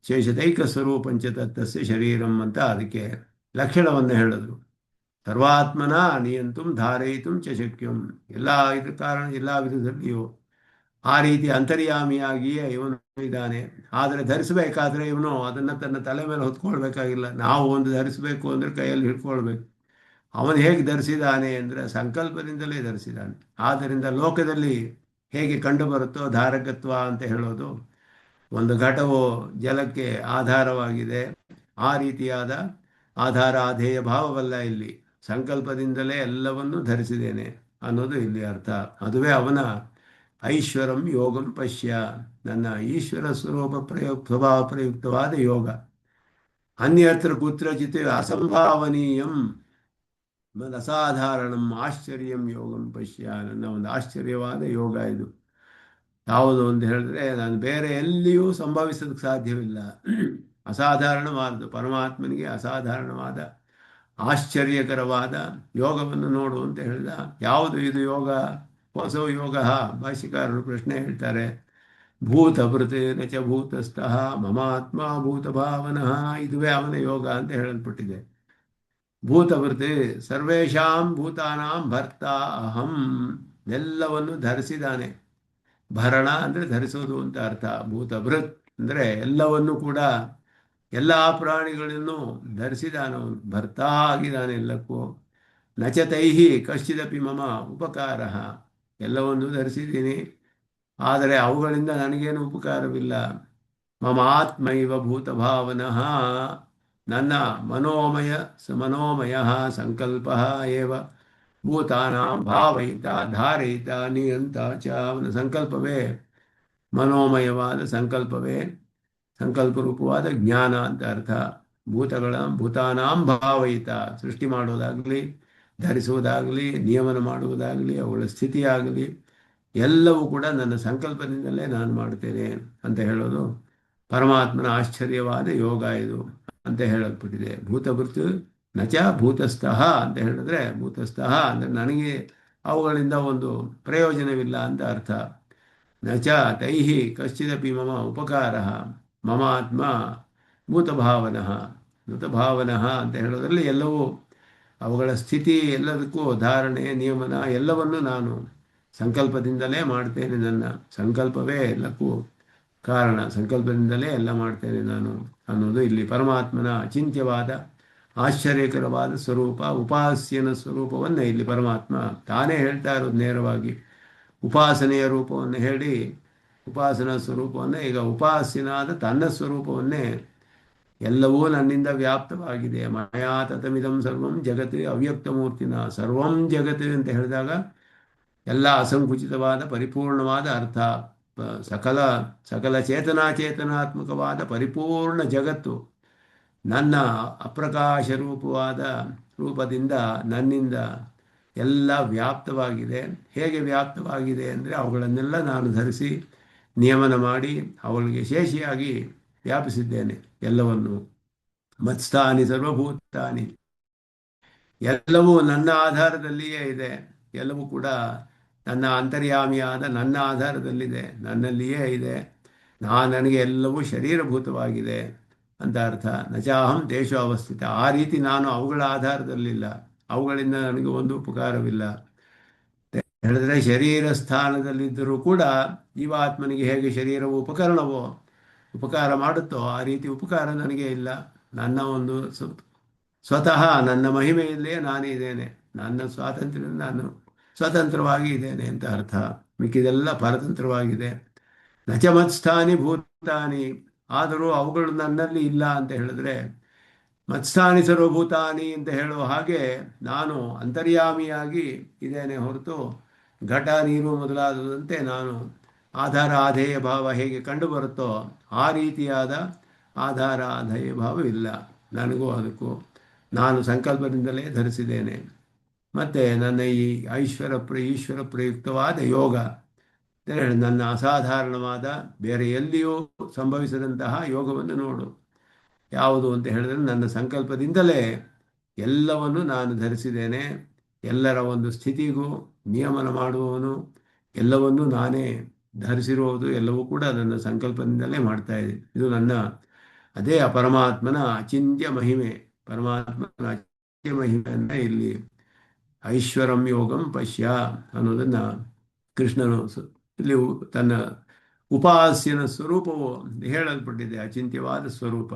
ಶೇಷದೈಕ ಸ್ವರೂಪಂಚ ತತ್ತಸ್ಯ ಶರೀರಂ ಅಂತ ಅದಕ್ಕೆ ಲಕ್ಷಣವನ್ನು ಹೇಳಿದ್ರು. ಸರ್ವಾತ್ಮನ ನಿಯಂತು ಧಾರಯಿತು ಚ ಶಕ್ಯಂ, ಎಲ್ಲ ಇದ್ರ ಕಾರಣ ಎಲ್ಲ ವಿಧದಲ್ಲಿಯೂ ಆ ರೀತಿ ಅಂತರ್ಯಾಮಿಯಾಗಿಯೇ ಇವನು ಇದ್ದಾನೆ. ಆದರೆ ಧರಿಸಬೇಕಾದ್ರೆ ಇವನು ಅದನ್ನು ತನ್ನ ತಲೆ ಮೇಲೆ ಹೊತ್ಕೊಳ್ಬೇಕಾಗಿಲ್ಲ. ನಾವು ಒಂದು ಧರಿಸಬೇಕು ಅಂದರೆ ಕೈಯಲ್ಲಿ ಹಿಡ್ಕೊಳ್ಬೇಕು. ಅವನು ಹೇಗೆ ಧರಿಸಿದ್ದಾನೆ ಅಂದರೆ ಸಂಕಲ್ಪದಿಂದಲೇ ಧರಿಸಿದ್ದಾನೆ. ಆದ್ದರಿಂದ ಲೋಕದಲ್ಲಿ ಹೇಗೆ ಕಂಡು ಬರುತ್ತೋ ಧಾರಕತ್ವ ಅಂತ ಹೇಳೋದು, ಒಂದು ಘಟವು ಜಲಕ್ಕೆ ಆಧಾರವಾಗಿದೆ, ಆ ರೀತಿಯಾದ ಆಧಾರ ಆಧೇಯ ಭಾವವಲ್ಲ. ಇಲ್ಲಿ ಸಂಕಲ್ಪದಿಂದಲೇ ಎಲ್ಲವನ್ನೂ ಧರಿಸಿದ್ದೇನೆ ಅನ್ನೋದು ಇಲ್ಲಿ ಅರ್ಥ. ಅದುವೇ ಅವನ ಐಶ್ವರಂ ಯೋಗಂ ಪಶ್ಯ, ನನ್ನ ಈಶ್ವರ ಸ್ವರೂಪ ಸ್ವಭಾವ ಪ್ರಯುಕ್ತವಾದ ಯೋಗ. ಅನ್ಯತ್ರ ಕುತ್ರಚಿತ್ ಅಸಂಭಾವನೀಯಂ ಅಸಾಧಾರಣಂ ಆಶ್ಚರ್ಯಂ ಯೋಗಂ ಪಶ್ಯ, ನನ್ನ ಒಂದು ಆಶ್ಚರ್ಯವಾದ ಯೋಗ ಇದು. ಯಾವುದು ಅಂತ ಹೇಳಿದ್ರೆ ನಾನು ಬೇರೆ ಎಲ್ಲಿಯೂ ಸಂಭವಿಸೋದಕ್ಕೆ ಸಾಧ್ಯವಿಲ್ಲ. ಅಸಾಧಾರಣವಾದದ್ದು ಪರಮಾತ್ಮನಿಗೆ ಅಸಾಧಾರಣವಾದ ಆಶ್ಚರ್ಯಕರವಾದ ಯೋಗವನ್ನು ನೋಡು ಅಂತ ಹೇಳಿದ. ಯಾವುದು ಇದು ಯೋಗ? ಹೊಸ ಯೋಗ? ಭಾಷಿಕಾರರು ಪ್ರಶ್ನೆ ಹೇಳ್ತಾರೆ. ಭೂತಭೃತ್ ನಚ ಭೂತಸ್ಥಃ ಮಮಾತ್ಮ ಭೂತಭಾವನಃ, ಇದುವೇ ಅವನ ಯೋಗ ಅಂತ ಹೇಳಲ್ಪಟ್ಟಿದೆ. ಭೂತಭೃತ್ ಸರ್ವೇಷಾಂ ಭೂತಾನಾಂ ಭರ್ತ ಅಹಂ, ಎಲ್ಲವನ್ನು ಧರಿಸಿದ್ದಾನೆ. ಭರಣ ಅಂದರೆ ಧರಿಸೋದು ಅಂತ ಅರ್ಥ. ಭೂತಭೃತ್ ಅಂದರೆ ಎಲ್ಲವನ್ನು ಕೂಡ ಎಲ್ಲ ಪ್ರಾಣಿಗಳನ್ನು ಧರಿಸಿದಾನವನು, ಭರ್ತಾ ಆಗಿದ್ದಾನೆ ಎಲ್ಲಕ್ಕೂ. ನಚತೈಹಿ ಕಶ್ಚಿದಪಿ ಮಮ ಉಪಕಾರ, ಎಲ್ಲವನ್ನು ಧರಿಸಿದ್ದೀನಿ ಆದರೆ ಅವುಗಳಿಂದ ನನಗೇನು ಉಪಕಾರವಿಲ್ಲ. ಮಮ ಆತ್ಮೈವ ಭೂತಭಾವನಃ, ನನ್ನ ಮನೋಮಯ ಸಂಕಲ್ಪ ಏವ ಭೂತಾನಾಂ ಭಾವಯಿತ ಧಾರಯಿತ ನಿಯಂತ ಚ, ಅವನ ಸಂಕಲ್ಪವೇ ಮನೋಮಯವಾದ ಸಂಕಲ್ಪವೇ ಸಂಕಲ್ಪರೂಪವಾದ ಜ್ಞಾನ ಅಂತ ಅರ್ಥ. ಭೂತಾನಾಂ ಭಾವಯಿತ, ಸೃಷ್ಟಿ ಮಾಡೋದಾಗಲಿ ಧರಿಸುವುದಾಗಲಿ ನಿಯಮನ ಮಾಡುವುದಾಗಲಿ ಅವುಗಳ ಸ್ಥಿತಿಯಾಗಲಿ ಎಲ್ಲವೂ ಕೂಡ ನನ್ನ ಸಂಕಲ್ಪದಿಂದಲೇ ನಾನು ಮಾಡ್ತೇನೆ ಅಂತ ಹೇಳೋದು ಪರಮಾತ್ಮನ ಆಶ್ಚರ್ಯವಾದ ಯೋಗ ಇದು ಅಂತ ಹೇಳಲ್ಪಟ್ಟಿದೆ. ಭೂತಭೃತ್ ನಚ ಭೂತಸ್ಥಃ ಅಂತ ಹೇಳಿದ್ರೆ, ಭೂತಸ್ಥಃ ಅಂದರೆ ನನಗೆ ಅವುಗಳಿಂದ ಒಂದು ಪ್ರಯೋಜನವಿಲ್ಲ ಅಂತ ಅರ್ಥ. ನಚ ತೈಹಿ ಕಶ್ಚಿದಪಿ ಮಮ ಉಪಕಾರ ಮಮ ಆತ್ಮ ಭೂತಭಾವನಃ. ಭೂತಭಾವನಃ ಅಂತ ಹೇಳೋದ್ರಲ್ಲಿ ಎಲ್ಲವೂ ಅವುಗಳ ಸ್ಥಿತಿ ಎಲ್ಲದಕ್ಕೂ ಧಾರಣೆ ನಿಯಮನ ಎಲ್ಲವನ್ನು ನಾನು ಸಂಕಲ್ಪದಿಂದಲೇ ಮಾಡ್ತೇನೆ. ನನ್ನ ಸಂಕಲ್ಪವೇ ಎಲ್ಲಕ್ಕೂ ಕಾರಣ, ಸಂಕಲ್ಪದಿಂದಲೇ ಎಲ್ಲ ಮಾಡ್ತೇನೆ ನಾನು ಅನ್ನೋದು ಇಲ್ಲಿ ಪರಮಾತ್ಮನ ಅಚಿಂತ್ಯವಾದ ಆಶ್ಚರ್ಯಕರವಾದ ಸ್ವರೂಪ, ಉಪಾಸ್ಯನ ಸ್ವರೂಪವನ್ನು ಇಲ್ಲಿ ಪರಮಾತ್ಮ ತಾನೇ ಹೇಳ್ತಾ ಇರೋದು ನೇರವಾಗಿ. ಉಪಾಸನೆಯ ರೂಪವನ್ನು ಹೇಳಿ ಉಪಾಸನಾ ಸ್ವರೂಪವನ್ನು, ಈಗ ಉಪಾಸ್ಯನಾದ ತನ್ನ ಸ್ವರೂಪವನ್ನೇ ಎಲ್ಲವೂ ನನ್ನಿಂದ ವ್ಯಾಪ್ತವಾಗಿದೆ. ಮಯಾ ತತಮಿದಂ ಸರ್ವಂ ಜಗತ್ ಅವ್ಯಕ್ತಮೂರ್ತಿನ. ಸರ್ವಂ ಜಗತ್ ಅಂತ ಹೇಳಿದಾಗ ಎಲ್ಲ ಅಸಂಕುಚಿತವಾದ ಪರಿಪೂರ್ಣವಾದ ಅರ್ಥ. ಸಕಲ ಸಕಲ ಚೇತನಾತ್ಮಕವಾದ ಪರಿಪೂರ್ಣ ಜಗತ್ತು ನನ್ನ ಅಪ್ರಕಾಶ ರೂಪದಿಂದ ನನ್ನಿಂದ ಎಲ್ಲ ವ್ಯಾಪ್ತವಾಗಿದೆ. ಹೇಗೆ ವ್ಯಾಪ್ತವಾಗಿದೆ ಅಂದರೆ ಅವುಗಳನ್ನೆಲ್ಲ ನಾನು ಧರಿಸಿ ನಿಯಮನ ಮಾಡಿ ಅವುಗಳಿಗೆ ಶೇಷಿಯಾಗಿ ವ್ಯಾಪಿಸಿದ್ದೇನೆ ಎಲ್ಲವನ್ನು. ಮತ್ಸ್ಥಾನಿ ಸರ್ವಭೂತಾನಿ, ಎಲ್ಲವೂ ನನ್ನ ಆಧಾರದಲ್ಲಿಯೇ ಇದೆ. ಎಲ್ಲವೂ ಕೂಡ ನನ್ನ ಅಂತರ್ಯಾಮಿಯಾದ ನನ್ನ ಆಧಾರದಲ್ಲಿದೆ, ನನ್ನಲ್ಲಿಯೇ ಇದೆ. ನನಗೆ ಎಲ್ಲವೂ ಶರೀರಭೂತವಾಗಿದೆ ಅಂತ ಅರ್ಥ. ನಚಾಹಂ ದೇಶೋ ಅವಸ್ಥಿತ. ಆ ರೀತಿ ನಾನು ಅವುಗಳ ಆಧಾರದಲ್ಲಿಲ್ಲ, ಅವುಗಳಿಂದ ನನಗೆ ಒಂದು ಉಪಕಾರವಿಲ್ಲ. ಹೇಳಿದ್ರೆ ಶರೀರ ಸ್ಥಾನದಲ್ಲಿದ್ದರೂ ಕೂಡ ಜೀವಾತ್ಮನಿಗೆ ಹೇಗೆ ಶರೀರವು ಉಪಕಾರ ಮಾಡುತ್ತೋ ಆ ರೀತಿ ಉಪಕಾರ ನನಗೆ ಇಲ್ಲ. ನನ್ನ ಒಂದು ಸ್ವತಃ ನನ್ನ ಮಹಿಮೆಯಲ್ಲೇ ನಾನೇ ಇದ್ದೇನೆ. ನನ್ನ ಸ್ವಾತಂತ್ರ್ಯದಿಂದ ನಾನು ಸ್ವತಂತ್ರವಾಗಿ ಇದ್ದೇನೆ ಅಂತ ಅರ್ಥ. ಮಿಕ್ಕಿದೆಲ್ಲ ಪರತಂತ್ರವಾಗಿದೆ. ನಚಮತ್ಸ್ಥಾನಿ ಭೂತಾನಿ, ಆದರೂ ಅವುಗಳು ನನ್ನಲ್ಲಿ ಇಲ್ಲ ಅಂತ ಹೇಳಿದ್ರೆ, ಮತ್ಸ್ಥಾನಿ ಸರ್ವಭೂತಾನಿ ಅಂತ ಹೇಳುವ ಹಾಗೆ ನಾನು ಅಂತರ್ಯಾಮಿಯಾಗಿ ಇದ್ದೇನೆ ಹೊರತು ಘಟ ನೀರು ಮೊದಲಾದಂತೆ ನಾನು ಆಧಾರ ಆಧೇಯ ಭಾವ ಹೇಗೆ ಕಂಡು ಬರುತ್ತೋ ಆ ರೀತಿಯಾದ ಆಧಾರ ಆಧೇಯ ಭಾವವಿಲ್ಲ ನನಗೂ. ಅದಕ್ಕೂ ನಾನು ಸಂಕಲ್ಪದಿಂದಲೇ ಧರಿಸಿದ್ದೇನೆ. ಮತ್ತು ನನ್ನ ಈ ಈಶ್ವರ ಪ್ರಯುಕ್ತವಾದ ಯೋಗ, ನನ್ನ ಅಸಾಧಾರಣವಾದ ಬೇರೆ ಎಲ್ಲಿಯೂ ಸಂಭವಿಸದಂತಹ ಯೋಗವನ್ನು ನೋಡು. ಯಾವುದು ಅಂತ ಹೇಳಿದ್ರೆ ನನ್ನ ಸಂಕಲ್ಪದಿಂದಲೇ ಎಲ್ಲವನ್ನು ನಾನು ಧರಿಸಿದ್ದೇನೆ. ಎಲ್ಲರ ಒಂದು ಸ್ಥಿತಿಗೂ ನಿಯಮನ ಮಾಡುವವನು, ಎಲ್ಲವನ್ನೂ ನಾನೇ ಧರಿಸಿರುವುದು, ಎಲ್ಲವೂ ಕೂಡ ನನ್ನ ಸಂಕಲ್ಪದಿಂದಲೇ ಮಾಡ್ತಾ ಇದೆ. ಇದು ನನ್ನ ಅದೇ ಪರಮಾತ್ಮನ ಅಚಿಂತ್ಯ ಮಹಿಮೆ. ಪರಮಾತ್ಮನ ಅಚಿಂತ್ಯ ಮಹಿಮೆಯನ್ನು ಇಲ್ಲಿ ಐಶ್ವರಂ ಯೋಗಂ ಪಶ್ಯ ಅನ್ನೋದನ್ನು ಕೃಷ್ಣನು ಇಲ್ಲಿ ತನ್ನ ಉಪಾಸ್ಯನ ಸ್ವರೂಪವು ಹೇಳಲ್ಪಟ್ಟಿದೆ, ಅಚಿಂತ್ಯವಾದ ಸ್ವರೂಪ.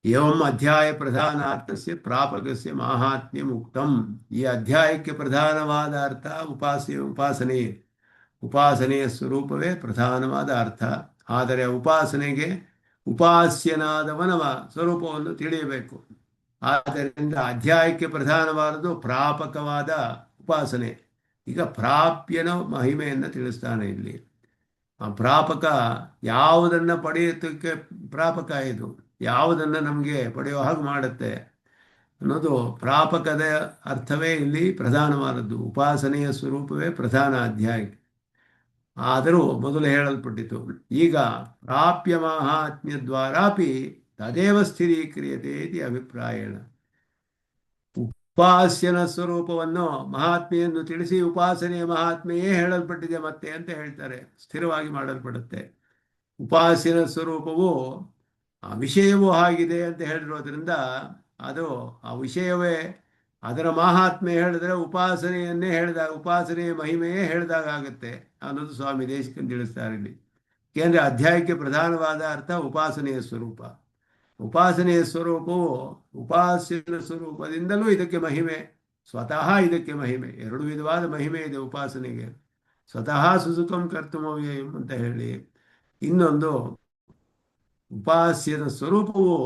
ಏವಂ ಅಧ್ಯಾಯ ಪ್ರಧಾನಾರ್ಥಸ್ಯ ಪ್ರಾಪಕಸ್ಯ ಮಾಹಾತ್ಮ್ಯ ಮುಕ್ತಂ. ಈ ಅಧ್ಯಾಯಕ್ಕೆ ಪ್ರಧಾನವಾದ ಅರ್ಥ ಉಪಾಸನೆಯ ಸ್ವರೂಪವೇ ಪ್ರಧಾನವಾದ ಅರ್ಥ. ಆದರೆ ಉಪಾಸನೆಗೆ ಉಪಾಸ್ಯನಾದವನ ಸ್ವರೂಪವನ್ನು ತಿಳಿಯಬೇಕು. ಆದ್ದರಿಂದ ಅಧ್ಯಾಯಕ್ಕೆ ಪ್ರಧಾನವಾದದ್ದು ಪ್ರಾಪಕವಾದ ಉಪಾಸನೆ. ಈಗ ಪ್ರಾಪ್ಯನ ಮಹಿಮೆಯನ್ನು ತಿಳಿಸ್ತಾನೆ ಇಲ್ಲಿ. ಆ ಪ್ರಾಪಕ ಯಾವುದನ್ನು ಪಡೆಯೋದಕ್ಕೆ ಪ್ರಾಪಕ, ಇದು ಯಾವುದನ್ನು ನಮಗೆ ಪಡೆಯೋ ಹಾಗೆ ಮಾಡುತ್ತೆ ಅನ್ನೋದು ಪ್ರಾಪಕದ ಅರ್ಥವೇ ಇಲ್ಲಿ ಪ್ರಧಾನವಾದದ್ದು. ಉಪಾಸನೆಯ ಸ್ವರೂಪವೇ ಪ್ರಧಾನ ಅಧ್ಯಾಯ. ಆದರೂ ಮೊದಲು ಹೇಳಲ್ಪಟ್ಟಿತು. ಈಗ ಪ್ರಾಪ್ಯ ಮಾಹಾತ್ಮ್ಯ ದ್ವಾರಾಪಿ ತದೇವ ಸ್ಥಿರೀಕ್ರಿಯತೆ ಇತಿ ಅಭಿಪ್ರಾಯಣ. ಉಪಾಸ್ಯನ ಸ್ವರೂಪವನ್ನು ಮಹಾತ್ಮೆಯನ್ನು ತಿಳಿಸಿ ಉಪಾಸನೆಯ ಮಹಾತ್ಮೆಯೇ ಹೇಳಲ್ಪಟ್ಟಿದೆ ಮತ್ತೆ ಅಂತ ಹೇಳ್ತಾರೆ. ಸ್ಥಿರವಾಗಿ ಮಾಡಲ್ಪಡುತ್ತೆ. ಉಪಾಸ್ಯನ ಸ್ವರೂಪವು ಆ ವಿಷಯವೂ ಆಗಿದೆ ಅಂತ ಹೇಳಿರೋದ್ರಿಂದ ಅದು ಆ ವಿಷಯವೇ, ಅದರ ಮಹಾತ್ಮೆ ಹೇಳಿದ್ರೆ ಉಪಾಸನೆಯನ್ನೇ ಹೇಳಿದಾಗ, ಉಪಾಸನೆಯ ಮಹಿಮೆಯೇ ಹೇಳಿದಾಗ ಆಗುತ್ತೆ ಅನ್ನೋದು ಸ್ವಾಮಿ ದೇಶಿಕನ್ ತಿಳಿಸ್ತಾರೆ ಇಲ್ಲಿ. ಏಕೆಂದರೆ ಅಧ್ಯಾಯಕ್ಕೆ ಪ್ರಧಾನವಾದ ಅರ್ಥ ಉಪಾಸನೆಯ ಸ್ವರೂಪ. ಉಪಾಸನೆಯ ಸ್ವರೂಪವು ಉಪಾಸ್ಯನ ಸ್ವರೂಪದಿಂದಲೂ ಇದಕ್ಕೆ ಮಹಿಮೆ, ಸ್ವತಃ ಇದಕ್ಕೆ ಮಹಿಮೆ. ಎರಡು ವಿಧವಾದ ಮಹಿಮೆ ಇದೆ ಉಪಾಸನೆಗೆ. ಸ್ವತಃ ಸುಸುಖಂ ಕರ್ತವ್ಯಂ ಅಂತ ಹೇಳಿ, ಇನ್ನೊಂದು ಉಪಾಸ್ಯದ ಸ್ವರೂಪವು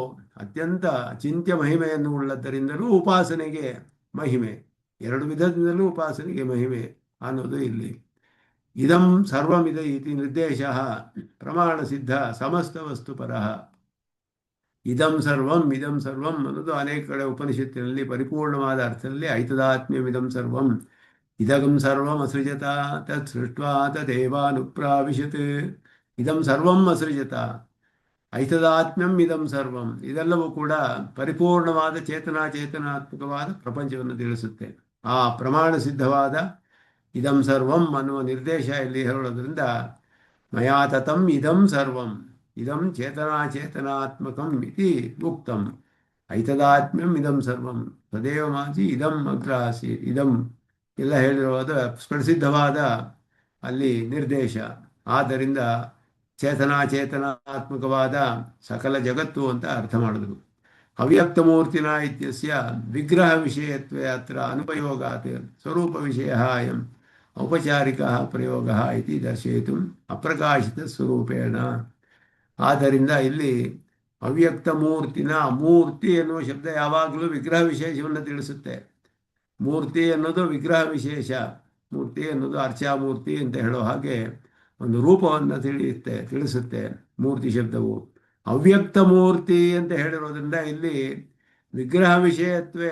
ಅತ್ಯಂತ ಅಚಿಂತ್ಯ ಮಹಿಮೆಯನ್ನು ಉಳ್ಳದ್ದರಿಂದಲೂ ಉಪಾಸನೆಗೆ ಮಹಿಮೆ. ಎರಡು ವಿಧದಿಂದಲೂ ಉಪಾಸನೆಗೆ ಮಹಿಮೆ ಅನ್ನೋದು ಇಲ್ಲಿ. ಇದಂ ಸರ್ವಮಿದ ಇತಿ ನಿರ್ದೇಶ ಪ್ರಮಾಣ ಸಿದ್ಧ ಸಮಸ್ತ ವಸ್ತುಪರಃ. ಇದಂ ಸರ್ವಂ ಅನ್ನೋದು ಅನೇಕ ಕಡೆ ಉಪನಿಷತ್ತಿನಲ್ಲಿ ಪರಿಪೂರ್ಣವಾದ ಅರ್ಥದಲ್ಲಿ ಐತದಾತ್ಮ್ಯಮಿದಂ ಸರ್ವಂ, ಇದಗಂ ಸರ್ವಂ ಅಸೃಜತ ತತ್ ಸೃಷ್ಟ್ವಾ ತದೇವಾನುಪ್ರಾವಿಶತ್. ಇದಂ ಸರ್ವಂ ಅಸೃಜತ ಐತದಾತ್ಮ್ಯಂ ಇದಂ ಸರ್ವಂ. ಇದೆಲ್ಲವೂ ಕೂಡ ಪರಿಪೂರ್ಣವಾದ ಚೇತನಾತ್ಮಕವಾದ ಪ್ರಪಂಚವನ್ನು ತಿಳಿಸುತ್ತೆ. ಆ ಪ್ರಮಾಣ ಸಿದ್ಧವಾದ ಇದಂ ಸರ್ವಂ ಅನ್ನುವ ನಿರ್ದೇಶ ಇಲ್ಲಿ ಹೇಳೋದ್ರಿಂದ ಮಯಾ ತತಂ ಇದಂ ಸರ್ವಂ ಇದಂ ಚೇತನಾತ್ಮಕಂ ಇತಿ ಉಕ್ತಂ. ಐತದಾತ್ಮ್ಯಂ ಇದಂ ಸರ್ವಂ ತದೇವ ಮಾಸಿ ಇದಂ ಅಗ್ರ ಆಸೀತ್. ಇದಂ ಎಲ್ಲ ಹೇಳಿರುವುದು ಪ್ರಸಿದ್ಧವಾದ ಅಲ್ಲಿ ನಿರ್ದೇಶ. ಆದ್ದರಿಂದ ಚೇತನಾತ್ಮಕವಾದ ಸಕಲ ಜಗತ್ತು ಅಂತ ಅರ್ಥ ಮಾಡಿದ್ರು. ಅವ್ಯಕ್ತಮೂರ್ತಿನ ಇತ್ಯಸ್ಯ ವಿಗ್ರಹ ವಿಷಯತ್ವೇ ಅತ್ರ ಅನುಪಯೋಗಾತ್ ಸ್ವರೂಪ ವಿಷಯ ಅಯಂ ಔಪಚಾರಿಕ ಪ್ರಯೋಗ ಇತಿ ದರ್ಶಯಿತು ಅಪ್ರಕಾಶಿತ ಸ್ವರೂಪೇಣ. ಆದ್ದರಿಂದ ಇಲ್ಲಿ ಅವ್ಯಕ್ತ ಮೂರ್ತಿನ, ಮೂರ್ತಿ ಎನ್ನುವ ಶಬ್ದ ಯಾವಾಗಲೂ ವಿಗ್ರಹ ವಿಶೇಷವನ್ನು ತಿಳಿಸುತ್ತೆ. ಮೂರ್ತಿ ಅನ್ನೋದು ವಿಗ್ರಹ ವಿಶೇಷ, ಮೂರ್ತಿ ಅನ್ನೋದು ಅರ್ಚಾಮೂರ್ತಿ ಅಂತ ಹೇಳೋ ಹಾಗೆ ಒಂದು ರೂಪವನ್ನು ತಿಳಿಸುತ್ತೆ ಮೂರ್ತಿ ಶಬ್ದವು. ಅವ್ಯಕ್ತ ಮೂರ್ತಿ ಅಂತ ಹೇಳಿರೋದ್ರಿಂದ ಇಲ್ಲಿ ವಿಗ್ರಹ ವಿಷಯತ್ವೇ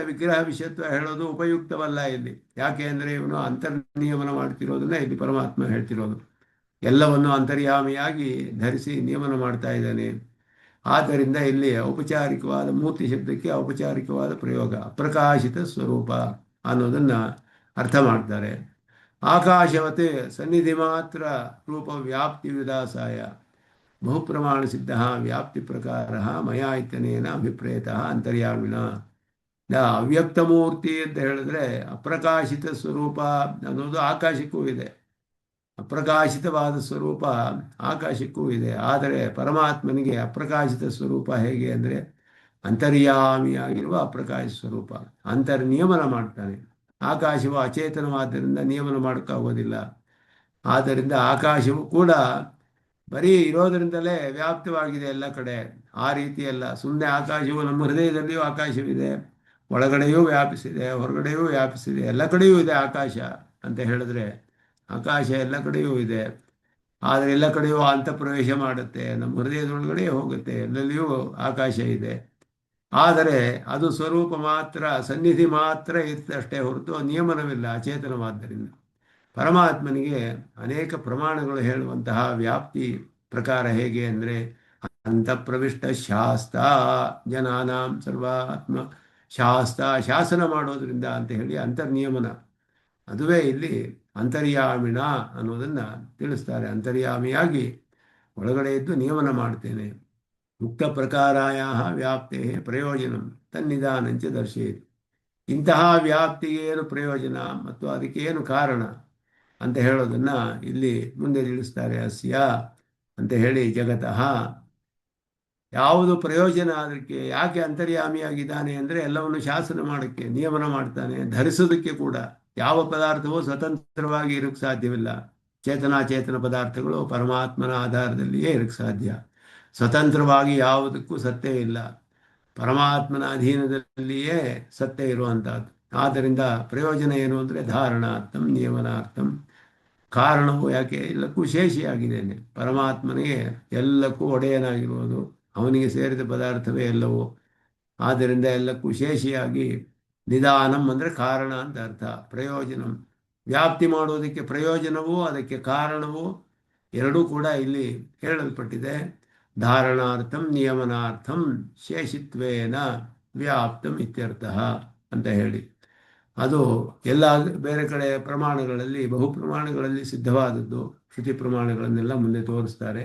ವಿಗ್ರಹ ವಿಷಯತ್ವ ಹೇಳೋದು ಉಪಯುಕ್ತವಲ್ಲ ಇಲ್ಲಿ. ಯಾಕೆ ಅಂದರೆ ಇವನು ಅಂತರ್ನಿಯಮನ ಮಾಡ್ತಿರೋದನ್ನ ಇಲ್ಲಿ ಪರಮಾತ್ಮ ಹೇಳ್ತಿರೋದು. ಎಲ್ಲವನ್ನು ಅಂತರ್ಯಾಮಿಯಾಗಿ ಧರಿಸಿ ನಿಯಮನ ಮಾಡ್ತಾ ಇದ್ದಾನೆ. ಆದ್ದರಿಂದ ಇಲ್ಲಿ ಔಪಚಾರಿಕವಾದ ಮೂರ್ತಿ ಶಬ್ದಕ್ಕೆ ಔಪಚಾರಿಕವಾದ ಪ್ರಯೋಗ ಅಪ್ರಕಾಶಿತ ಸ್ವರೂಪ ಅನ್ನೋದನ್ನು ಅರ್ಥ ಮಾಡ್ತಾರೆ. ಆಕಾಶವತ್ ಸನ್ನಿಧಿ ಮಾತ್ರ ರೂಪ ವ್ಯಾಪ್ತಿ ವಿದಾಸಾಯ ಬಹುಪ್ರಮಾಣ ಸಿದ್ಧ ವ್ಯಾಪ್ತಿ ಪ್ರಕಾರ ಮಯಾ ಇತ್ಯನೇನ ಅಭಿಪ್ರೇತ ಅಂತರ್ಯಾಮಿನ. ಅವ್ಯಕ್ತ ಮೂರ್ತಿ ಅಂತ ಹೇಳಿದ್ರೆ ಅಪ್ರಕಾಶಿತ ಸ್ವರೂಪ ಅನ್ನೋದು ಆಕಾಶಕ್ಕೂ ಇದೆ, ಅಪ್ರಕಾಶಿತವಾದ ಸ್ವರೂಪ ಆಕಾಶಕ್ಕೂ ಇದೆ. ಆದರೆ ಪರಮಾತ್ಮನಿಗೆ ಅಪ್ರಕಾಶಿತ ಸ್ವರೂಪ ಹೇಗೆ ಅಂದರೆ ಅಂತರ್ಯಾಮಿಯಾಗಿರುವ ಅಪ್ರಕಾಶ ಸ್ವರೂಪ, ಅಂತರ್ನಿಯಮನ ಮಾಡ್ತಾನೆ. ಆಕಾಶವು ಅಚೇತನವಾದ್ದರಿಂದ ನಿಯಮನ ಮಾಡೋಕ್ಕಾಗೋದಿಲ್ಲ. ಆದ್ದರಿಂದ ಆಕಾಶವು ಕೂಡ ಬರೀ ಇರೋದರಿಂದಲೇ ವ್ಯಾಪ್ತವಾಗಿದೆ ಎಲ್ಲ ಕಡೆ. ಆ ರೀತಿಯಲ್ಲ, ಸುಮ್ಮನೆ ಆಕಾಶವು ನಮ್ಮ ಹೃದಯದಲ್ಲಿಯೂ ಆಕಾಶವಿದೆ, ಒಳಗಡೆಯೂ ವ್ಯಾಪಿಸಿದೆ, ಹೊರಗಡೆಯೂ ವ್ಯಾಪಿಸಿದೆ, ಎಲ್ಲ ಕಡೆಯೂ ಇದೆ ಆಕಾಶ ಅಂತ ಹೇಳಿದ್ರೆ ಆಕಾಶ ಎಲ್ಲ ಕಡೆಯೂ ಇದೆ. ಆದರೆ ಎಲ್ಲ ಕಡೆಯೂ ಅಂತ ಪ್ರವೇಶ ಮಾಡುತ್ತೆ, ನಮ್ಮ ಹೃದಯದೊಳಗಡೆ ಹೋಗುತ್ತೆ, ಎಲ್ಲೆಲ್ಲಿಯೂ ಆಕಾಶ ಇದೆ. ಆದರೆ ಅದು ಸ್ವರೂಪ ಮಾತ್ರ, ಸನ್ನಿಧಿ ಮಾತ್ರ ಇರ್ತಷ್ಟೇ ಹೊರತು ನಿಯಮನವಿಲ್ಲ ಅಚೇತನವಾದ್ದರಿಂದ. ಪರಮಾತ್ಮನಿಗೆ ಅನೇಕ ಪ್ರಮಾಣಗಳು ಹೇಳುವಂತಹ ವ್ಯಾಪ್ತಿ ಪ್ರಕಾರ ಹೇಗೆ ಅಂದರೆ ಅಂತಃಪ್ರವಿಷ್ಟ ಶಾಸ್ತ ಜನಾನಾಂ ಸರ್ವಾತ್ಮ ಶಾಸ್ತ, ಶಾಸನ ಮಾಡೋದ್ರಿಂದ ಅಂತ ಹೇಳಿ ಅಂತರ್ನಿಯಮನ. ಅದುವೇ ಇಲ್ಲಿ ಅಂತರ್ಯಾಮಿಣ ಅನ್ನೋದನ್ನು ತಿಳಿಸ್ತಾರೆ. ಅಂತರ್ಯಾಮಿಯಾಗಿ ಒಳಗಡೆ ಇದ್ದು ನಿಯಮನ ಮಾಡ್ತೇನೆ. ಮುಕ್ತ ಪ್ರಕಾರಾಯ ವ್ಯಾಪ್ತಿ ಪ್ರಯೋಜನ ತನ್ನಿಧಾನಂಚ ದರ್ಶಯಿತು. ಇಂತಹ ವ್ಯಾಪ್ತಿಗೆ ಏನು ಪ್ರಯೋಜನ ಮತ್ತು ಅದಕ್ಕೇನು ಕಾರಣ ಅಂತ ಹೇಳೋದನ್ನು ಇಲ್ಲಿ ಮುಂದೆ ತಿಳಿಸ್ತಾರೆ. ಅಸ್ಯ ಅಂತ ಹೇಳಿ ಜಗತಃ ಯಾವುದು ಪ್ರಯೋಜನ, ಅದಕ್ಕೆ ಯಾಕೆ ಅಂತರ್ಯಾಮಿಯಾಗಿದ್ದಾನೆ ಅಂದರೆ ಎಲ್ಲವನ್ನು ಶಾಸನ ಮಾಡೋಕ್ಕೆ, ನಿಯಮನ ಮಾಡ್ತಾನೆ, ಧರಿಸೋದಕ್ಕೆ ಕೂಡ. ಯಾವ ಪದಾರ್ಥವೂ ಸ್ವತಂತ್ರವಾಗಿ ಇರೋಕ್ಕೆ ಸಾಧ್ಯವಿಲ್ಲ. ಚೇತನಾಚೇತನ ಪದಾರ್ಥಗಳು ಪರಮಾತ್ಮನ ಆಧಾರದಲ್ಲಿಯೇ ಇರೋಕ್ಕೆ ಸಾಧ್ಯ. ಸ್ವತಂತ್ರವಾಗಿ ಯಾವುದಕ್ಕೂ ಸತ್ಯ ಇಲ್ಲ, ಪರಮಾತ್ಮನ ಅಧೀನದಲ್ಲಿಯೇ ಸತ್ಯ ಇರುವಂಥದ್ದು. ಆದ್ದರಿಂದ ಪ್ರಯೋಜನ ಏನು ಅಂದರೆ ಧಾರಣಾರ್ಥಂ ನಿಯಮನಾರ್ಥಂ. ಕಾರಣವು ಯಾಕೆ ಎಲ್ಲಕ್ಕೂ ಶೇಷಿಯಾಗಿದ್ದೇನೆ, ಪರಮಾತ್ಮನಿಗೆ ಎಲ್ಲಕ್ಕೂ ಒಡೆಯನಾಗಿರುವುದು, ಅವನಿಗೆ ಸೇರಿದ ಪದಾರ್ಥವೇ ಎಲ್ಲವೂ. ಆದ್ದರಿಂದ ಎಲ್ಲಕ್ಕೂ ಶೇಷಿಯಾಗಿ ನಿಧಾನಂ ಅಂದರೆ ಕಾರಣ ಅಂತ ಅರ್ಥ. ಪ್ರಯೋಜನಂ ವ್ಯಾಪ್ತಿ ಮಾಡುವುದಕ್ಕೆ ಪ್ರಯೋಜನವೂ ಅದಕ್ಕೆ ಕಾರಣವೂ ಎರಡೂ ಕೂಡ ಇಲ್ಲಿ ಹೇಳಲ್ಪಟ್ಟಿದೆ. ಧಾರಣಾರ್ಥಂ ನಿಯಮನಾರ್ಥಂ ಶೇಷಿತ್ವೇನ ವ್ಯಾಪ್ತಂ ಇತ್ಯರ್ಥ ಅಂತ ಹೇಳಿ. ಅದು ಎಲ್ಲ ಬೇರೆ ಕಡೆ ಪ್ರಮಾಣಗಳಲ್ಲಿ, ಬಹು ಪ್ರಮಾಣಗಳಲ್ಲಿ ಸಿದ್ಧವಾದದ್ದು. ಶ್ರುತಿ ಪ್ರಮಾಣಗಳನ್ನೆಲ್ಲ ಮುಂದೆ ತೋರಿಸ್ತಾರೆ.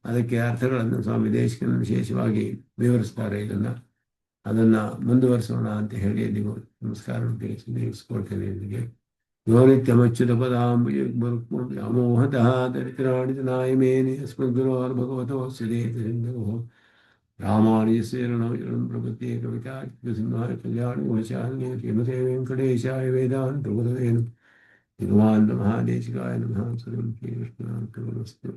ಅದಕ್ಕೆ ಅರ್ಥಗಳನ್ನು ಸ್ವಾಮಿ ದೇಶಿಕನ ವಿಶೇಷವಾಗಿ ವಿವರಿಸ್ತಾರೆ. ಅದನ್ನು ಮುಂದುವರಿಸೋಣ ಅಂತ ಹೇಳಿ ನೀವು ನಮಸ್ಕಾರ ತಿಳಿಸ್ಕೊಳ್ತೇನೆ. ಇಲ್ಲಿಗೆ ಯೋನಿತ್ಯಮಚ್ಯುತ ಪದಾಂಬುಜ ವ್ಯಾಮೋಹತಃ ದರಿದ್ರಾಣಿ ನಾಯಮೇನೆ ಅಸ್ಮದ್ಗುರೋರ್ಭಗವತೋ ಸಿಂಧೋ ರಾಮಾನುಜಸ್ಯರಣಂ ಪ್ರಪತ್ಯೆ ಕವಿತಾಸಿಂಹಾಯ ಕಲ್ಯಾಣಗುಣಶಾಲಿನೇ ಶ್ರೀಮತೆ ವೆಂಕಟೇಶಾಯ ವೇದಾಂತ ಗುರವೇ ನಮಃ. ಭಗವಾನ್ ಮಹಾದೇಶಿಕಾಯ ನಮಃ. ಸರ್ವಂ ಶ್ರೀಕೃಷ್ಣಾರ್ಪಣಮಸ್ತು.